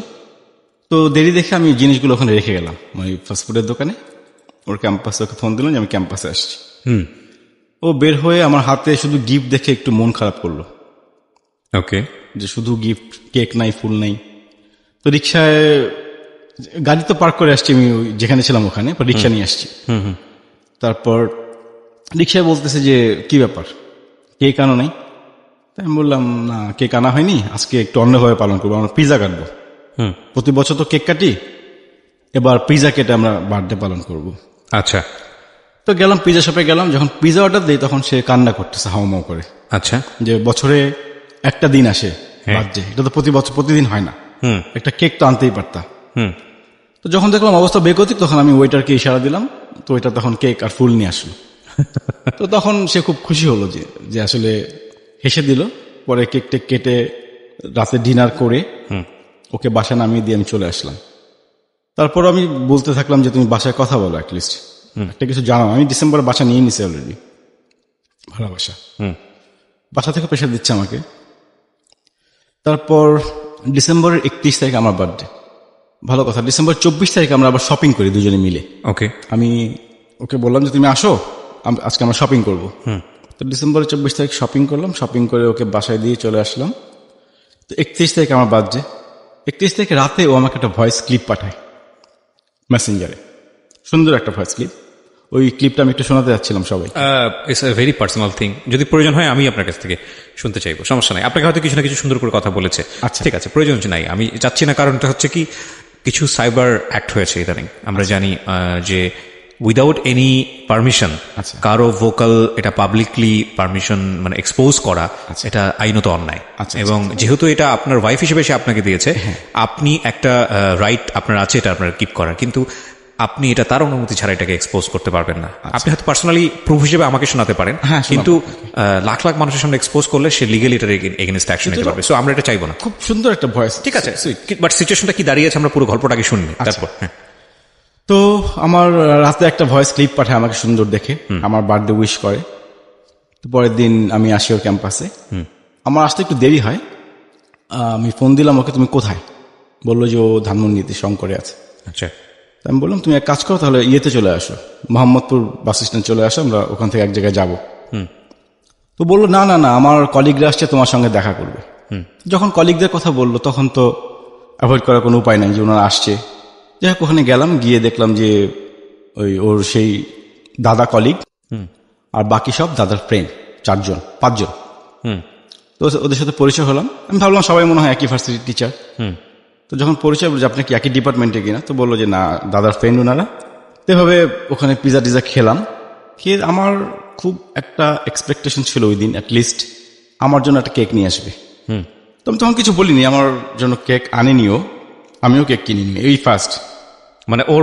তো দেরি দেখে আমি জিনিসগুলো ওখানে রেখে গেলাম ওই ফাস্টফুডের দোকানে। ওর ক্যাম্পাসে ওকে ফোন দিলাম যে আমি ক্যাম্পাসে আসছি। ও বের হয়ে আমার হাতে শুধু গিফট দেখে একটু মন খারাপ করলো। ওকে। যে শুধু গিফট, কেক নাই, ফুল নাই। তো রিক্সায়, গাড়ি তো পার্ক করে আসছি আমি যেখানে ছিলাম ওখানে, রিক্সা নিয়ে আসছি। তারপর রিক্সায় বলতেছে যে কি ব্যাপার, কেক আনো নাই? তাই আমি বললাম না, কেক আনা হয়নি, আজকে একটু অন্যভাবে পালন করবো, আমরা পিজা কাটবো। প্রতি বছর তো কেক কাটি, এবার পিজা কেটে আমরা বার্থডে পালন করব। আচ্ছা। তো গেলাম পিজা শপে গেলাম, যখন পিজা অর্ডার দিই তখন সে কান্না করতেছে হাউমাউ করে। আচ্ছা। যে বছরে একটা দিন আসে বার্থডে, এটা তো প্রতি বছর প্রতিদিন হয় না, একটা কেক তো আনতেই পারতা। তো যখন দেখলাম অবস্থা বেগতিক, তখন আমি ওয়েটারকে ইশারা দিলাম, তো ওয়েটার তখন কেক আর ফুল নিয়ে আসলো। তো তখন সে খুব খুশি হলো যে আসলে হেসে দিল। পরে কেক টেক কেটে রাতে ডিনার করে ওকে বাসায় নামিয়ে দিয়ে আমি চলে আসলাম। তারপর আমি বলতে থাকলাম যে তুমি বাসায় কথা বলো, অ্যাটলিস্ট একটা কিছু জানাও। আমি ডিসেম্বরে বাসা নিয়ে নিছি অলরেডি, ভাড়া বাসা। বাসা থেকে প্রেশার দিচ্ছে আমাকে। তারপর ডিসেম্বরের 31 তারিখ আমার বার্থডে। ভালো কথা, ডিসেম্বর 24 তারিখে আমরা আবার শপিং করি দুজনে মিলে। ওকে, আমি ওকে বললাম যে তুমি আসো, আজকে আমরা শপিং করবো। তো ডিসেম্বরের 24 তারিখ শপিং করলাম, শপিং করে ওকে বাসায় দিয়ে চলে আসলাম। তো 31 তারিখ আমার বার্থডে। 31 তারিখে রাতে ও আমাকে একটা ভয়েস ক্লিপ পাঠায় মেসেঞ্জারে, সুন্দর একটা ভয়েস ক্লিপ। ওই ক্লিপটা আমি একটু শোনাতে যাচ্ছিলাম সবাই। It's a very personal thing. যদি প্রয়োজন হয় আমি আপনার কাছ থেকে শুনতে চাইবো, সমস্যা নাই। আপনাকে হয়তো কিছু না কিছু সুন্দর করে কথা বলেছে, আচ্ছা। ঠিক আছে, প্রয়োজন নাই, আমি চাচ্ছি না। কারণটা হচ্ছে কি, কিছু সাইবার অ্যাক্ট হয়েছে ইদানিং, আমরা জানি যে উইদাউট এনি পারমিশন আচ্ছা। কারো ভোকাল এটা পাবলিকলি পারমিশন মানে এক্সপোজ করা, এটা আইনত অন্যায়। আচ্ছা, এবং যেহেতু এটা আপনার ওয়াইফ হিসেবে সে আপনাকে দিয়েছে, আপনি একটা রাইট আপনার আছে এটা আপনার কিপ করার, কিন্তু আপনি এটা তার অনুমতি ছাড়া এটাকে এক্সপোজ করতে পারবেন না। আপনি হয়তো পার্সোনালি প্রুফ হিসেবে আমাকে শোনাতে পারেন, কিন্তু লাখ লাখ মানুষের সামনে এক্সপোজ করলে সে লিগ্যালি এটার এগেইনস্ট অ্যাকশন নিতে পারবে। সো আমরা এটা চাইবো না। খুব সুন্দর একটা ভয়েস, ঠিক আছে, বাট সিচুয়েশনটা কি দাঁড়িয়েছে আমরা পুরো গল্পটাকে শুননি তারপর। তো আমার রাতে একটা ভয়েস ক্লিপ পাঠায় আমাকে সুন্দর দেখে, আমার বার্থডে উইশ করে। তো পরের দিন আমি আসি ওর ক্যাম্পাসে। আমার আসতে একটু দেরি হয়। আমি ফোন দিলাম ওকে, তুমি কোথায়? বললো যে ও ধানমন্ডিতে শঙ্করে আছে। আচ্ছা, আমি বললাম তুমি এক কাজ করো তাহলে ইয়েতে চলে আসো, মোহাম্মদপুর বাস স্ট্যান্ড চলে আসো, আমরা ওখান থেকে এক জায়গায় যাবো। তো বললো না না না, আমার কলিগরা আসছে তোমার সঙ্গে দেখা করবে। যখন কলিগদের কথা বললো তখন তো অ্যাভয়েড করার কোনো উপায় নাই যে ওনারা আসছে। যাই হোক ওখানে গেলাম, গিয়ে দেখলাম যে ওর সেই দাদা কলিগ আর বাকি সব দাদার ফ্রেন্ড, 5জন। তো ওদের সাথে পরিচয় হলাম। আমি ভাবলাম সবাই মনে হয় একই ভার্সিটির টিচার। তো যখন পরিচয় বলছে আপনি কি একই ডিপার্টমেন্টে কিনা, তো বললো যে না, দাদার ফ্রেন্ড ওনারা। তো এভাবে ওখানে পিজা টিজা খেলাম। খেয়ে আমার খুব একটা এক্সপেকটেশন ছিল ওই দিন অ্যাটলিস্ট আমার জন্য একটা কেক নিয়ে আসবে। তো আমি তখন কিছু বলিনি, আমার জন্য কেক আনেনিও, আমিও কেক কিনিনি, এই ফার্স্ট। মানে ওর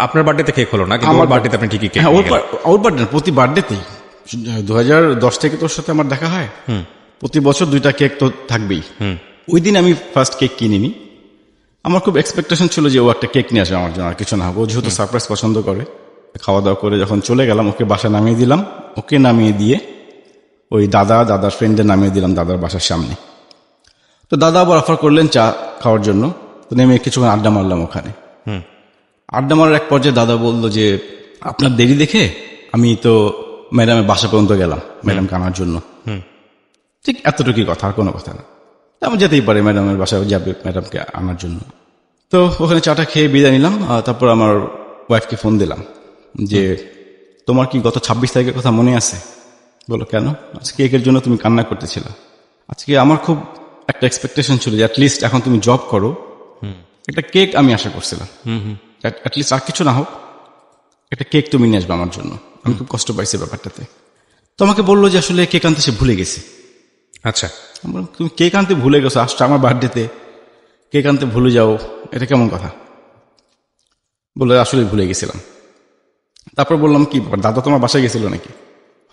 আপনার বার্থডেতে কেক হলো না, কিন্তু ওর বার্থডেতে আপনি ঠিকই কেক। ওর বার্থডে প্রতি বার্থডেতেই 2010 থেকে তোর সাথে আমার দেখা হয়, প্রতি বছর 2টা কেক তো থাকবেই। ওই দিন আমি ফার্স্ট কেক কিনিনি। আমার খুব এক্সপেকটেশন ছিল যে ও একটা কেক নিয়ে আসবে আমার জন্য, আর কিছু না হবে। ও যেহেতু সারপ্রাইজ পছন্দ করে। খাওয়া দাওয়া করে যখন চলে গেলাম, ওকে বাসায় নামিয়ে দিলাম। ওকে নামিয়ে দিয়ে ওই দাদার ফ্রেন্ডদের নামিয়ে দিলাম দাদার বাসার সামনে। তো দাদা আবার অফার করলেন চা খাওয়ার জন্য। তো নেমে কিছুক্ষণ আড্ডা মারলাম ওখানে। আড্ডা মারার এক পর্যায়ে দাদা বললো যে আপনার দেরি দেখে আমি তো ম্যাডামের বাসা পর্যন্ত গেলাম ম্যাডামকে আনার জন্য। ঠিক এতটুকুই কথা, আর কোনো কথা না। আমি যেতেই পারে, ম্যাডামের বাসায় যাবে ম্যাডামকে আনার জন্য। তো ওখানে চাটা খেয়ে বিদায় নিলাম। তারপর আমার ওয়াইফকে ফোন দিলাম যে তোমার কি গত 26 তারিখের কথা মনে আছে? বলো কেন? আজকে কেকের জন্য তুমি কান্না করতেছিল। আজকে আমার খুব একটা এক্সপেকটেশন ছিল যে অ্যাটলিস্ট এখন তুমি জব করো, একটা কেক আমি আশা করছিলাম, অ্যাটলিস্ট আর কিছু না হোক একটা কেক তুমি নিয়ে আসবে আমার জন্য। আমি খুব কষ্ট পাইছি ব্যাপারটাতে। তো আমাকে বললো যে আসলে কেক আনতে সে ভুলে গেছে। আচ্ছা, তুমি কেক আনতে ভুলে গেছো, আসছো আমার বার্থডেতে, কেক আনতে ভুলে যাও, এটা কেমন কথা? বলে আসলে ভুলে গেছিলাম। তারপর বললাম কি ব্যাপার, দাদা তোমার বাসায় গেছিল নাকি?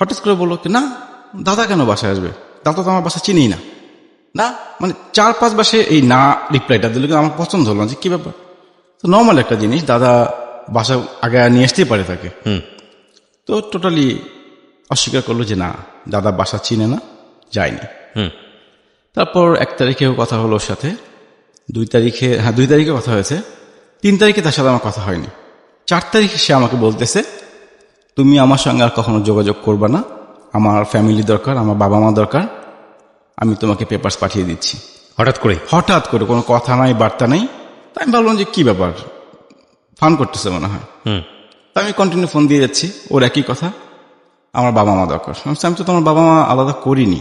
হঠাৎ করে বললো না, দাদা কেন বাসায় আসবে, দাদা তো আমার বাসা চিনি না। না মানে 4-5 বাসে এই না রিপ্লাইটা দিল, কিন্তু আমার পছন্দ হলো না যে কি ব্যাপার। তো নর্মাল একটা জিনিস, দাদা বাসা আগে নিয়ে আসতেই পারে তাকে। তো টোটালি অস্বীকার করলো যে না, দাদা বাসা চিনে না, যায়নি। তারপর 1 তারিখেও কথা হলো ওর সাথে, 2 তারিখে কথা হয়েছে। 3 তারিখে তার সাথে আমার কথা হয়নি। 4 তারিখে সে আমাকে বলতেছে তুমি আমার সঙ্গে আর কখনো যোগাযোগ করবে না, আমার ফ্যামিলি দরকার, আমার বাবা মা দরকার, আমি তোমাকে পেপারস পাঠিয়ে দিচ্ছি। হঠাৎ করে কোনো কথা নাই, বার্তা নাই। তাই আমি ভাবলাম যে কি ব্যাপার, ফান করতেছে মনে হয়। তাই আমি কন্টিনিউ ফোন দিয়ে যাচ্ছি, ওর একই কথা, আমার বাবা মা দরকার। আমি তো তোমার বাবা মা আলাদা করিনি,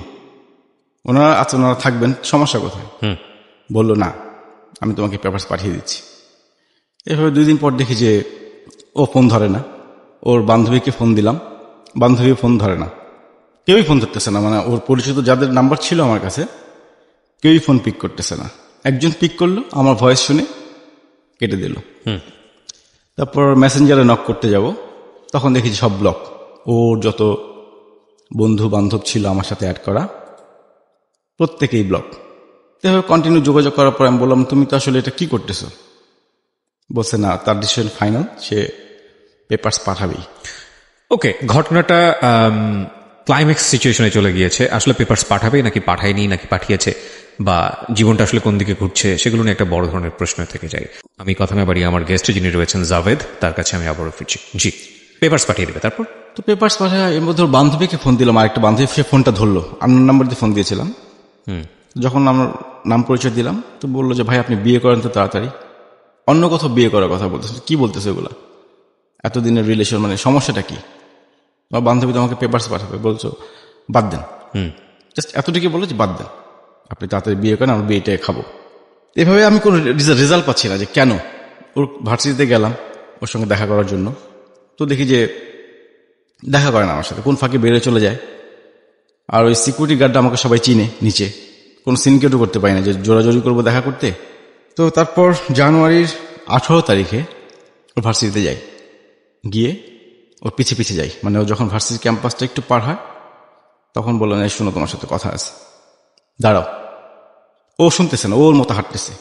ওনারা থাকবেন, সমস্যা কোথায়? বললো না, আমি তোমাকে পেপারস পাঠিয়ে দিচ্ছি। এভাবে 2 দিন পর দেখি যে ও ফোন ধরে না। ওর বান্ধবীকে ফোন দিলাম, বান্ধবী ফোন ধরে না, কেউই ফোন ধরতেছে না। মানে ওর পরিচিত যাদের নাম্বার ছিল আমার কাছে কেউই ফোন পিক করতেছে না। একজন পিক করলো, আমার ভয়েস শুনে কেটে দিল। তারপর মেসেঞ্জারে নক করতে যাব, তখন দেখি সব ব্লক। ওর যত বন্ধু বান্ধব ছিল আমার সাথে অ্যাড করা প্রত্যেকেই ব্লক। এভাবে কন্টিনিউ যোগাযোগ করার পর আমি বললাম, তুমি তো আসলে এটা কি করতেছো? বলছে না, তার ডিসিশন ফাইনাল, সে পেপারস পাঠাবেই। ওকে, ঘটনাটা ক্লাইম্যাক্স সিচুয়েশনে চলে গিয়েছে। আসলে পেপারস পাঠাবে নাকি পাঠায়নি, নাকি পাঠিয়েছে, বা জীবনটা আসলে কোন দিকে ঘুরছে, সেগুলো নিয়ে একটা বড় ধরনের প্রশ্ন থেকে যায়। আমি কথা না বাড়িয়ে আমার গেস্ট যিনি রয়েছেন জাভেদ, তার কাছে আমি আবারও ফিরছি। জি, পেপারস পাঠিয়ে দেবে, তারপর? তো পেপারস পাঠায়, এর মধ্যে ওর বান্ধবীকে ফোন দিলাম, আরেকটা বান্ধবী, সে ফোনটা ধরলো, আননোন নাম্বার দিয়ে ফোন দিয়েছিলাম। যখন আমার নাম পরিচয় দিলাম তো বললো যে ভাই আপনি বিয়ে করেন তো তাড়াতাড়ি, অন্য কোথাও বিয়ে করার কথা বলতেছে। কি বলতেছে এগুলা? এতদিনের রিলেশন, মানে সমস্যাটা কি? আমার বান্ধবী তো আমাকে পেপারস পাঠাবে, বলছো বাদ দেন। জাস্ট এতটুকু বললো যে বাদ দেন, আপনি তাড়াতাড়ি বিয়ে করেন, আমরা বিয়েটাই খাবো। এভাবে আমি কোনো রেজাল্ট পাচ্ছি না যে কেন। ওর ভার্সিটিতে গেলাম ওর সঙ্গে দেখা করার জন্য, তো দেখি যে দেখা করে না আমার সাথে, কোন ফাঁকে বেরিয়ে চলে যায়। আর ওই সিকিউরিটি গার্ডটা আমাকে সবাই চিনে, নিচে কোনো সিনকেটও করতে পারি না যে জোরাজোরি করবো দেখা করতে। তো তারপর জানুয়ারির 18 তারিখে ওর ভার্সিটিতে যাই, গিয়ে ওর পিছে পিছে যাই, মানে ও যখন ভার্সিটি ক্যাম্পাসটা একটু পার হয় তখন বললো, না শোনো তোমার সাথে কথা আছে, দাঁড়াও। ও শুনতেছে না, ওর মতো হাঁটতেছে।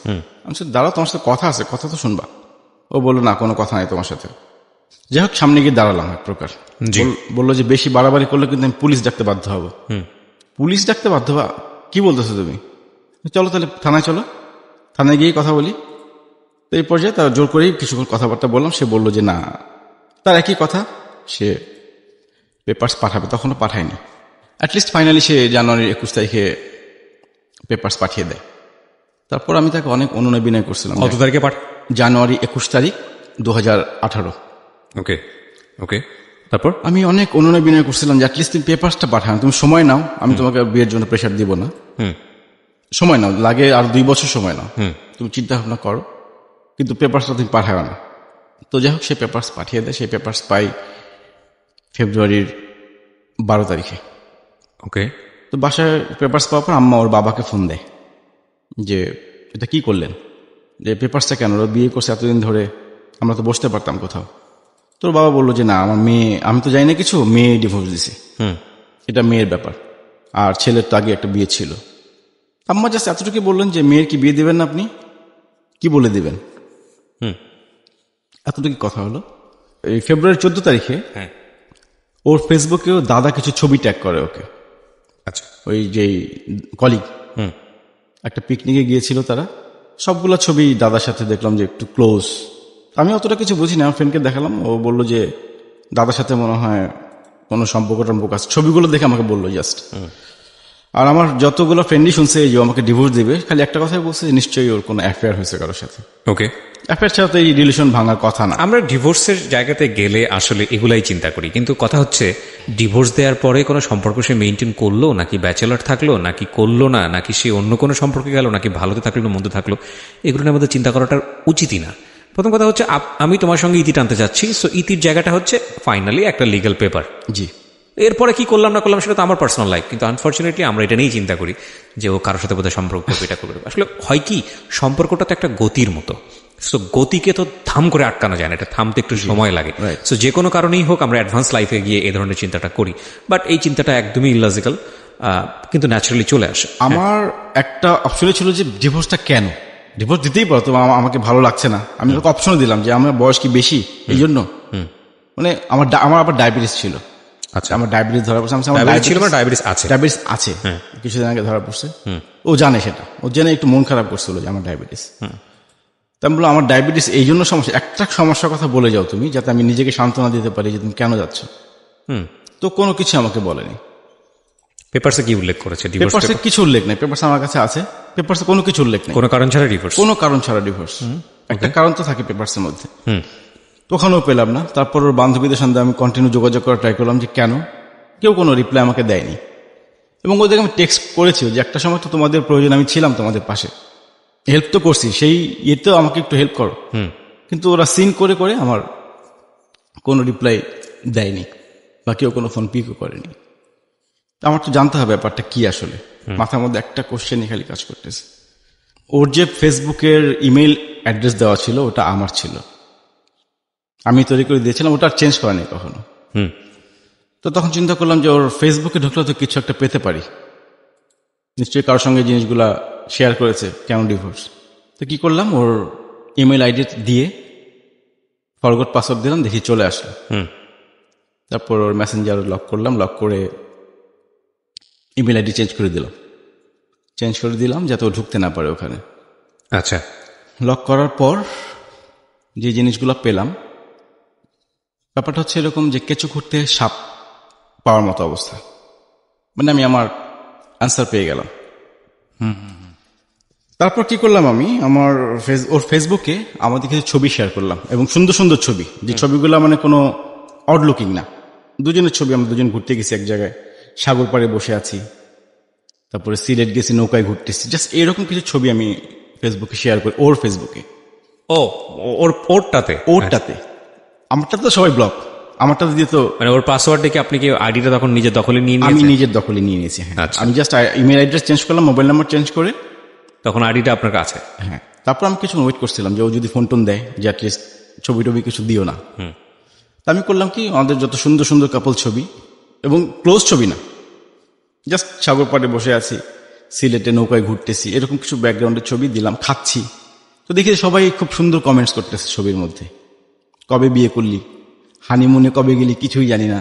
আমি দাঁড়াও, তোমার সাথে কথা আছে, কথা তো শুনবা। ও বললো না, কোনো কথা নাই তোমার সাথে। যাই হোক, সামনে গিয়ে দাঁড়ালাম এক প্রকার। বললো যে বেশি বাড়াবাড়ি করলে কিন্তু আমি পুলিশ ডাকতে বাধ্য হবো। পুলিশ ডাকতে বাধ্য হবা? কি বলতেছো তুমি? চলো তাহলে থানায় চলো, থানায় গিয়ে কথা বলি। তো এই পর্যায়ে তার জোর করেই কিছুক্ষণ কথাবার্তা বললাম। সে বললো যে না, তার একই কথা, সে পেপারস পাঠাবে, তখনও পাঠায়নি। অ্যাটলিস্ট ফাইনালি সে জানুয়ারির 21 তারিখে পেপারস পাঠিয়ে দেয়। তারপর আমি তাকে অনেক অনুনয় বিনয় করছিলাম। কত তারিখে জানুয়ারি 21 তারিখ 2018। ওকে ওকে, তারপর আমি অনেক অনুনয় বিনয় করছিলাম যে অ্যাটলিস্ট তুমি পেপারসটা পাঠান, তুমি সময় নাও, আমি তোমাকে বিয়ের জন্য প্রেশার দিব না, সময় নাও, লাগে আর 2 বছর সময় নাও, তুমি চিন্তা ভাবনা করো, কিন্তু পেপারসটা তুমি পাঠাও না। তো যাই হোক, সে পেপারস পাঠিয়ে দেয়। সেই পেপারস পাই ফেব্রুয়ারির 12 তারিখে। ওকে, তো বাসায় পেপারস পাওয়ার পর আম্মা ওর বাবাকে ফোন দেয় যে এটা কি করলেন, যে পেপারসটা কেন, ওরা বিয়ে করছে এতদিন ধরে, আমরা তো বসতে পারতাম কোথাও। তোর বাবা বললো যে না, আমার মেয়ে, আমি তো জানি না কিছু, মেয়ে ডিভোর্স দিছে, এটা মেয়ের ব্যাপার, আর ছেলের তো আগে একটা বিয়ে ছিল। আম্মা জাস্ট এতটুকু বললেন যে মেয়ের কি বিয়ে দিবেন না, আপনি কি বলে দিবেন, এতটুকু কথা হলো। এই ফেব্রুয়ারি 14 তারিখে ওর ফেসবুকেও দাদা কিছু ছবি ট্যাগ করে ওকে। আচ্ছা, ওই যে কলিগ একটা পিকনিকে গিয়েছিল তারা, সবগুলো ছবি দাদার সাথে দেখলাম যে একটু ক্লোজ। আমি অতটা কিছু বুঝি না, আমার ফ্রেন্ডকে দেখালাম, ও বললো যে দাদার সাথে মনে হয় কোনো সম্পর্ক টম্পর্ক আছে, ছবিগুলো দেখে আমাকে বললো জাস্ট। আর আমার যতগুলো ফ্রেন্ডই শুনছে যে আমাকে ডিভোর্স দিবে, খালি একটা কথাই বলছে, নিশ্চয়ই ওর কোনো অ্যাফেয়ার হয়েছে কারোর সাথে। ওকে, অ্যাফেয়ার ছাড়া তো এই রিলেশন ভাঙার কথা না। আমরা ডিভোর্সের জায়গাতে গেলে আসলে এগুলাই চিন্তা করি, কিন্তু কথা হচ্ছে ডিভোর্স দেওয়ার পরে কোনো সম্পর্ক সে মেনটেন করলো, নাকি ব্যাচেলর থাকলো, নাকি করলো না, নাকি সে অন্য কোনো সম্পর্কে গেল, নাকি ভালোতে থাকলো না মন্দ থাকলো, এগুলো নিয়ে আমাদের চিন্তা করাটা উচিতই না। প্রথম কথা হচ্ছে আমি তোমার সঙ্গে ইতি টানতে চাচ্ছি, সো ইতির জায়গাটা হচ্ছে ফাইনালি একটা লিগ্যাল পেপার। জি, এরপরে কি করলাম না করলাম সেটা তো আমার পার্সোনাল লাইফ, কিন্তু আনফর্চুনেটলি আমরা এটা নিয়েই চিন্তা করি যে ও কারোর সাথে বোধহয় সম্পর্ক করবে, এটা করবে। আসলে হয় কি, সম্পর্কটা তো একটা গতির মতো, সো গতিকে তো থাম করে আটকানো যায় না, এটা থামতে একটু সময় লাগে। সো যে কোনো কারণেই হোক আমরা অ্যাডভান্স লাইফে গিয়ে এই ধরনের চিন্তাটা করি, বাট এই চিন্তাটা একদমই ইললজিক্যাল, কিন্তু ন্যাচারালি চলে আসে। আমার একটা অপশনে ছিল যে ডিভোর্সটা কেন, ডিভোর্স দিতেই পারতো, আমাকে ভালো লাগছে না, আমি ওকে অপশনও দিলাম যে আমার বয়স কি বেশি এই জন্য, মানে আমার আবার ডায়াবেটিস ছিল। আচ্ছা, আমার ডায়াবেটিস ধরা পড়ছে, ডায়াবেটিস আছে কিছুদিন আগে ধরা পড়ছে। ও জানে সেটা, ও জেনে একটু মন খারাপ করছিল যে আমার ডায়াবেটিস। তাই বললো আমার ডায়াবেটিস এই জন্য সমস্যা, একটা সমস্যার কথা বলে যাও তুমি, যাতে আমি নিজেকে সান্ত্বনা দিতে পারি যে তুমি কেন যাচ্ছ। তো কোনো কিছু আমাকে বলেনি। পেপারসে কি উল্লেখ করেছে? পেপারসে কিছু উল্লেখ নেই, পেপারস আমার কাছে আছে, পেপারসে কোনো কিছু উল্লেখ নেই, কোনো কারণ ছাড়া ডিভোর্স, কোনো কারণ ছাড়া ডিভোর্স। একটা কারণ তো থাকে পেপারসের মধ্যে, ওখানেও পেলাম না। তারপর ওর বান্ধবীদের সঙ্গে আমি কন্টিনিউ যোগাযোগ করার ট্রাই করলাম যে কেন, কেউ কোনো রিপ্লাই আমাকে দেয়নি। এবং ওদেরকে আমি টেক্সট করেছি যে একটা সময় তো তোমাদের প্রয়োজন, আমি ছিলাম তোমাদের পাশে, হেল্প তো করছি, সেই ইয়েতেও আমাকে একটু হেল্প করো। কিন্তু ওরা সিন করে করে আমার কোনো রিপ্লাই দেয়নি, বা কেউ কোনো ফোন পিকও করেনি। আমার তো জানতে হবে ব্যাপারটা কি আসলে, মাথার মধ্যে একটা কোশ্চেনই খালি কাজ করতেছে। ওর যে ফেসবুকের ইমেইল অ্যাড্রেস দেওয়া ছিল ওটা আমার ছিল, আমি তৈরি করে দিয়েছিলাম, ওটা চেঞ্জ করেনি কখনো। তো তখন চিন্তা করলাম যে ওর ফেসবুকে ঢুকলে তো কিছু একটা পেতে পারি, নিশ্চয়ই কারোর সঙ্গে জিনিসগুলা শেয়ার করেছে, কেন ডিভোর্স। তো কি করলাম, ওর ইমেল আইডি দিয়ে ফরগট পাসওয়ার্ড দিলাম, দেখি চলে আসলো। তারপর ওর মেসেঞ্জার লক করলাম, লক করে ইমেল আইডি চেঞ্জ করে দিলাম যাতে ও ঢুকতে না পারে ওখানে। আচ্ছা, লক করার পর যে জিনিসগুলো পেলাম, ব্যাপারটা হচ্ছে এরকম যে কেঁচো খুঁড়তে সাপ পাওয়ার মতো অবস্থা। মানে আমি আমার অ্যান্সার পেয়ে গেলাম। তারপর কি করলাম, আমি ওর ফেসবুকে আমাদের কিছু ছবি শেয়ার করলাম, এবং সুন্দর সুন্দর ছবি, যে ছবিগুলো মানে কোনো অড লুকিং না, দুজনের ছবি। আমরা দুজন ঘুরতে গেছি এক জায়গায়, সাগর পাড়ে বসে আছি, তারপরে সিলেট গেছি, নৌকায় ঘুরতেছি, জাস্ট এরকম কিছু ছবি আমি ফেসবুকে শেয়ার করি, ওর ফেসবুকে। ওরটাতে আমারটা তো সবাই ব্লক, আমারটা দিয়ে তো মানে ওর পাসওয়ার্ড দেখে আপনি কি আইডিটা তখন নিজের দখলে নিয়ে আমি নিয়েছেন? নিজের দখলে নিয়ে নিয়েছি। হ্যাঁ, আচ্ছা। আমি জাস্ট ইমেল অ্যাড্রেস চেঞ্জ করলাম, মোবাইল নাম্বার চেঞ্জ করে। তখন আইডিটা আপনার কাছে? হ্যাঁ। তারপর আমি কিছু ওয়েট করছিলাম যে ও যদি ফোন টোন দেয়, যে অ্যাটলিস্ট ছবি টবি কিছু দিও না। তা আমি করলাম কি, আমাদের যত সুন্দর সুন্দর কাপল ছবি, এবং ক্লোজ ছবি না, জাস্ট সাগর পাড়ে বসে আছি, সিলেটে নৌকায় ঘুরতেছি, এরকম কিছু ব্যাকগ্রাউন্ডের ছবি দিলাম, খাচ্ছি। তো দেখি সবাই খুব সুন্দর কমেন্টস করতেছে ছবির মধ্যে, কবে বিয়ে করলি, হানিমুনে কবে গেলি, কিছুই জানি না।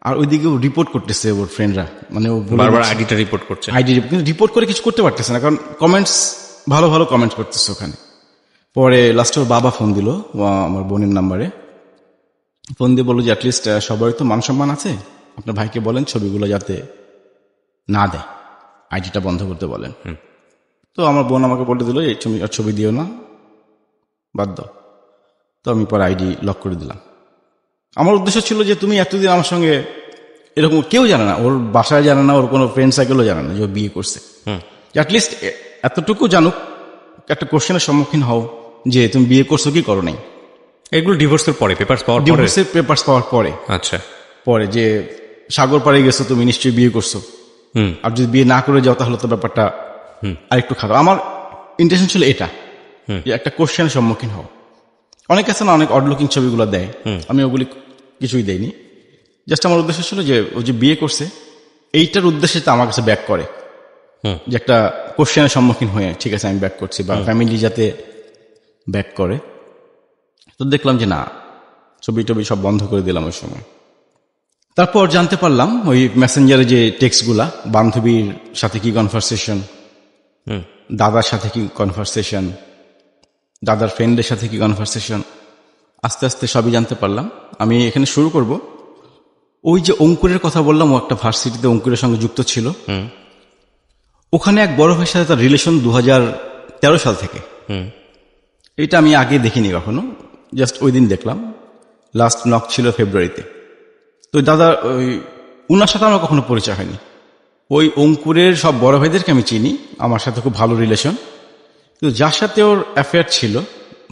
আর ওইদিকেও রিপোর্ট করতেছে ওর ফ্রেন্ডরা, মানে ও বারবার আইডিটা রিপোর্ট করছে। কিন্তু রিপোর্ট করে কিছু করতে পারতেছে না, কারণ কমেন্টস ভালো ভালো কমেন্টস করতেছে ওখানে। পরে লাস্টে ওর বাবা ফোন দিল আমার বোনের নাম্বারে, ফোন দিয়ে বললো যে অ্যাটলিস্ট সবারই তো মান সম্মান আছে, আপনার ভাইকে বলেন ছবিগুলো যাতে না দেয়, আইডিটা বন্ধ করতে বলেন। তো আমার বোন আমাকে বলে দিল এই ছবি দিও না, বাদ দাও। তো আমি পরে আইডি লক করে দিলাম। আমার উদ্দেশ্য ছিল যে তুমি এতদিন আমার সঙ্গে এরকম, কেউ জানে না, ওর বাসায় জানে না, ওর কোনো ফ্রেন্ড সার্কেলও জানে না যে ও বিয়ে করছে। অ্যাটলিস্ট এতটুকু জানুক, একটা কোশ্চেনের সম্মুখীন হও যে তুমি বিয়ে করছো কি করো নাই। এগুলো ডিভোর্সের পরে, পেপারস পাওয়ার পরে? ডিভোর্সের পেপারস পাওয়ার পরে। আচ্ছা। পরে যে সাগর পাড়ে গেছো তুমি, নিশ্চয়ই বিয়ে করছো, আর যদি বিয়ে না করে যাও তাহলে তো ব্যাপারটা আরেকটু খারাপ। আমার ইন্টেনশন ছিল এটা, যে একটা কোশ্চেনের সম্মুখীন হও। অনেক আছে না, অনেক অড লুকিং ছবিগুলো দেয়, আমি ওগুলি কিছুই দেইনি। জাস্ট আমার উদ্দেশ্য ছিল যে ও যে বিয়ে করছে এইটার উদ্দেশ্যে তো আমার কাছে ব্যাক করে, যে একটা কোশ্চেনের সম্মুখীন হয়ে ঠিক আছে আমি ব্যাক করছি, বা ফ্যামিলি যাতে ব্যাক করে। তো দেখলাম যে না, ছবি টবি সব বন্ধ করে দিলাম ওই সময়। তারপর জানতে পারলাম ওই মেসেঞ্জারে যে টেক্সটগুলা, বান্ধবীর সাথে কি কনভারসেশন, দাদার সাথে কি কনভারসেশন, দাদার ফ্রেন্ডের সাথে কি কনভারসেশন, আস্তে আস্তে সবই জানতে পারলাম। আমি এখানে শুরু করব, ওই যে অঙ্কুরের কথা বললাম, ও একটা ভার্সিটিতে অঙ্কুরের সঙ্গে যুক্ত ছিল, ওখানে এক বড় ভাইয়ের সাথে তার রিলেশন 2013 সাল থেকে। এটা আমি আগে দেখিনি কখনো, জাস্ট ওই দিন দেখলাম। লাস্ট নক ছিল ফেব্রুয়ারিতে। তো দাদা উনার সাথে আমার কখনো পরিচয় হয়নি। ওই অঙ্কুরের সব বড় ভাইদেরকে আমি চিনি, আমার সাথে খুব ভালো রিলেশন। কিন্তু যার সাথে ওর অ্যাফেয়ার ছিল,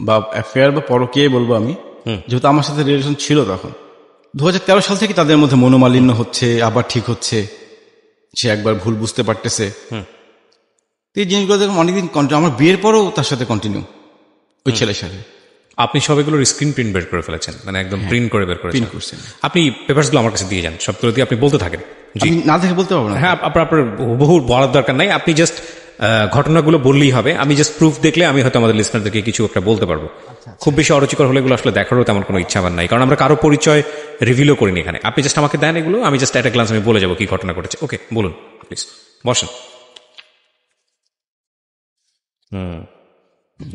বা অ্যাফেয়ার বা পরকীয়াই বলবো আমি, যেহেতু আমার সাথে রিলেশন ছিল তখন, 2013 সাল থেকে তাদের মধ্যে মনোমালিন্য হচ্ছে, আবার ঠিক হচ্ছে, সে একবার ভুল বুঝতে পারতেছে। এই জিনিসগুলো দেখলাম অনেকদিন কন্টিনিউ, আমার বিয়ের পরও তার সাথে কন্টিনিউ ওই ছেলের সাথে। আপনি সব এগুলোর স্ক্রিন প্রিন্ট বের করে ফেলেছেন, মানে একদম প্রিন্ট করে বের করেছেন? আপনি পেপারসগুলো আমার কাছে দিয়ে যান, সবগুলো দিয়ে আপনি বলতে থাকেন। জি, না দেখে বলতে পারবো না। হ্যাঁ, আপনার বহু বলার দরকার নাই, আপনি জাস্ট ঘটনাগুলো বললেই হবে। আমি জাস্ট প্রুফ দেখলে আমি হয়তো আমাদের লিসনারদেরকে কিছু একটা বলতে পারবো। খুব বেশি অরুচিকর হলে এগুলো আসলে দেখারও তেমন কোনো ইচ্ছা আমার নাই, কারণ আমরা কারো পরিচয় রিভিলও করিনি এখানে। আপনি জাস্ট আমাকে দেন এগুলো, আমি জাস্ট একটা গ্লান্স আমি বলে যাবো কি ঘটনা ঘটেছে। ওকে, বলুন প্লিজ, বসেন।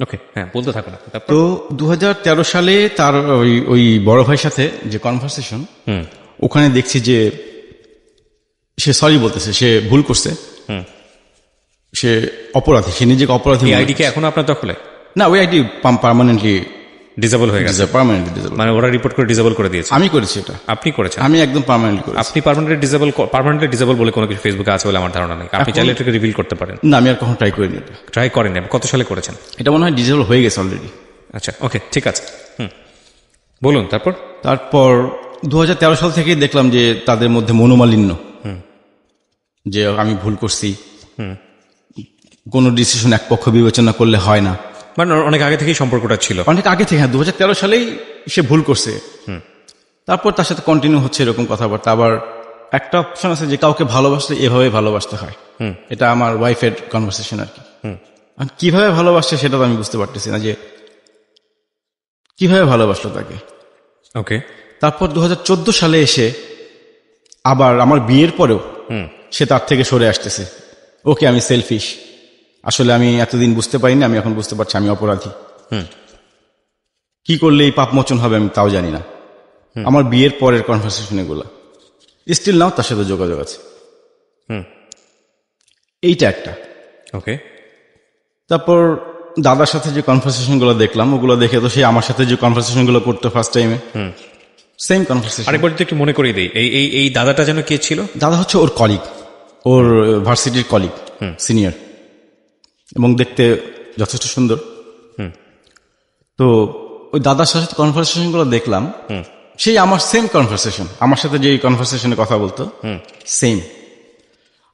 ওকে, হ্যাঁ, বলতে থাকুন। তো 2013 সালে তার ওই বড় ভাইয়ের সাথে যে কনভারসেশন, ওখানে দেখছি যে সে সরি বলতেছে, সে ভুল করছে, সে অপরাধী, সে নিজেকে অপরাধী। আইডি কি এখনো আপনার দখলে? না, ওই আইডি পার্মানেন্টলি ডিসেবল হয়ে গেছে। পার্মানেন্টলি ডিসেবল, মানে ওরা রিপোর্ট করে ডিসেবল করে দিয়েছে? আমি করেছি এটা। আপনি করেছেন? আমি একদম পার্মানেন্টলি করেছি। আপনি পার্মানেন্টলি ডিসেবল বলে কোনো কিছু ফেসবুকে আছে বলে আমার ধারণা নেই। আপনি চাইলে এটাকে রিভিল করতে পারেন। না, আমি আর কখনো ট্রাই করিনি এটা। ট্রাই করেন? কত সালে করেছেন? এটা মনে হয় ডিসেবল হয়ে গেছে অলরেডি। আচ্ছা, ওকে, ঠিক আছে, বলুন। তারপর 2013 সাল থেকে দেখলাম যে তাদের মধ্যে মনোমালিন্য, যে আমি ভুল করছি, কোনো ডিসিশন এক পক্ষ বিবেচনা করলে হয় না। মানে অনেক আগে থেকেই সম্পর্কটা ছিল? অনেক আগে থেকে, হ্যাঁ, 2013 সালেই সে ভুল করছে। তারপর তার সাথে কন্টিনিউ হচ্ছে এরকম কথাবার্তা। আবার একটা অপশন আছে যে কাউকে ভালোবাসলে এভাবে ভালোবাসতে হয়, এটা আমার ওয়াইফের কনভারসেশন আর কি। আর কিভাবে ভালোবাসছে সেটা তো আমি বুঝতে পারতেছি না যে কিভাবে ভালোবাসলো তাকে। ওকে। তারপর 2014 সালে এসে আবার আমার বিয়ের পরেও সে তার থেকে সরে আসতেছে। ওকে আমি সেলফিশ, আসলে আমি এতদিন বুঝতে পারিনি, আমি এখন বুঝতে পারছি আমি অপরাধী। কি করলে এই পাপ মোচন হবে আমি তাও জানি না। আমার বিয়ের পরের কনভারসেশন এগুলা স্টিল নাও তার সাথে যোগাযোগ আছে। এইটা একটা। ওকে। তারপর দাদার সাথে যে কনভারসেশন গুলো দেখলাম, ওগুলো দেখে তো সে আমার সাথে যে কনভারসেশন গুলো করতো ফার্স্ট টাইমে, সেম কনভারসেশন। আরেকবার যদি একটু মনে করিয়ে দিই, এই দাদাটা যেন কে ছিল? দাদা হচ্ছে ওর কলিগ, ওর ভার্সিটির কলিগ, সিনিয়র, এবং দেখতে যথেষ্ট সুন্দর। তো ওই দাদার সাথে কনভারসেশন গুলো দেখলাম, সেই আমার সেম কনভারসেশন, আমার সাথে যে কনভারসেশনে কথা বলতো সেম।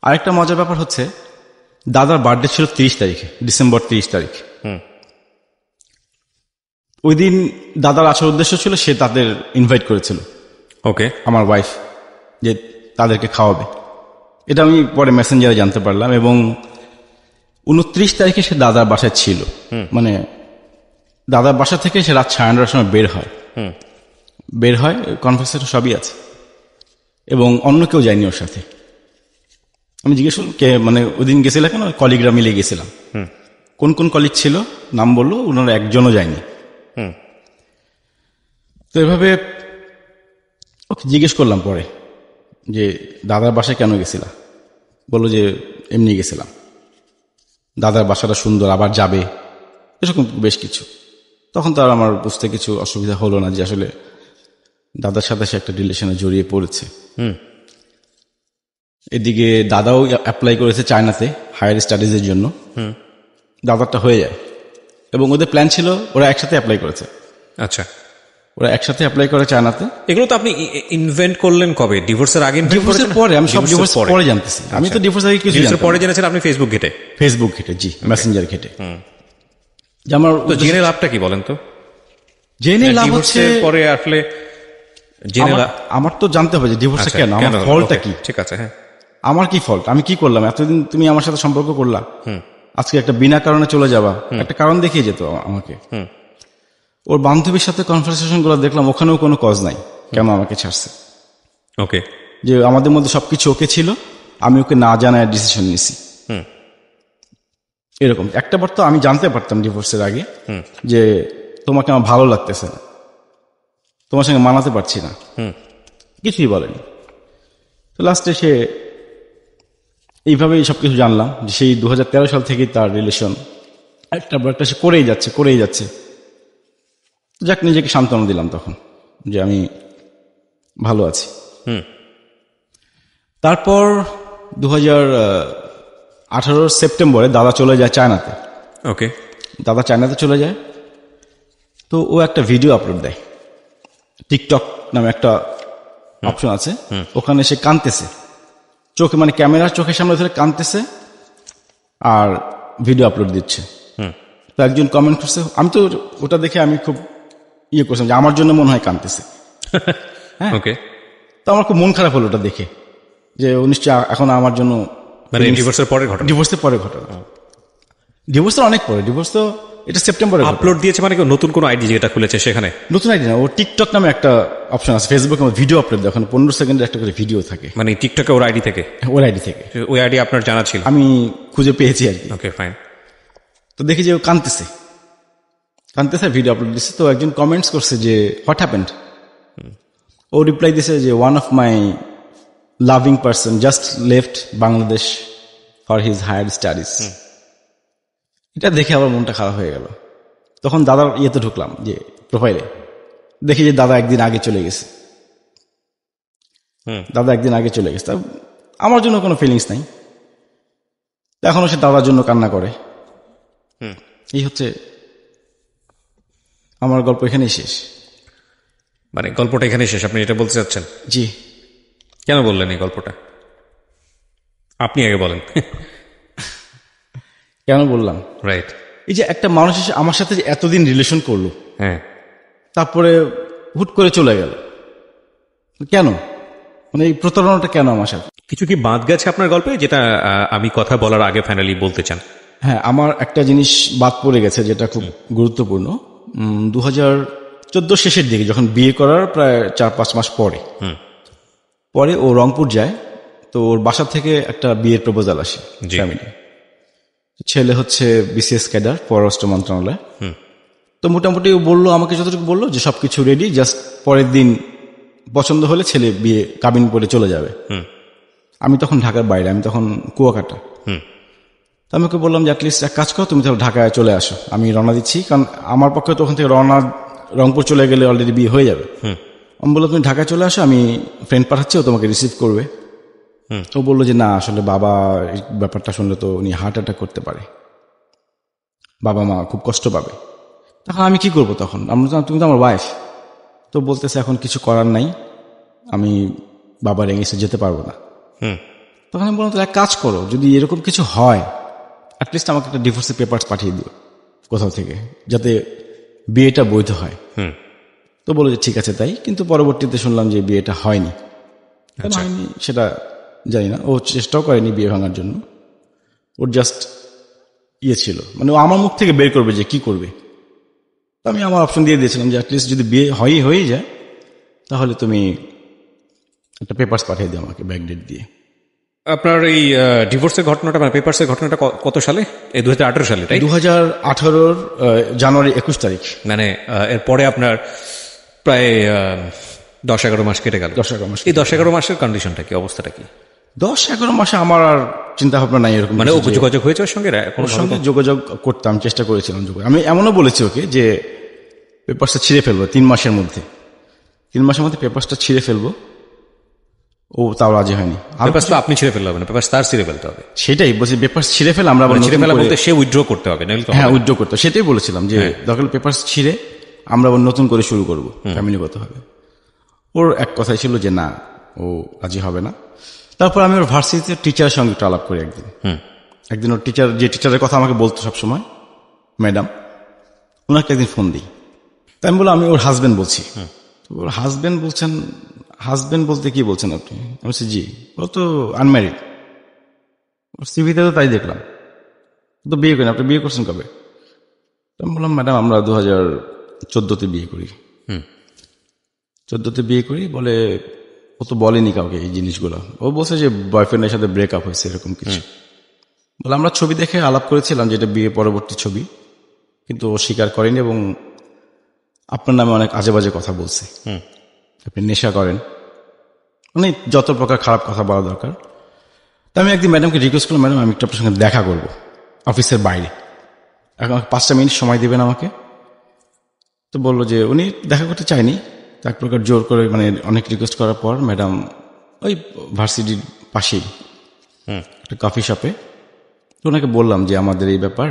আরেকটা মজার ব্যাপার হচ্ছে দাদার বার্থডে ছিল 30 তারিখে, ডিসেম্বর 30 তারিখ। ওই দিন দাদার আসার উদ্দেশ্য ছিল সে তাদের ইনভাইট করেছিল, ওকে, আমার ওয়াইফ, যে তাদেরকে খাওয়াবে। এটা আমি পরে মেসেঞ্জারে জানতে পারলাম। এবং 29 তারিখে সে দাদার বাসায় ছিল, মানে দাদার বাসা থেকে সে রাত 9:30 সময় বের হয়, কনভারসেশন সবই আছে, এবং অন্য কেউ যায়নি ওর সাথে। আমি জিজ্ঞেস করলাম কে, মানে ওই দিন গেছিলাম কেন, কলিগরা মিলে গেছিলাম। কোন কোন কলিগ ছিল নাম বললো, ওনারা একজনও যায়নি। তো এভাবে ওকে জিজ্ঞেস করলাম পরে যে দাদার বাসায় কেন গেছিলাম, বললো যে এমনি গেছিলাম, দাদার বাসাটা সুন্দর, আবার যাবে, এরকম বেশ কিছু। তখন তো আর আমার বুঝতে কিছু অসুবিধা হলো না যে আসলে দাদার সাথে সে একটা রিলেশনে জড়িয়ে পড়েছে। এদিকে দাদাও অ্যাপ্লাই করেছে চায়নাতে হায়ার স্টাডিজের জন্য, দাদারটা হয়ে যায়, এবং ওদের প্ল্যান ছিল ওরা একসাথে অ্যাপ্লাই করেছে। আচ্ছা, ওরা একসাথে অ্যাপ্লাই করে চায়নাতে। এগুলো তো আপনি ইনভেন্ট করলেন কবে? ডিভোর্সের আগে? ডিভোর্সের পরে, আমি সব ডিভোর্স পরে জানতেছি। আমি তো ডিভোর্স আগে কিছু জানতাম না। পরে জেনেছেন আপনি ফেসবুক ঘেটে? ফেসবুক ঘেটে, জি, মেসেঞ্জার ঘেটে। যে আমার তো জেনে লাভটা কি বলেন তো? জেনে লাভ হচ্ছে পরে আসলে আমার তো জানতে হবে যে ডিভোর্সটা কেন, আমার ফল্টটা কি। ঠিক আছে, হ্যাঁ, আমার কি ফল্ট, আমি কি করলাম, এতদিন তুমি আমার সাথে সম্পর্ক করলা, আজকে একটা বিনা কারণে চলে যাবা, একটা কারণ দেখিয়ে যেত আমাকে। ওর বান্ধবীর সাথে কনভারসেশন গুলো দেখলাম, ওখানেও কোনো কজ নাই কেন আমাকে ছাড়ছে। ওকে, যে আমাদের মধ্যে সবকিছু ওকে ছিল, আমি ওকে না জানায় ডিসিশন নিছি, এরকম। একটা বার তো আমি জানতে পারতাম ডিভোর্সের আগে যে তোমাকে আমার ভালো লাগতেছে না, তোমার সঙ্গে মানাতে পারছি না, কিছুই বলেনি। তো লাস্টে সে এইভাবেই সবকিছু জানলাম যে সেই 2013 সাল থেকেই তার রিলেশন একটা সে করেই যাচ্ছে। যাক, নিজেকে সান্ত্বনা দিলাম তখন যে আমি ভালো আছি। তারপর 2018 সেপ্টেম্বরে দাদা চলে যায় চায়নাতে। ওকে, দাদা চায়নাতে চলে যায়, তো ও একটা ভিডিও আপলোড দেয়, টিকটক নামে একটা অপশন আছে, ওখানে সে কাঁদতেছে, চোখে মানে ক্যামেরার চোখের সামনে ধরে কাঁদতেছে আর ভিডিও আপলোড দিচ্ছে। তো একজন কমেন্ট করছে, আমি তো ওটা দেখে আমি খুব করছিলাম যে আমার জন্য মনে হয় কাঁদতেছে। হ্যাঁ, ওকে। তো আমার খুব মন খারাপ হলো ওটা দেখে, যে নিশ্চয় এখন আমার জন্য, মানে ডিভোর্সের পরে ঘটনা? ডিভোর্সের পরে ঘটনা, ডিভোর্সের অনেক পরে, ডিভোর্স তো এটা সেপ্টেম্বরে আপলোড দিয়েছে। মানে নতুন কোন আইডি যেটা খুলেছে সেখানে? নতুন আইডি না, ও টিকটক নামে একটা অপশন আছে ফেসবুকে, ভিডিও আপলোড দেয়, ওখানে 15 সেকেন্ডের একটা করে ভিডিও থাকে। মানে টিকটকে ওর আইডি থেকে? ওর আইডি থেকে। ওই আইডি আপনার জানা ছিল? আমি খুঁজে পেয়েছি আর কি। ওকে, ফাইন। তো দেখি যে ও কাঁদতেছে, ভিডিও আপলোড দিচ্ছে। তো একজন কমেন্টস করছে যে হোয়াট হ্যাপেন্ড। ও রিপ্লাই দিছে যে one of my loving person just left Bangladesh for his higher studies. এটা দেখে আমার মনটা খারাপ হয়ে গেল। তখন দাদার ইয়েতে ঢুকলাম, যে প্রোফাইলে দেখি যে দাদা একদিন আগে চলে গেছে। তা আমার জন্য কোনো ফিলিংস নাই, এখনো সে দাদার জন্য কান্না করে। এই হচ্ছে আমার গল্প, এখানেই শেষ। মানে গল্পটা এখানেই শেষ, আপনি এটা বলতে চাচ্ছেন? জি। কেন বললেন এই গল্পটা? আপনি আগে বলেন। কেন বললাম? রাইট। এই যে একটা মানুষ আমার সাথে এতদিন রিলেশন করলো, হ্যাঁ, তারপরে হুট করে চলে গেল, কেন, মানে এই প্রতারণাটা কেন আমার সাথে? কিছু কি বাদ গেছে আপনার গল্পে যেটা আমি কথা বলার আগে ফাইনালি বলতে চান? হ্যাঁ, আমার একটা জিনিস বাদ পড়ে গেছে যেটা খুব গুরুত্বপূর্ণ। 2014 শেষের দিকে যখন বিয়ে করার প্রায় 4-5 মাস পরে ও রংপুর যায়। তো ওর বাসা থেকে একটা বিয়ের প্রপোজাল আসে ফ্যামিলি। ছেলে হচ্ছে বিসিএস ক্যাডার, পররাষ্ট্র মন্ত্রণালয়। তো মোটামুটি ও বললো, আমাকে যতটুকু বললো যে সবকিছু রেডি, জাস্ট পরের দিন পছন্দ হলে ছেলে বিয়ে কাবিন করে চলে যাবে। আমি তখন ঢাকার বাইরে, আমি তখন কুয়াকাটা। তো আমি ওকে বললাম যে অ্যাটলিস্ট এক কাজ করো, তুমি তাহলে ঢাকায় চলে আসো, আমি রওনা দিচ্ছি, কারণ আমার পক্ষে তো ওখান থেকে রংপুর চলে গেলে অলরেডি বিয়ে হয়ে যাবে। আমি বললাম তুমি ঢাকায় চলে আসো, আমি ফ্রেন্ড পাঠাচ্ছি, ও তোমাকে রিসিভ করবে। ও বললো যে না, আসলে বাবা এই ব্যাপারটা শুনলে তো উনি হার্ট অ্যাটাক করতে পারে, বাবা মা খুব কষ্ট পাবে। তখন আমি কি করবো? তখন তুমি তো আমার ওয়াইফ। তো বলতেছে এখন কিছু করার নাই, আমি বাবার এগেইনস্টে যেতে পারবো না। তখন আমি বললাম তো এক কাজ করো, যদি এরকম কিছু হয় অ্যাটলিস্ট আমাকে একটা ডিভোর্সের পেপারস পাঠিয়ে দিও কোথাও থেকে, যাতে বিয়েটা বৈধ হয়। তো বলে যে ঠিক আছে তাই। কিন্তু পরবর্তীতে শুনলাম যে বিয়েটা হয়নি। হয়নি সেটা জানি না, ও চেষ্টাও করেনি বিয়ে ভাঙার জন্য। ওর জাস্ট ছিল, মানে ও আমার মুখ থেকে বের করবে যে কি করবে। তো আমি আমার অপশন দিয়ে দিয়েছিলাম যে অ্যাটলিস্ট যদি বিয়ে হয়েই যায় তাহলে তুমি একটা পেপারস পাঠিয়ে দিও আমাকে ব্যাকডেট দিয়ে। আপনার এই ডিভোর্সের ঘটনাটা, মানে পেপারসের ঘটনাটা কত সালে? এই 2018 সালে, তাই? 2018 জানুয়ারি 21 তারিখ। মানে এরপরে আপনার প্রায় 10-11 মাস কেটে গেল। 10-11 মাস। এই 10-11 মাসের কন্ডিশনটা কি, অবস্থাটা কি? 10-11 মাসে আমার আর চিন্তা ভাবনা নাই এরকম। মানে ও যোগাযোগ হয়েছে ওর সঙ্গে? ওর সঙ্গে যোগাযোগ করতাম, চেষ্টা করেছিলাম যোগাযোগ। আমি এমনও বলেছি ওকে যে পেপারসটা ছিঁড়ে ফেলবো 3 মাসের মধ্যে, 3 মাসের মধ্যে পেপারসটা ছিঁড়ে ফেলবো। ও তাও রাজি হয়নি। পেপারস তো আপনি ছিঁড়ে ফেলতে হবে না, পেপারস তার ছিঁড়ে ফেলতে হবে। সেটাই বলছি, পেপারস ছিঁড়ে ফেলে আমরা ছিঁড়ে ফেলা বলতে সে উইথড্র করতে হবে। হ্যাঁ, উইথড্র করতে, সেটাই বলেছিলাম যে দরকার পেপারস ছিঁড়ে আমরা আবার নতুন করে শুরু করবো, ফ্যামিলিগত হবে। ওর এক কথাই ছিল যে না, ও রাজি হবে না। তারপর আমি ওর ভার্সিটিতে টিচারের সঙ্গে একটু আলাপ করি একদিন ওর টিচার, যে টিচারের কথা আমাকে বলতো সবসময়, ম্যাডাম, ওনাকে একদিন ফোন দিই। তাই আমি বললাম আমি ওর হাজবেন্ড বলছি। ওর হাজবেন্ড বলছেন, হাজবেন্ড বলতে কি বলছেন আপনি? আমি বলছি জি। ও তো আনম্যারিড, ওর সিভিতে তো তাই দেখলাম, তো বিয়ে করেন, আপনি বিয়ে করছেন কবে? আমি বললাম ম্যাডাম আমরা 2014-তে বিয়ে করি। 14-তে বিয়ে করি। বলে ও তো বলেনি কাউকে এই জিনিসগুলো, ও বলছে যে বয়ফ্রেন্ডের সাথে ব্রেকআপ হয়েছে এরকম কিছু। বলে আমরা ছবি দেখে আলাপ করেছিলাম যেটা বিয়ে পরবর্তী ছবি, কিন্তু ও স্বীকার করেনি এবং আপনার নামে অনেক আজে বাজে কথা বলছে, আপনি নেশা করেন, মানে যত প্রকার খারাপ কথা বলা দরকার। তো আমি একদিন ম্যাডামকে রিকোয়েস্ট করলাম, ম্যাডাম আমি একটু আপনার সঙ্গে দেখা করবো অফিসের বাইরে, এখন 5টা মিনিট সময় দিবেন আমাকে। তো বললো যে উনি দেখা করতে চায়নি, এক প্রকার জোর করে, মানে অনেক রিকোয়েস্ট করার পর ম্যাডাম ওই ভার্সিটির পাশেই একটা কফি শপে, তো ওনাকে বললাম যে আমাদের এই ব্যাপার,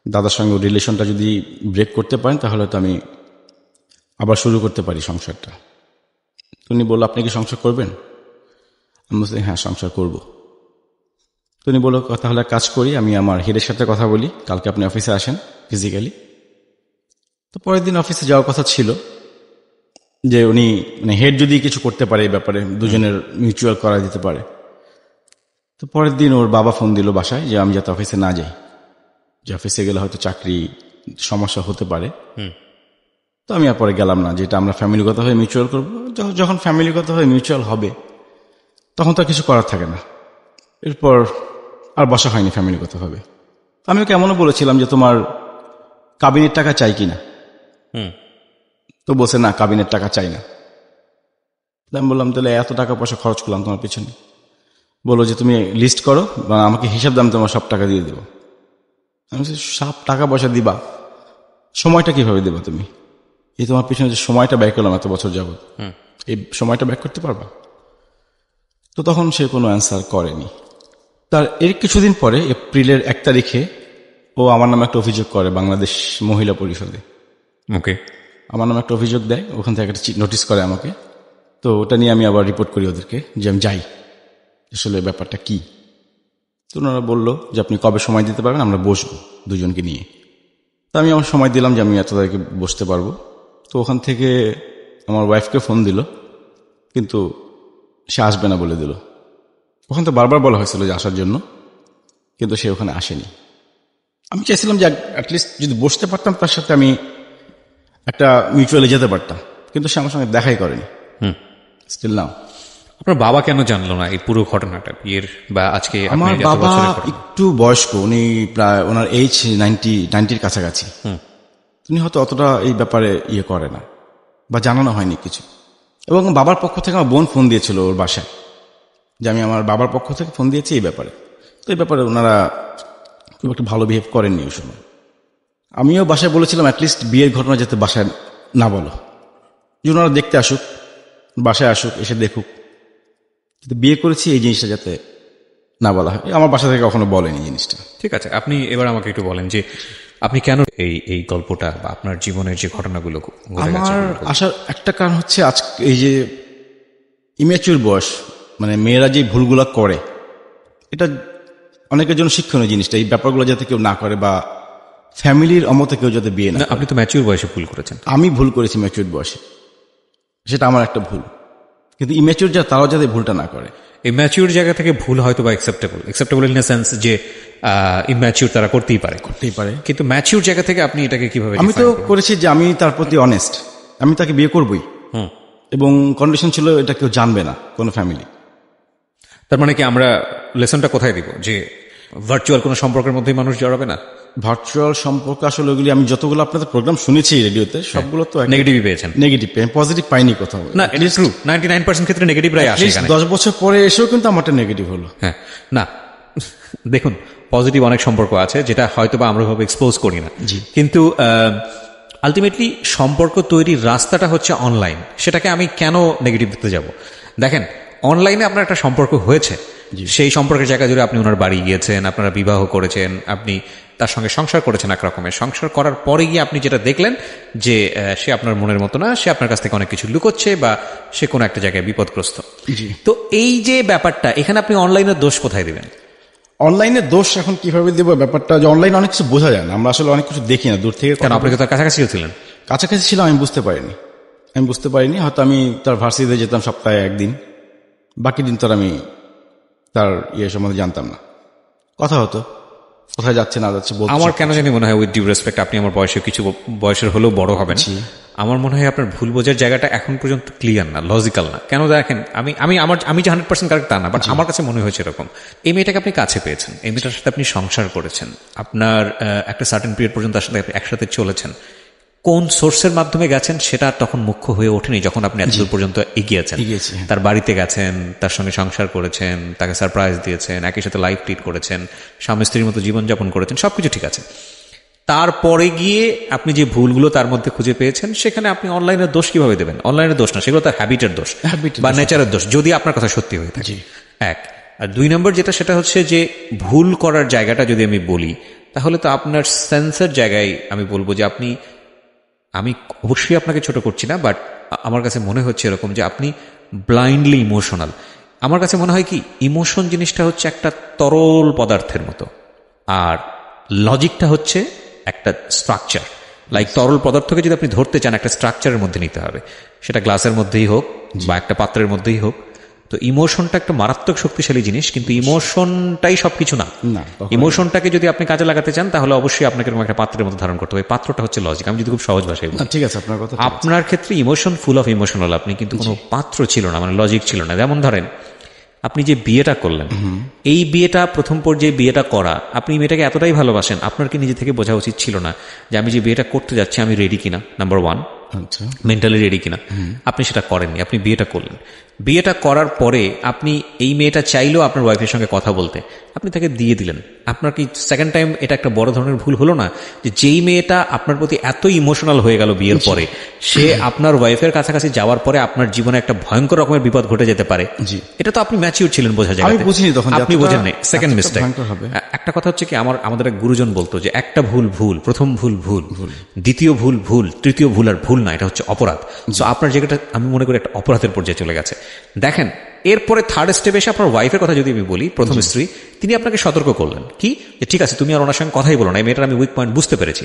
দাদার সঙ্গে রিলেশনটা যদি ব্রেক করতে পারেন তাহলে তো আমি আবার শুরু করতে পারি সংসারটা। উনি বললো আপনি কি সংসার করবেন? আমি বলছি হ্যাঁ সংসার করব। তো উনি বললো তাহলে কাজ করি, আমি আমার হেডের সাথে কথা বলি, কালকে আপনি অফিসে আসেন ফিজিক্যালি। তো পরের দিন অফিসে যাওয়ার কথা ছিল যে উনি, মানে হেড যদি কিছু করতে পারে এই ব্যাপারে, দুজনের মিউচুয়াল করা যেতে পারে। তো পরের দিন ওর বাবা ফোন দিল বাসায় যে আমি যাতে অফিসে না যাই, যে অফিসে গেলে হয়তো চাকরি সমস্যা হতে পারে। তো আমি আর পরে গেলাম না, যেটা আমরা ফ্যামিলিগত হয়ে মিউচুয়াল করবো। যখন ফ্যামিলিগত হয়ে মিউচুয়াল হবে তখন তো আর কিছু করার থাকে না। এরপর আর বসা হয়নি ফ্যামিলিগত ভাবে। আমি ওকে এমনও বলেছিলাম যে তোমার কাবিনের টাকা চাই কিনা, তো বলছে না কাবিনের টাকা চাই না। আমি বললাম তাহলে এত টাকা পয়সা খরচ করলাম তোমার পিছনে, বলো যে তুমি লিস্ট করো বা আমাকে হিসাব দাম, তোমার সব টাকা দিয়ে দেবো। আমি বলছি সব টাকা পয়সা দিবা, সময়টা কিভাবে দেবা তুমি? এই তোমার পিছনে যে সময়টা ব্যয় করলাম এত বছর যাবত, এই সময়টা ব্যয় করতে পারবা? তো তখন সে কোনো অ্যান্সার করেনি। তার এর কিছুদিন পরে এপ্রিলের 1 তারিখে ও আমার নামে একটা অভিযোগ করে বাংলাদেশ মহিলা পরিষদে। ওকে, আমার নামে একটা অভিযোগ দেয়, ওখান থেকে একটা নোটিশ করে আমাকে। তো ওটা নিয়ে আমি আবার রিপোর্ট করি ওদেরকে যে আমি যাই, আসলে ব্যাপারটা কি। তো ওনারা বললো যে আপনি কবে সময় দিতে পারবেন, আমরা বসবো দুজনকে নিয়ে। তো আমি আমার সময় দিলাম যে আমি এত তারিখে বসতে পারবো। তো ওখান থেকে আমার ওয়াইফকে ফোন দিল কিন্তু সে আসবে না বলে দিল। ওখান তো বারবার বলা হয়েছিল যে আসার জন্য, কিন্তু সে ওখানে আসেনি। আমি চাইছিলাম যে অ্যাটলিস্ট যদি বসতে পারতাম তার সাথে, আমি একটা মিউচুয়ালি যেতে পারতাম, কিন্তু সে আমার সঙ্গে দেখাই করেনি। Still now. আপনার বাবা কেন জানলো না এই পুরো ঘটনাটা বিয়ের বা আজকে আমার বাবা একটু বয়স্ক, উনি প্রায় ওনার এইজ 90 কাছাকাছি। তিনি হয়তো অতটা এই ব্যাপারে ইয়ে করে না বা জানানো হয়নি কিছু। এবং বাবার পক্ষ থেকে আমার বোন ফোন দিয়েছিল ওর বাসায়, যে আমি আমার বাবার পক্ষ থেকে ফোন দিয়েছি এই ব্যাপারে। তো এই ব্যাপারে ওনারা খুব একটা ভালো বিহেভ করেননি ওই সময়। আমিও বাসায় বলেছিলাম অ্যাটলিস্ট বিয়ের ঘটনা যাতে বাসায় না বলো, যে ওনারা দেখতে আসুক, বাসায় আসুক, এসে দেখুক, কিন্তু বিয়ে করেছি এই জিনিসটা যাতে না বলা হয়। আমার বাসা থেকে কখনো বলেনি জিনিসটা। ঠিক আছে, আপনি এবার আমাকে একটু বলেন যে আপনি কেন এই গল্পটা বা আপনার জীবনের যে ঘটনাগুলো ঘটে গেছে। আমার আসার একটা কারণ হচ্ছে আজকে এই যে ইম্যাচিউর বয়স, মানে মেয়েরা যে ভুলগুলো করে, এটা অনেকের জন্য শিক্ষণীয় জিনিসটা। এই ব্যাপারগুলো যাতে কেউ না করে, বা ফ্যামিলির অমতে কেউ যাতে বিয়ে না করে। আপনি তো ম্যাচিউর বয়সে ভুল করেছেন। আমি ভুল করেছি ম্যাচিউর বয়সে, সেটা আমার একটা ভুল, কিন্তু ইম্যাচিউর যা তারাও যাতে ভুলটা না করে। এই ম্যাচিউর জায়গা থেকে ভুল হয়তো বা অ্যাকসেপ্টেবল ইন দ্য সেন্স যে ইম্যাচিউর তারা করতেই পারে, কিন্তু ম্যাচিউর জায়গা থেকে আপনি এটাকে কিভাবে? আমি তো করেছি যে আমি তার প্রতি অনেস্ট, আমি তাকে বিয়ে করবই, এবং কন্ডিশন ছিল এটা কেউ জানবে না, কোনো ফ্যামিলি। তার মানে কি আমরা লেসনটা কোথায় দিব, যে ভার্চুয়াল কোনো সম্পর্কের মধ্যেই মানুষ জড়াবে না? ভার্চুয়াল সম্পর্ক আসলে ওগুলি আমি যতগুলো আপনাদের প্রোগ্রাম শুনেছি রেডিওতে, সবগুলো তো নেগেটিভই পেয়েছেন। নেগেটিভ, পজিটিভ পাইনি কোথাও। না, ইট ইজ ট্রু, 99% ক্ষেত্রে নেগেটিভরাই আসে এখানে। 10 বছর পরে এসেও কিন্তু আমারটা নেগেটিভ হলো। হ্যাঁ, না দেখুন, পজিটিভ অনেক সম্পর্ক আছে যেটা হয়তো বা আমরা ভাবে এক্সপোজ করি না, কিন্তু আলটিমেটলি সম্পর্ক তৈরির রাস্তাটা হচ্ছে অনলাইন। সেটাকে আমি কেন নেগেটিভ দিতে যাব? দেখেন, অনলাইনে আপনার একটা সম্পর্ক হয়েছে, সেই সম্পর্কের জায়গা জুড়ে আপনি ওনার বাড়ি গিয়েছেন, আপনারা বিবাহ করেছেন, আপনি তার সঙ্গে সংসার করেছেন। এক রকমের সংসার করার পরে গিয়ে আপনি যেটা দেখলেন যে সে আপনার মনের মতো না, সে আপনার কাছ থেকে অনেক কিছু লুকোচ্ছে, বা সে কোনো একটা জায়গায় বিপদগ্রস্ত। তো এই যে ব্যাপারটা, এখানে আপনি অনলাইনের দোষ কোথায় দিবেন? অনলাইনের দোষ এখন কিভাবে দেবো, ব্যাপারটা যে অনলাইনে অনেক কিছু বোঝা যায় না, আমরা আসলে অনেক কিছু দেখি না দূর থেকে। কেন, আপনি তো তার কাছাকাছিও ছিলেন? কাছাকাছি ছিলাম, আমি বুঝতে পারিনি। হয়তো আমি তার ভার্সিটিতে যেতাম সপ্তাহে একদিন, বাকি দিন তো আমি তার ইয়ে সম্বন্ধে জানতাম না। কথা হতো, কোথায় যাচ্ছে না যাচ্ছে বলতে। আমার কেন জানি মনে হয়, উইথ ডিউ রেসপেক্ট, আপনি আমার কিছু বয়সের হলেও বড় হবেন, আমার মনে হয় আপনার ভুল বোঝার জায়গাটা এখন পর্যন্ত ক্লিয়ার না, লজিক্যাল না। কেন দেখেন, আমি যে 100% কারেক্ট তা না, বাট আমার কাছে মনে হয়েছে এরকম। এই মেয়েটাকে আপনি কাছে পেয়েছেন, এই মেয়েটার সাথে আপনি সংসার করেছেন, আপনার একটা সার্টেন পিরিয়ড পর্যন্ত তার সাথে একসাথে চলেছেন। কোন সোর্সের মাধ্যমে গেছেন সেটা তখন মুখ্য হয়ে ওঠেনি, যখন আপনি এতদূর পর্যন্ত এগিয়েছেন। তার বাড়িতে গেছেন, তার সঙ্গে সংসার করেছেন, তাকে সারপ্রাইজ দিয়েছেন, একই সাথে লাইফ ট্রিট করেছেন, স্বামী স্ত্রীর মতো জীবনযাপন করেছেন, সবকিছু ঠিক আছে। তারপরে গিয়ে আপনি যে ভুলগুলো তার মধ্যে খুঁজে পেয়েছেন, সেখানে আপনি অনলাইনের দোষ কিভাবে দেবেন? অনলাইনের দোষ না, সেগুলো তার হ্যাবিটের দোষ বা নেচারের দোষ, যদি আপনার কথা সত্যি হয়ে থাকে। এক। আর 2 নম্বর যেটা, সেটা হচ্ছে যে ভুল করার জায়গাটা যদি আমি বলি, তাহলে তো আপনার সেন্সের জায়গায় আমি বলবো যে আমি অবশ্যই আপনাকে ছোট করছি না, বাট আমার কাছে মনে হচ্ছে এরকম যে আপনি ব্লাইন্ডলি ইমোশনাল। আমার কাছে মনে হয় কি, ইমোশন জিনিসটা হচ্ছে একটা তরল পদার্থের মতো, আর লজিকটা হচ্ছে একটা স্ট্রাকচার। লাইক তরল পদার্থকে যদি আপনি ধরতে চান, একটা স্ট্রাকচারের মধ্যে নিতে হবে, সেটা গ্লাসের মধ্যেই হোক বা একটা পাত্রের মধ্যেই হোক। তো ইমোশনটা একটা মারাত্মক শক্তিশালী জিনিস, কিন্তু ইমোশনটাই সবকিছু না। ইমোশনটাকে যদি আপনি কাজে লাগাতে চান, তাহলে অবশ্যই আপনাকে এরকম একটা পাত্রের মধ্যে ধারণ করতে হবে। পাত্রটা হচ্ছে লজিক। আমি যদি খুব সহজ ভাষায় বলি, ঠিক আছে, আপনার কথা। আপনার ক্ষেত্রে ইমোশন, ফুল অফ ইমোশনাল আপনি, কিন্তু কোনো পাত্র ছিল না, মানে লজিক ছিল না। যেমন ধরেন, আপনি যে বিয়েটা করলেন, এই বিয়েটা প্রথম পর্যায়ে বিয়েটা করা, আপনি মেয়েটাকে এতটাই ভালোবাসেন, আপনার কি নিজে থেকে বোঝা উচিত ছিল না যে আমি যে বিয়েটা করতে যাচ্ছি আমি রেডি কিনা? নাম্বার 1, মেন্টালি রেডি কিনা? আপনি সেটা করেননি, আপনি বিয়েটা করলেন। বিয়েটা করার পরে আপনি, এই মেয়েটা চাইলেও আপনার ওয়াইফের সঙ্গে কথা বলতে, আপনি তাকে দিয়ে দিলেন। আপনার কি সেকেন্ড টাইম এটা একটা বড় ধরনের ভুল হলো না? যে যেই মেয়েটা আপনার প্রতি এত ইমোশনাল হয়ে গেল বিয়ের পরে, সে আপনার ওয়াইফের কাছাকাছি যাওয়ার পরে আপনার জীবনে একটা ভয়ঙ্কর রকমের বিপদ ঘটে যেতে পারে। এটা তো আপনি ম্যাচিউর ছিলেন বোঝা যায়, আপনি বোঝেন নাই। Second mistake. একটা কথা হচ্ছে কি, আমাদের এক গুরুজন বলতো যে একটা ভুল ভুল, প্রথম ভুল ভুল, দ্বিতীয় ভুল ভুল, তৃতীয় ভুল আর ভুল না, এটা হচ্ছে অপরাধ। তো আপনার জায়গাটা আমি মনে করি একটা অপরাধের পর্যায়ে চলে গেছে। দেখেন, এরপরে থার্ড স্টেপে এসে আপনার ওয়াইফের কথা যদি আমি বলি, প্রথম স্ত্রী, তিনি আপনাকে সতর্ক করলেন কি, যে ঠিক আছে তুমি আর ওনার সঙ্গে কথাই বলো না, এই মেয়েটার আমি উইক পয়েন্ট বুঝতে পেরেছি।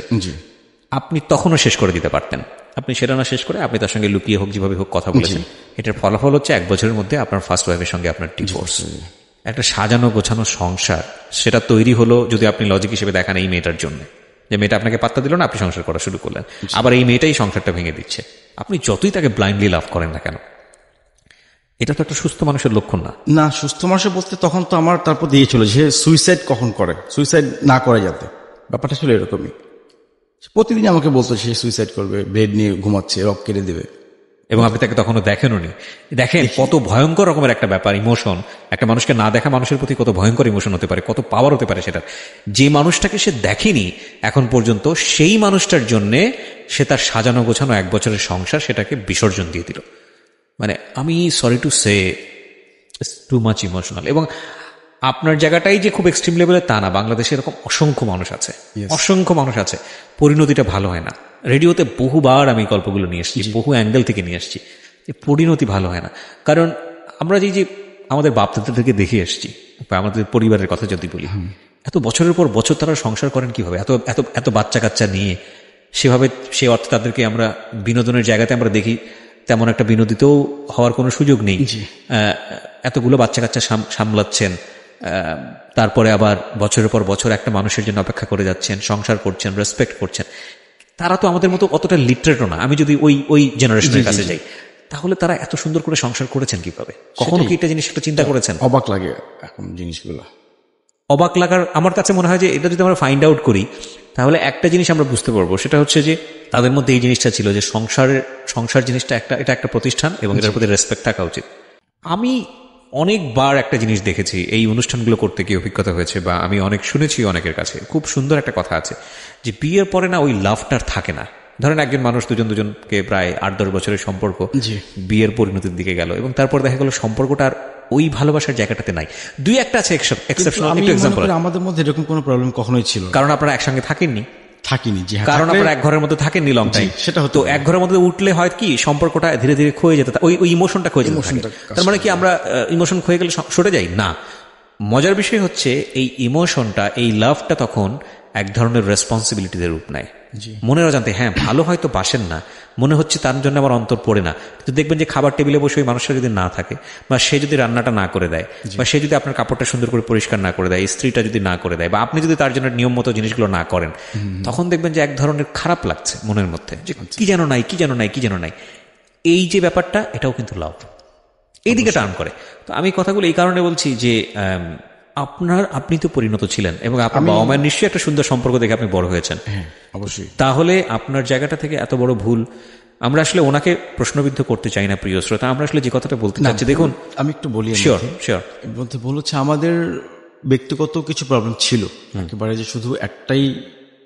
আপনি তখনও শেষ করে দিতে পারতেন। আপনি সেটা না শেষ করে আপনি তার সঙ্গে লুকিয়ে হোক যেভাবে হোক কথা বলেছেন, এটার ফলাফল হচ্ছে 1 বছরের মধ্যে আপনার ফার্স্ট ওয়াইফের সঙ্গে আপনার ডিভোর্স। একটা সাজানো গোছানো সংসার সেটা তৈরি হলো যদি আপনি লজিক হিসেবে দেখান এই মেয়েটার জন্য, যে মেয়েটা আপনাকে পাত্তা দিল না, আপনি সংসার করা শুরু করলেন, আবার এই মেয়েটাই সংসারটা ভেঙে দিচ্ছে। আপনি যতই তাকে ব্লাইন্ডলি লাভ করেন না কেন, এটা তো একটা সুস্থ মানুষের লক্ষণ না। না, সুস্থ মানুষের বলতে তখন তো আমার তারপর দিয়েছিল যে সুইসাইড কখন করে, সুইসাইড না করে যাতে, ব্যাপারটা ছিল এরকমই। প্রতিদিন আমাকে বলতো সে সুইসাইড করবে, ব্লেড নিয়ে ঘুমাচ্ছে, রক কেটে দেবে। এবং আপনি তাকে তখনও দেখেননি। দেখেন কত ভয়ঙ্কর রকমের একটা ব্যাপার ইমোশন, একটা মানুষকে না দেখা মানুষের প্রতি কত ভয়ঙ্কর ইমোশন হতে পারে, কত পাওয়ার হতে পারে সেটার। যে মানুষটাকে সে দেখেনি এখন পর্যন্ত, সেই মানুষটার জন্যে সে তার সাজানো গোছানো 1 বছরের সংসার সেটাকে বিসর্জন দিয়ে দিল। মানে আমি sorry to say too much emotional. এবং আপনার জায়গাটাই যে খুব এক্সট্রিম লেভেলে তা না, বাংলাদেশে এরকম অসংখ্য মানুষ আছে, অসংখ্য মানুষ আছে, পরিণতিটা ভালো হয় না। রেডিওতে বহুবার আমি গল্পগুলো নিয়ে এসেছি, বহু অ্যাঙ্গেল থেকে নিয়ে এসেছি, যে পরিণতি ভালো হয় না। কারণ আমরা যে আমাদের বাপ দাদাদেরকে দেখে এসেছি, বা আমাদের পরিবারের কথা যদি বলি, এত বছরের পর বছর তারা সংসার করেন কিভাবে, এত এত এত বাচ্চা কাচ্চা নিয়ে, সেভাবে সে অর্থে তাদেরকে আমরা বিনোদনের জায়গাতে আমরা দেখি তেমন একটা বিনোদিতও হওয়ার কোনো সুযোগ নেই। এতগুলো বাচ্চা কাচ্চা সামলাচ্ছেন, তারপরে আবার বছরের পর বছর একটা মানুষের জন্য অপেক্ষা করে যাচ্ছেন, সংসার করছেন, রেসপেক্ট করছেন। তারা তো আমাদের মতো অতটা লিটারেটও না। আমি যদি ওই জেনারেশনের কাছে যাই, তাহলে তারা এত সুন্দর করে সংসার করেছেন কিভাবে? কখনো কি এটা জিনিসটা চিন্তা করেছেন? অবাক লাগে এখন জিনিসগুলো। অবাক লাগার আমার কাছে মনে হয় যে এটা যদি আমরা ফাইন্ড আউট করি, তাহলে একটা জিনিস আমরা বুঝতে পারবো, সেটা হচ্ছে যে তাদের মধ্যে এই জিনিসটা ছিল যে সংসার জিনিসটা এটা একটা প্রতিষ্ঠান এবং এটার প্রতি রেসপেক্ট থাকা উচিত। আমি অনেকবার একটা জিনিস দেখেছি, এই অনুষ্ঠানগুলো করতে গিয়ে অভিজ্ঞতা হয়েছে, বা আমি অনেক শুনেছি অনেকের কাছে, খুব সুন্দর একটা কথা আছে যে বিয়ের পরে না ওই লাভটার থাকে না। ধরেন একজন মানুষ দুজনকে প্রায় 8-10 বছরের সম্পর্ক বিয়ের পরিণতির দিকে গেল, এবং তারপর দেখা গেল সম্পর্কটা আর ওই ভালোবাসার জায়গাটাতে নাই। 2-1টা আছে এক্সেপশনাল, একটু এক্সাম্পল। আমাদের মধ্যে এরকম কোনো প্রবলেম কখনোই ছিল না, কারণ আপনারা একসঙ্গে থাকেননি, কারণ আপনারা এক ঘরের মধ্যে থাকেননি লং টাইম। সেটা হতো, এক ঘরের মধ্যে উঠলে হয় কি সম্পর্কটা ধীরে ধীরে ক্ষয়ে যেত, ওই ইমোশনটা ক্ষয়ে যেত। তার মানে কি আমরা ইমোশন ক্ষয়ে গেলে সরে যাই না। মজার বিষয় হচ্ছে এই ইমোশনটা, এই লাভটা তখন এক ধরনের রেসপন্সিবিলিটিদের রূপ নেয়। মনের অজান্তে, হ্যাঁ ভালো হয়তো বাসেন না, মনে হচ্ছে তার জন্য আমার অন্তর পড়ে না, কিন্তু দেখবেন যে খাবার টেবিলে বসে ওই মানুষটা যদি না থাকে, বা সে যদি রান্নাটা না করে দেয়, বা সে যদি আপনার কাপড়টা সুন্দর করে পরিষ্কার না করে দেয়, স্ত্রীটা যদি না করে দেয়, বা আপনি যদি তার জন্য নিয়ম মতো জিনিসগুলো না করেন, তখন দেখবেন যে এক ধরনের খারাপ লাগছে মনের মধ্যে, যে কি যেন নাই। এই যে ব্যাপারটা, এটাও কিন্তু লাভ এইদিকে টার্ন করে। তো আমি কথাগুলো এই কারণে বলছি যে আপনি তো পরিণত ছিলেন, এবং আপনার বাবা মায়ের নিশ্চয়ই একটা সুন্দর সম্পর্ক দেখে আপনি বড় হয়েছেন। অবশ্যই। তাহলে আপনার জায়গাটা থেকে এত বড় ভুল, আমরা আসলে ওনাকে প্রশ্নবিদ্ধ করতে চাই না প্রিয় শ্রোতা, আমরা আসলে যে কথাটা বলতে চাচ্ছি, দেখুন আমি একটু বলি। শিওর বলতে বলেছে আমাদের ব্যক্তিগত কিছু প্রবলেম ছিল, একেবারে যে শুধু একটাই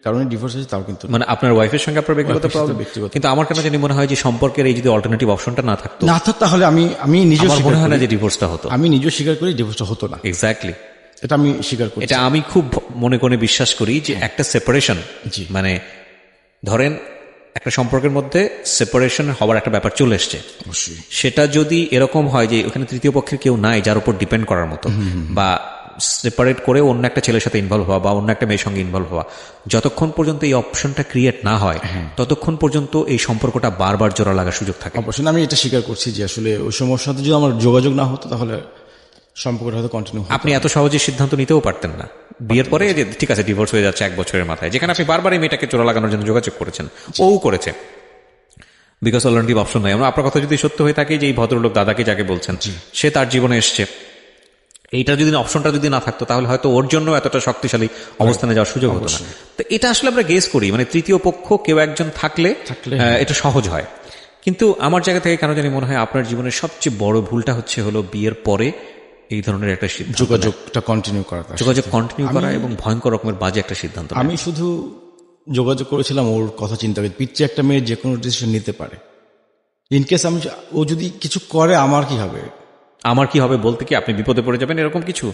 কারণে ডিভোর্স হয়েছে তাও কিন্তু, মানে আপনার ওয়াইফের সঙ্গে আপনার ব্যক্তিগত প্রবলেম। কিন্তু আমার কেন জানি মনে হয় যে সম্পর্কের এই যদি অল্টারনেটিভ অপশনটা না থাকতো, তাহলে আমি নিজে মনে হয় না যে ডিভোর্সটা হতো। আমি নিজেও স্বীকার করি ডিভোর্সটা হতো না। এক্স্যাক্টলি, এটা আমি স্বীকার করি। এটা আমি খুব মনে করে বিশ্বাস করি যে একটা সেপারেশন, মানে ধরেন একটা সম্পর্কের মধ্যে সেপারেশন হওয়ার একটা ব্যাপার চলে এসছে, সেটা যদি এরকম হয় যে ওখানে তৃতীয় পক্ষের কেউ নাই যার উপর ডিপেন্ড করার মতো, বা সেপারেট করে অন্য একটা ছেলের সাথে ইনভলভ হওয়া বা অন্য একটা মেয়ের সঙ্গে ইনভলভ হওয়া, যতক্ষণ পর্যন্ত এই অপশনটা ক্রিয়েট না হয় ততক্ষণ পর্যন্ত এই সম্পর্কটা বারবার জোড়া লাগার সুযোগ থাকে। অবশ্যই আমি এটা স্বীকার করছি যে আসলে ওই সময়ের সাথে যদি আমার যোগাযোগ না হতো তাহলে সম্পর্কটা হয়তো কন্টিনিউ। আপনি এত সহজে সিদ্ধান্ত নিতেও পারতেন না বিয়ের পরে, যে ঠিক আছে ডিভোর্স হয়ে যাচ্ছে 1 বছরের মাথায়, যেখানে আপনি বারবার এই মেয়েটাকে জোড়া লাগানোর জন্য যোগাযোগ করেছেন, ও করেছে, বিকজ অল্টারনেটিভ অপশন নাই। আপনার কথা যদি সত্য হয়ে থাকে যে এই ভদ্রলোক দাদাকে যাকে বলছেন, সে তার জীবনে এসছে, এইটা যদি অপশনটা যদি না থাকতো তাহলে হয়তো ওর জন্য এতটা শক্তিশালী অবস্থানে যাওয়ার সুযোগ হতো না। তো এটা আসলে আমরা গেস করি, মানে তৃতীয় পক্ষ কেউ একজন থাকলে এটা সহজ হয়। কিন্তু আমার জায়গা থেকে কেন জানি মনে হয় আপনার জীবনের সবচেয়ে বড় ভুলটা হলো বিয়ের পরে এই ধরনের একটা যোগাযোগ কন্টিনিউ করা এবং ভয়ঙ্কর রকমের বাজে একটা সিদ্ধান্ত। আমি শুধু যোগাযোগ করেছিলাম ওর কথা চিন্তা করে, পিচ্ছে একটা মেয়ে যে কোনো ডিসিশন নিতে পারে, ইনকেস ও যদি কিছু করে আমার কি হবে বলতে কি আপনি বিপদে পড়ে যাবেন এরকম কিছু,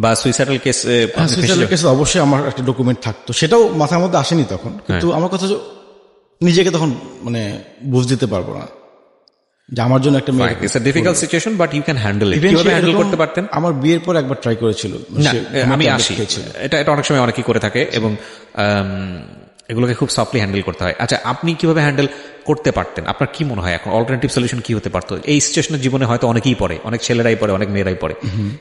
বা সুইসাইডাল কেস অবশ্যই আমার একটা ডকুমেন্ট থাকতো, সেটাও মাথার মধ্যে আসেনি তখন। কিন্তু আমার কথা নিজেকে তখন মানে বুঝ দিতে পারবো না যে আমার জন্য একটা মেয়ে, it's a difficult situation but you can handle it. কিভাবে হ্যান্ডেল করতে পারতেন? আমার বিয়ের পর একবার ট্রাই করেছিল, আমি আসি, এটা অনেক সময় অনেকেই করে থাকে এবং এগুলোকে খুব সফটলি হ্যান্ডেল করতে হয়। আচ্ছা, আপনি কিভাবে হ্যান্ডেল করতে পারতেন, আপনার কি মনে হয় এখন অল্টারনেটিভ সলিউশন কি হতে পারতো? এই সিচুয়েশনের জীবনে হয়তো অনেকেই পড়ে, অনেক ছেলেরাই পড়ে, অনেক মেয়েরাই পড়ে,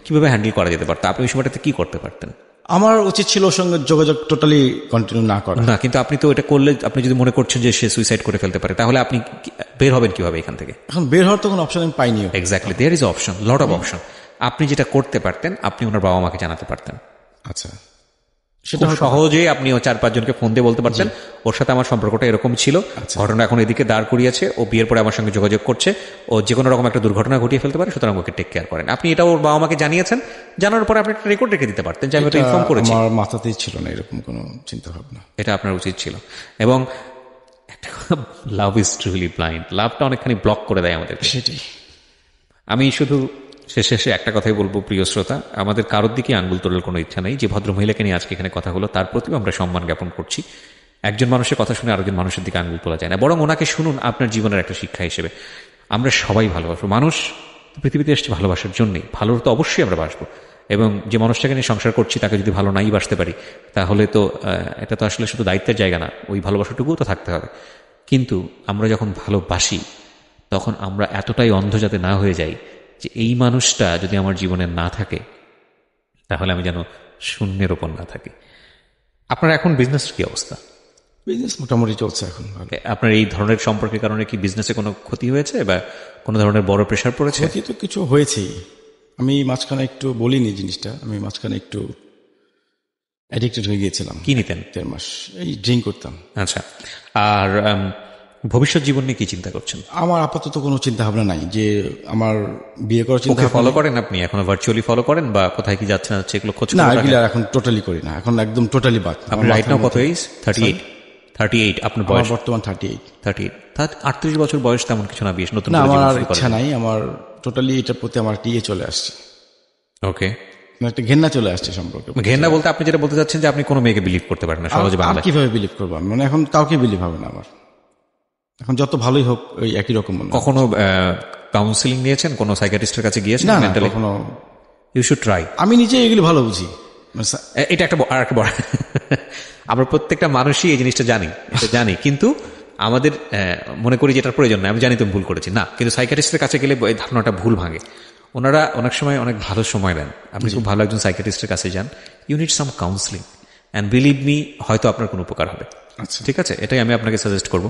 কিভাবে হ্যান্ডেল করা যেতে পারতো? আপনি ওই সময়টাতে কি করতে পারতেন? আমার উচিত ছিল ওর সঙ্গে যোগাযোগ টোটালি কন্টিনিউ না করা। না, কিন্তু আপনি তো এটা করলে, আপনি যদি মনে করছেন যে সে সুইসাইড করে ফেলতে পারে, তাহলে আপনি বের হবেন কিভাবে এখান থেকে? এখন বের হওয়ার তো কোনো অপশন আমি পাইনি। Exactly, there is option, lot of option. আপনি যেটা করতে পারতেন, আপনি ওনার বাবা মাকে জানাতে পারতেন। আচ্ছা, সেটা সহজেই আপনি 4-5 জনকে ফোন দিয়ে বলতে পারতেন ওর সাথে আমার সম্পর্কটা এরকম ছিল, ঘটনা এখন এদিকে দাঁড় করিয়েছে, ও বিয়ের পরে আমার সঙ্গে যোগাযোগ করছে, ও যে কোনো রকম একটা দুর্ঘটনা ঘটিয়ে ফেলতে পারে, সুতরাং ওকে টেক কেয়ার করেন। আপনি এটা ওর বাবা মাকে জানিয়েছেন, জানার পরে আপনি একটা রেকর্ড রেখে দিতে পারতেন যে আমি এটা ইনফর্ম করেছি। আমার মাথাতেই ছিল না এরকম কোনো চিন্তা ভাবনা। এটা আপনার উচিত ছিল। এবং একটা লাভ ইজ ট্রুলি ব্লাইন্ড, লাভটা অনেকখানি ব্লক করে দেয় আমাদের। সেটাই আমি শুধু শেষে একটা কথাই বলবো, প্রিয় শ্রোতা, আমাদের কারোর দিকে আঙ্গুল তোলার কোনো ইচ্ছা নেই। যে ভদ্রমহিলাকে নিয়ে আজকে এখানে কথা হলো, তার প্রতিও আমরা সম্মান জ্ঞাপন করছি। একজন মানুষের কথা শুনে আরেকজন মানুষের দিকে আঙ্গুল তোলা যায় না, বরং ওনাকে শুনুন আপনার জীবনের একটা শিক্ষা হিসেবে। আমরা সবাই ভালোবাসবো, মানুষ পৃথিবীতে এসছে ভালোবাসার জন্যই, ভালো তো অবশ্যই আমরা বাসবো। এবং যে মানুষটাকে নিয়ে সংসার করছি তাকে যদি ভালো নাই বাসতে পারি, তাহলে তো এটা তো আসলে শুধু দায়িত্বের জায়গা না, ওই ভালোবাসাটুকুও তো থাকতে হবে। কিন্তু আমরা যখন ভালোবাসি, তখন আমরা এতটাই অন্ধ যাতে না হয়ে যাই যে এই মানুষটা যদি আমার জীবনে না থাকে, তাহলে আমি যেন শূন্যের ওপর না থাকি। আপনার এখন বিজনেস কি অবস্থা? বিজনেস মোটামুটি চলছে এখন ভালো। আপনার এই ধরনের সম্পর্কের কারণে কি বিজনেসে কোনো ক্ষতি হয়েছে বা কোনো ধরনের বড় প্রেশার পড়েছে? ক্ষতি তো কিছু হয়েছেই। আমি মাঝখানে একটু বলিনি জিনিসটা, আমি মাঝখানে একটু অ্যাডিক্টেড হয়ে গিয়েছিলাম। কি নিতেন? 1.5 মাস এই ড্রিঙ্ক করতাম। আচ্ছা, আর ভবিষ্যৎ জীবন নিয়ে কি চিন্তা করছেন? আমার আপাতত কোনো চিন্তা ভাবনা নাই যে আমার বিয়ে করার চিন্তা ওকে ফলো করেন আপনি এখনো, ভার্চুয়ালি ফলো করেন বা কোথায় কি যাচ্ছে না সেগুলো খোঁজ না, খবর রাখেন? এগুলো এখন টোটালি করি না, এখন একদম টোটালি বাদ। আপনি রাইট নাও কত এজ? 38 আপনার বয়স? বর্তমান 38। 38 বছর বয়স তেমন কিছু না, বিয়ে নতুন না, করে আমার জীবন আর শুরু করার। ইচ্ছা নাই, আমার টোটালি এটার প্রতি আমার একটা ইয়ে চলে আসছে, ওকে, একটা ঘেন্না চলে আসছে সম্পর্কে। ঘেন্না বলতে আপনি যেটা বলতে চাচ্ছেন যে আপনি কোনো মেয়েকে বিলিভ করতে পারেন না, সহজে আর বাংলায়। কিভাবে বিলিভ করবো আমি? মানে এখন কাউকে বিলিভ হবে না আমার, এখন যত ভালোই হোক ওই একই রকম মনে হয়। কখনো কাউন্সিলিং নিয়েছেন? কোনো সাইকিয়াট্রিস্টের কাছে গিয়েছেন? না, না, মেন্টালি কখনো। You should try. আমি নিজে এগুলো ভালো বুঝি। এটা একটা আর একটা বড় আমরা প্রত্যেকটা মানুষই এই জিনিসটা জানি, এটা জানি, কিন্তু আমাদের মনে করি যেটার প্রয়োজন নাই। আমি জানি তুমি ভুল করেছি না, কিন্তু সাইকিয়াট্রিস্টের কাছে গেলে এই ধারণাটা ভুল ভাঙে। ওনারা অনেক সময় অনেক ভালো সময় দেন। আপনি খুব ভালো একজন সাইকিয়াট্রিস্টের কাছে যান, you need some counselling, and believe me, হয়তো আপনার কোনো উপকার হবে। আচ্ছা, ঠিক আছে, এটাই আমি আপনাকে সাজেস্ট করবো,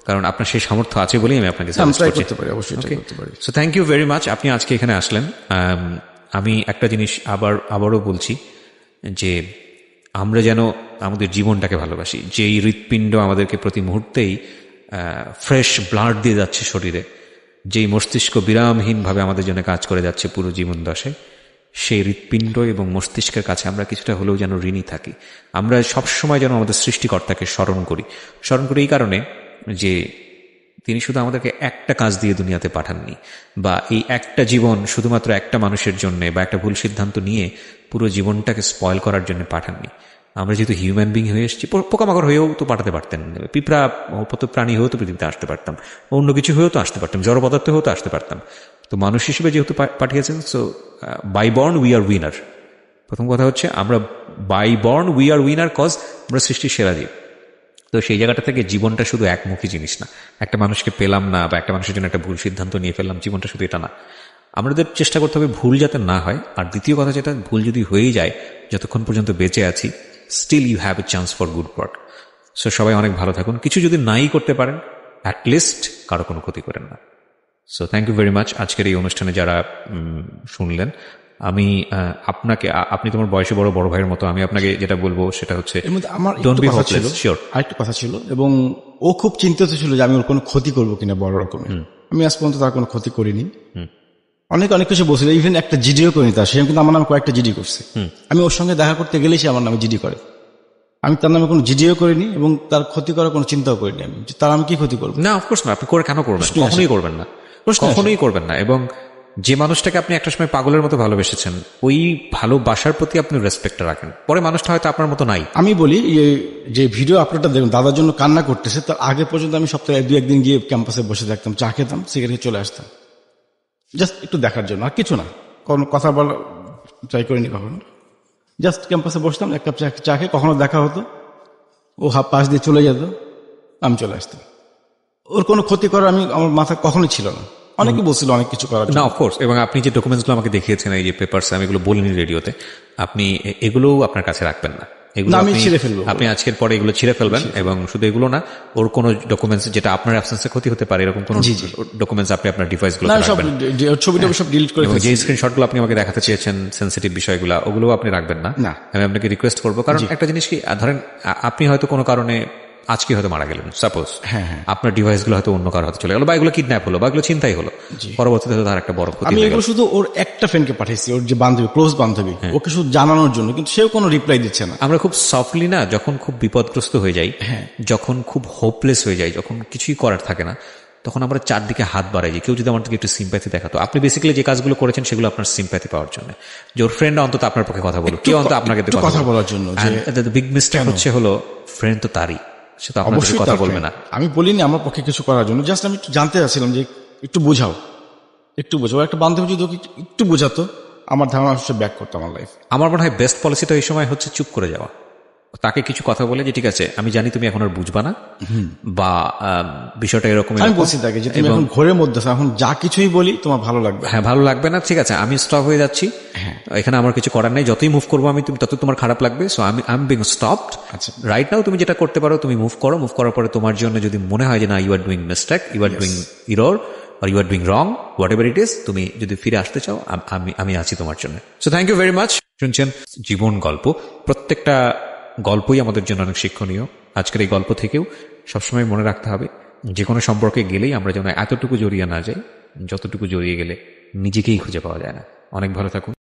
কারণ আপনার সেই সামর্থ্য আছে বলেই আমি আপনাকে সাজেস্ট ট্রাই করছি। করতে পারি, অবশ্যই ট্রাই করতে পারি। So thank you very much, আপনি আজকে এখানে আসলেন। আমি একটা জিনিস আবারও বলছি যে আমরা যেন আমাদের জীবনটাকে ভালোবাসি। যেই হৃৎপিণ্ড আমাদেরকে প্রতি মুহূর্তেই ফ্রেশ ব্লাড দিয়ে যাচ্ছে শরীরে, যেই মস্তিষ্ক বিরামহীনভাবে আমাদের জন্য কাজ করে যাচ্ছে পুরো জীবন দশায়, সেই হৃৎপিণ্ড এবং মস্তিষ্কের কাছে আমরা কিছুটা হলেও যেন ঋণী থাকি। আমরা সবসময় যেন আমাদের সৃষ্টিকর্তাকে স্মরণ করি এই কারণে যে তিনি শুধু আমাদেরকে একটা কাজ দিয়ে দুনিয়াতে পাঠাননি, বা এই একটা জীবন শুধুমাত্র একটা মানুষের জন্য বা একটা ভুল সিদ্ধান্ত নিয়ে পুরো জীবনটাকে স্পয়েল করার জন্য পাঠাননি। আমরা যেহেতু হিউম্যান বিং হয়ে এসেছি, পোকামাকড় হয়েও তো পাঠাতে পারতেন, পিঁপড়া প্রাণী হয়েও তো পৃথিবীতে আসতে পারতাম, অন্য কিছু হয়েও তো আসতে পারতাম, জড় পদার্থ হয়েও তো আসতে পারতাম। তো মানুষ হিসেবে যেহেতু পাঠিয়েছেন, so by born we are winner. প্রথম কথা হচ্ছে আমরা by born we are winner, cause আমরা সৃষ্টির সেরা জীব। তো সেই জায়গাটা থেকে জীবনটা শুধু একমুখী জিনিস না, একটা মানুষকে পেলাম না বা একটা মানুষের জন্য একটা ভুল সিদ্ধান্ত নিয়ে ফেললাম, জীবনটা শুধু এটা না। আমাদের চেষ্টা করতে হবে ভুল যাতে না হয়। আর দ্বিতীয় কথা যেটা, ভুল যদি হয়েই যায়, যতক্ষণ পর্যন্ত বেঁচে আছি, still you have a chance for good work. So সবাই অনেক ভালো থাকুন। কিছু যদি নাই করতে পারেন, অ্যাটলিস্ট কারো কোনো ক্ষতি করেন না। So thank you very much আজকের এই অনুষ্ঠানে যারা শুনলেন। আমি আপনাকে, আপনি তোমার বয়সে বড় ভাইয়ের মতো, আমি আপনাকে যেটা বলবো সেটা হচ্ছে এর মধ্যে আমার ডোন্ট বি কথা হোপলেস। ছিল, শিওর, আরেকটা কথা ছিল, এবং ও খুব চিন্তিত ছিল যে আমি ওর কোনো ক্ষতি করবো কিনা বড় রকমের। আমি আজ পর্যন্ত তার কোনো ক্ষতি করিনি। অনেক কিছু বলছিল, ইভেন একটা জিডিও করিনি তার, সে কিন্তু আমার নামে কয়েকটা জিডি করছে। আমি ওর সঙ্গে দেখা করতে গেলেই সে আমার নামে জিডি করে। আমি তার নামে কোনো জিডিও করিনি এবং তার ক্ষতি করার কোনো চিন্তাও করিনি আমি, যে তার আমি কি ক্ষতি করবো। না, অফকোর্স না, আপনি করে কেন করবেন? কখনোই করবেন না, কখনোই করবেন না। এবং যে মানুষটাকে আপনি একটা সময় পাগলের মতো ভালোবেসেছেন, ওই ভালোবাসার প্রতি আপনি রেসপেক্টটা রাখেন। পরে মানুষটা হয়তো আপনার মতো নাই। আমি বলি যে ভিডিও আপলোডটা দেখুন, দাদার জন্য কান্না করতেছে, তার আগে পর্যন্ত আমি সপ্তাহে 2-1 দিন গিয়ে ক্যাম্পাসে বসে থাকতাম, চা খেতাম, সিগারেট চলে আসতাম, জাস্ট একটু দেখার জন্য, আর কিছু না, কোনো কথা বলা ট্রাই করিনি কখনো। জাস্ট ক্যাম্পাসে বসতাম, এক কাপ চা খেয়ে, কখনো দেখা হতো, ও পাশ দিয়ে চলে যেত, আমি চলে আসতাম। ওর কোনো ক্ষতি করার আমার মাথা কখনোই ছিল না। অনেকে বলছিল অনেক কিছু করার জন্য। না, অফকোর্স। এবং আপনি যে ডকুমেন্টসগুলো আমাকে দেখিয়েছেন, এই যে পেপারস, আমি এগুলো বলিনি রেডিওতে, আপনি এগুলোও আপনার কাছে রাখবেন না। এগুলো না, আমি ছিঁড়ে ফেলবো। আপনি আজকের পরে এগুলো ছিঁড়ে ফেলবেন। এবং শুধু এগুলো না, ওর কোনো ডকুমেন্টস যেটা আপনার অ্যাবসেন্সে ক্ষতি হতে পারে এরকম কোনো ডকুমেন্টস আপনি আপনার ডিভাইসগুলো না, সব ছবিটা সব ডিলিট করে এবং ফেলছি। যে স্ক্রিনশটগুলো আপনি আমাকে দেখাতে চেয়েছেন সেনসিটিভ বিষয়গুলো, ওগুলো আপনি রাখবেন না। না। আমি আপনাকে রিকোয়েস্ট করবো, কারণ একটা জিনিস কি, ধরেন আপনি হয়তো কোনো কারণে আজকে হয়তো মারা গেলেন, সাপোজ, আপনার ডিভাইসগুলো হয়তো অন্য কারো হাতে চলে গেল, বা এগুলো কিডন্যাপ হলো, বা এগুলো চিন্তাই হলো, পরবর্তীতে হয়তো তার একটা বড় ক্ষতি আমি হয়ে গেল। এগুলো শুধু ওর একটা ফ্রেন্ডকে পাঠাইছি, ওর যে বান্ধবী, ক্লোজ বান্ধবী, ওকে শুধু জানানোর জন্য, কিন্তু সেও কোনো রিপ্লাই দিচ্ছে না। আমরা খুব সফটলি না, যখন খুব বিপদগ্রস্ত হয়ে যাই, যখন খুব হোপলেস হয়ে যাই, যখন কিছুই করার থাকে না, তখন আমরা চারদিকে হাত বাড়াই যে কেউ যদি আমার দিকে একটু সিম্প্যাথি দেখাতো। আপনি বেসিক্যালি যে কাজগুলো করেছেন সেগুলো আপনার সিম্প্যাথি পাওয়ার জন্য, যে ওর ফ্রেন্ড অন্তত আপনার পক্ষে কথা বলুক, কেউ অন্তত আপনাকে একটু কথা বলার জন্য। বিগ মিস্টেক হচ্ছে হলো, ফ্রেন্ড তো তারই, সে তো আপনার সাথে কথা বলবে না। আমি বলিনি আমার পক্ষে কিছু করার জন্য, জাস্ট আমি একটু জানতে চাচ্ছিলাম যে একটু বোঝাও, একটু বোঝাও। একটা বান্ধবী যদি ওকে একটু বোঝাতো, আমার ধারণা হচ্ছে ব্যাক করতো আমার লাইফ। আমার মনে হয় বেস্ট পলিসিটা এই সময় হচ্ছে চুপ করে যাওয়া, তাকে কিছু কথা বলে যে ঠিক আছে আমি জানি তুমি এখন আর বুঝবা না, বা বিষয়টা এরকম। আমি বলছি তাকে যে তুমি এখন ঘরের মধ্যে আছো, এখন যা কিছুই বলি তোমার ভালো লাগবে। হ্যাঁ, ভালো লাগবে না, ঠিক আছে, আমি স্টপ হয়ে যাচ্ছি, এখানে আমার কিছু করার নেই, যতই মুভ করবো আমি, তুমি তত তোমার খারাপ লাগবে, সো আমি বিং স্টপড রাইট নাও। তুমি যেটা করতে পারো তুমি মুভ করো, মুভ করার পরে তোমার জন্য যদি মনে হয় যে না, you are doing mistake, you are doing error, or you are doing wrong, whatever it is, তুমি যদি ফিরে আসতে চাও, আমি আছি তোমার জন্য। So thank you very much. শুনছেন জীবন গল্প, প্রত্যেকটা গল্পই আমাদের জন্য অনেক শিক্ষণীয়। আজকের এই গল্প থেকেও সবসময় মনে রাখতে হবে, যে কোনো সম্পর্কে গেলেই আমরা যেন এতটুকু জড়িয়ে না যাই যতটুকু জড়িয়ে গেলে নিজেকেই খুঁজে পাওয়া যায় না। অনেক ভালো থাকুন।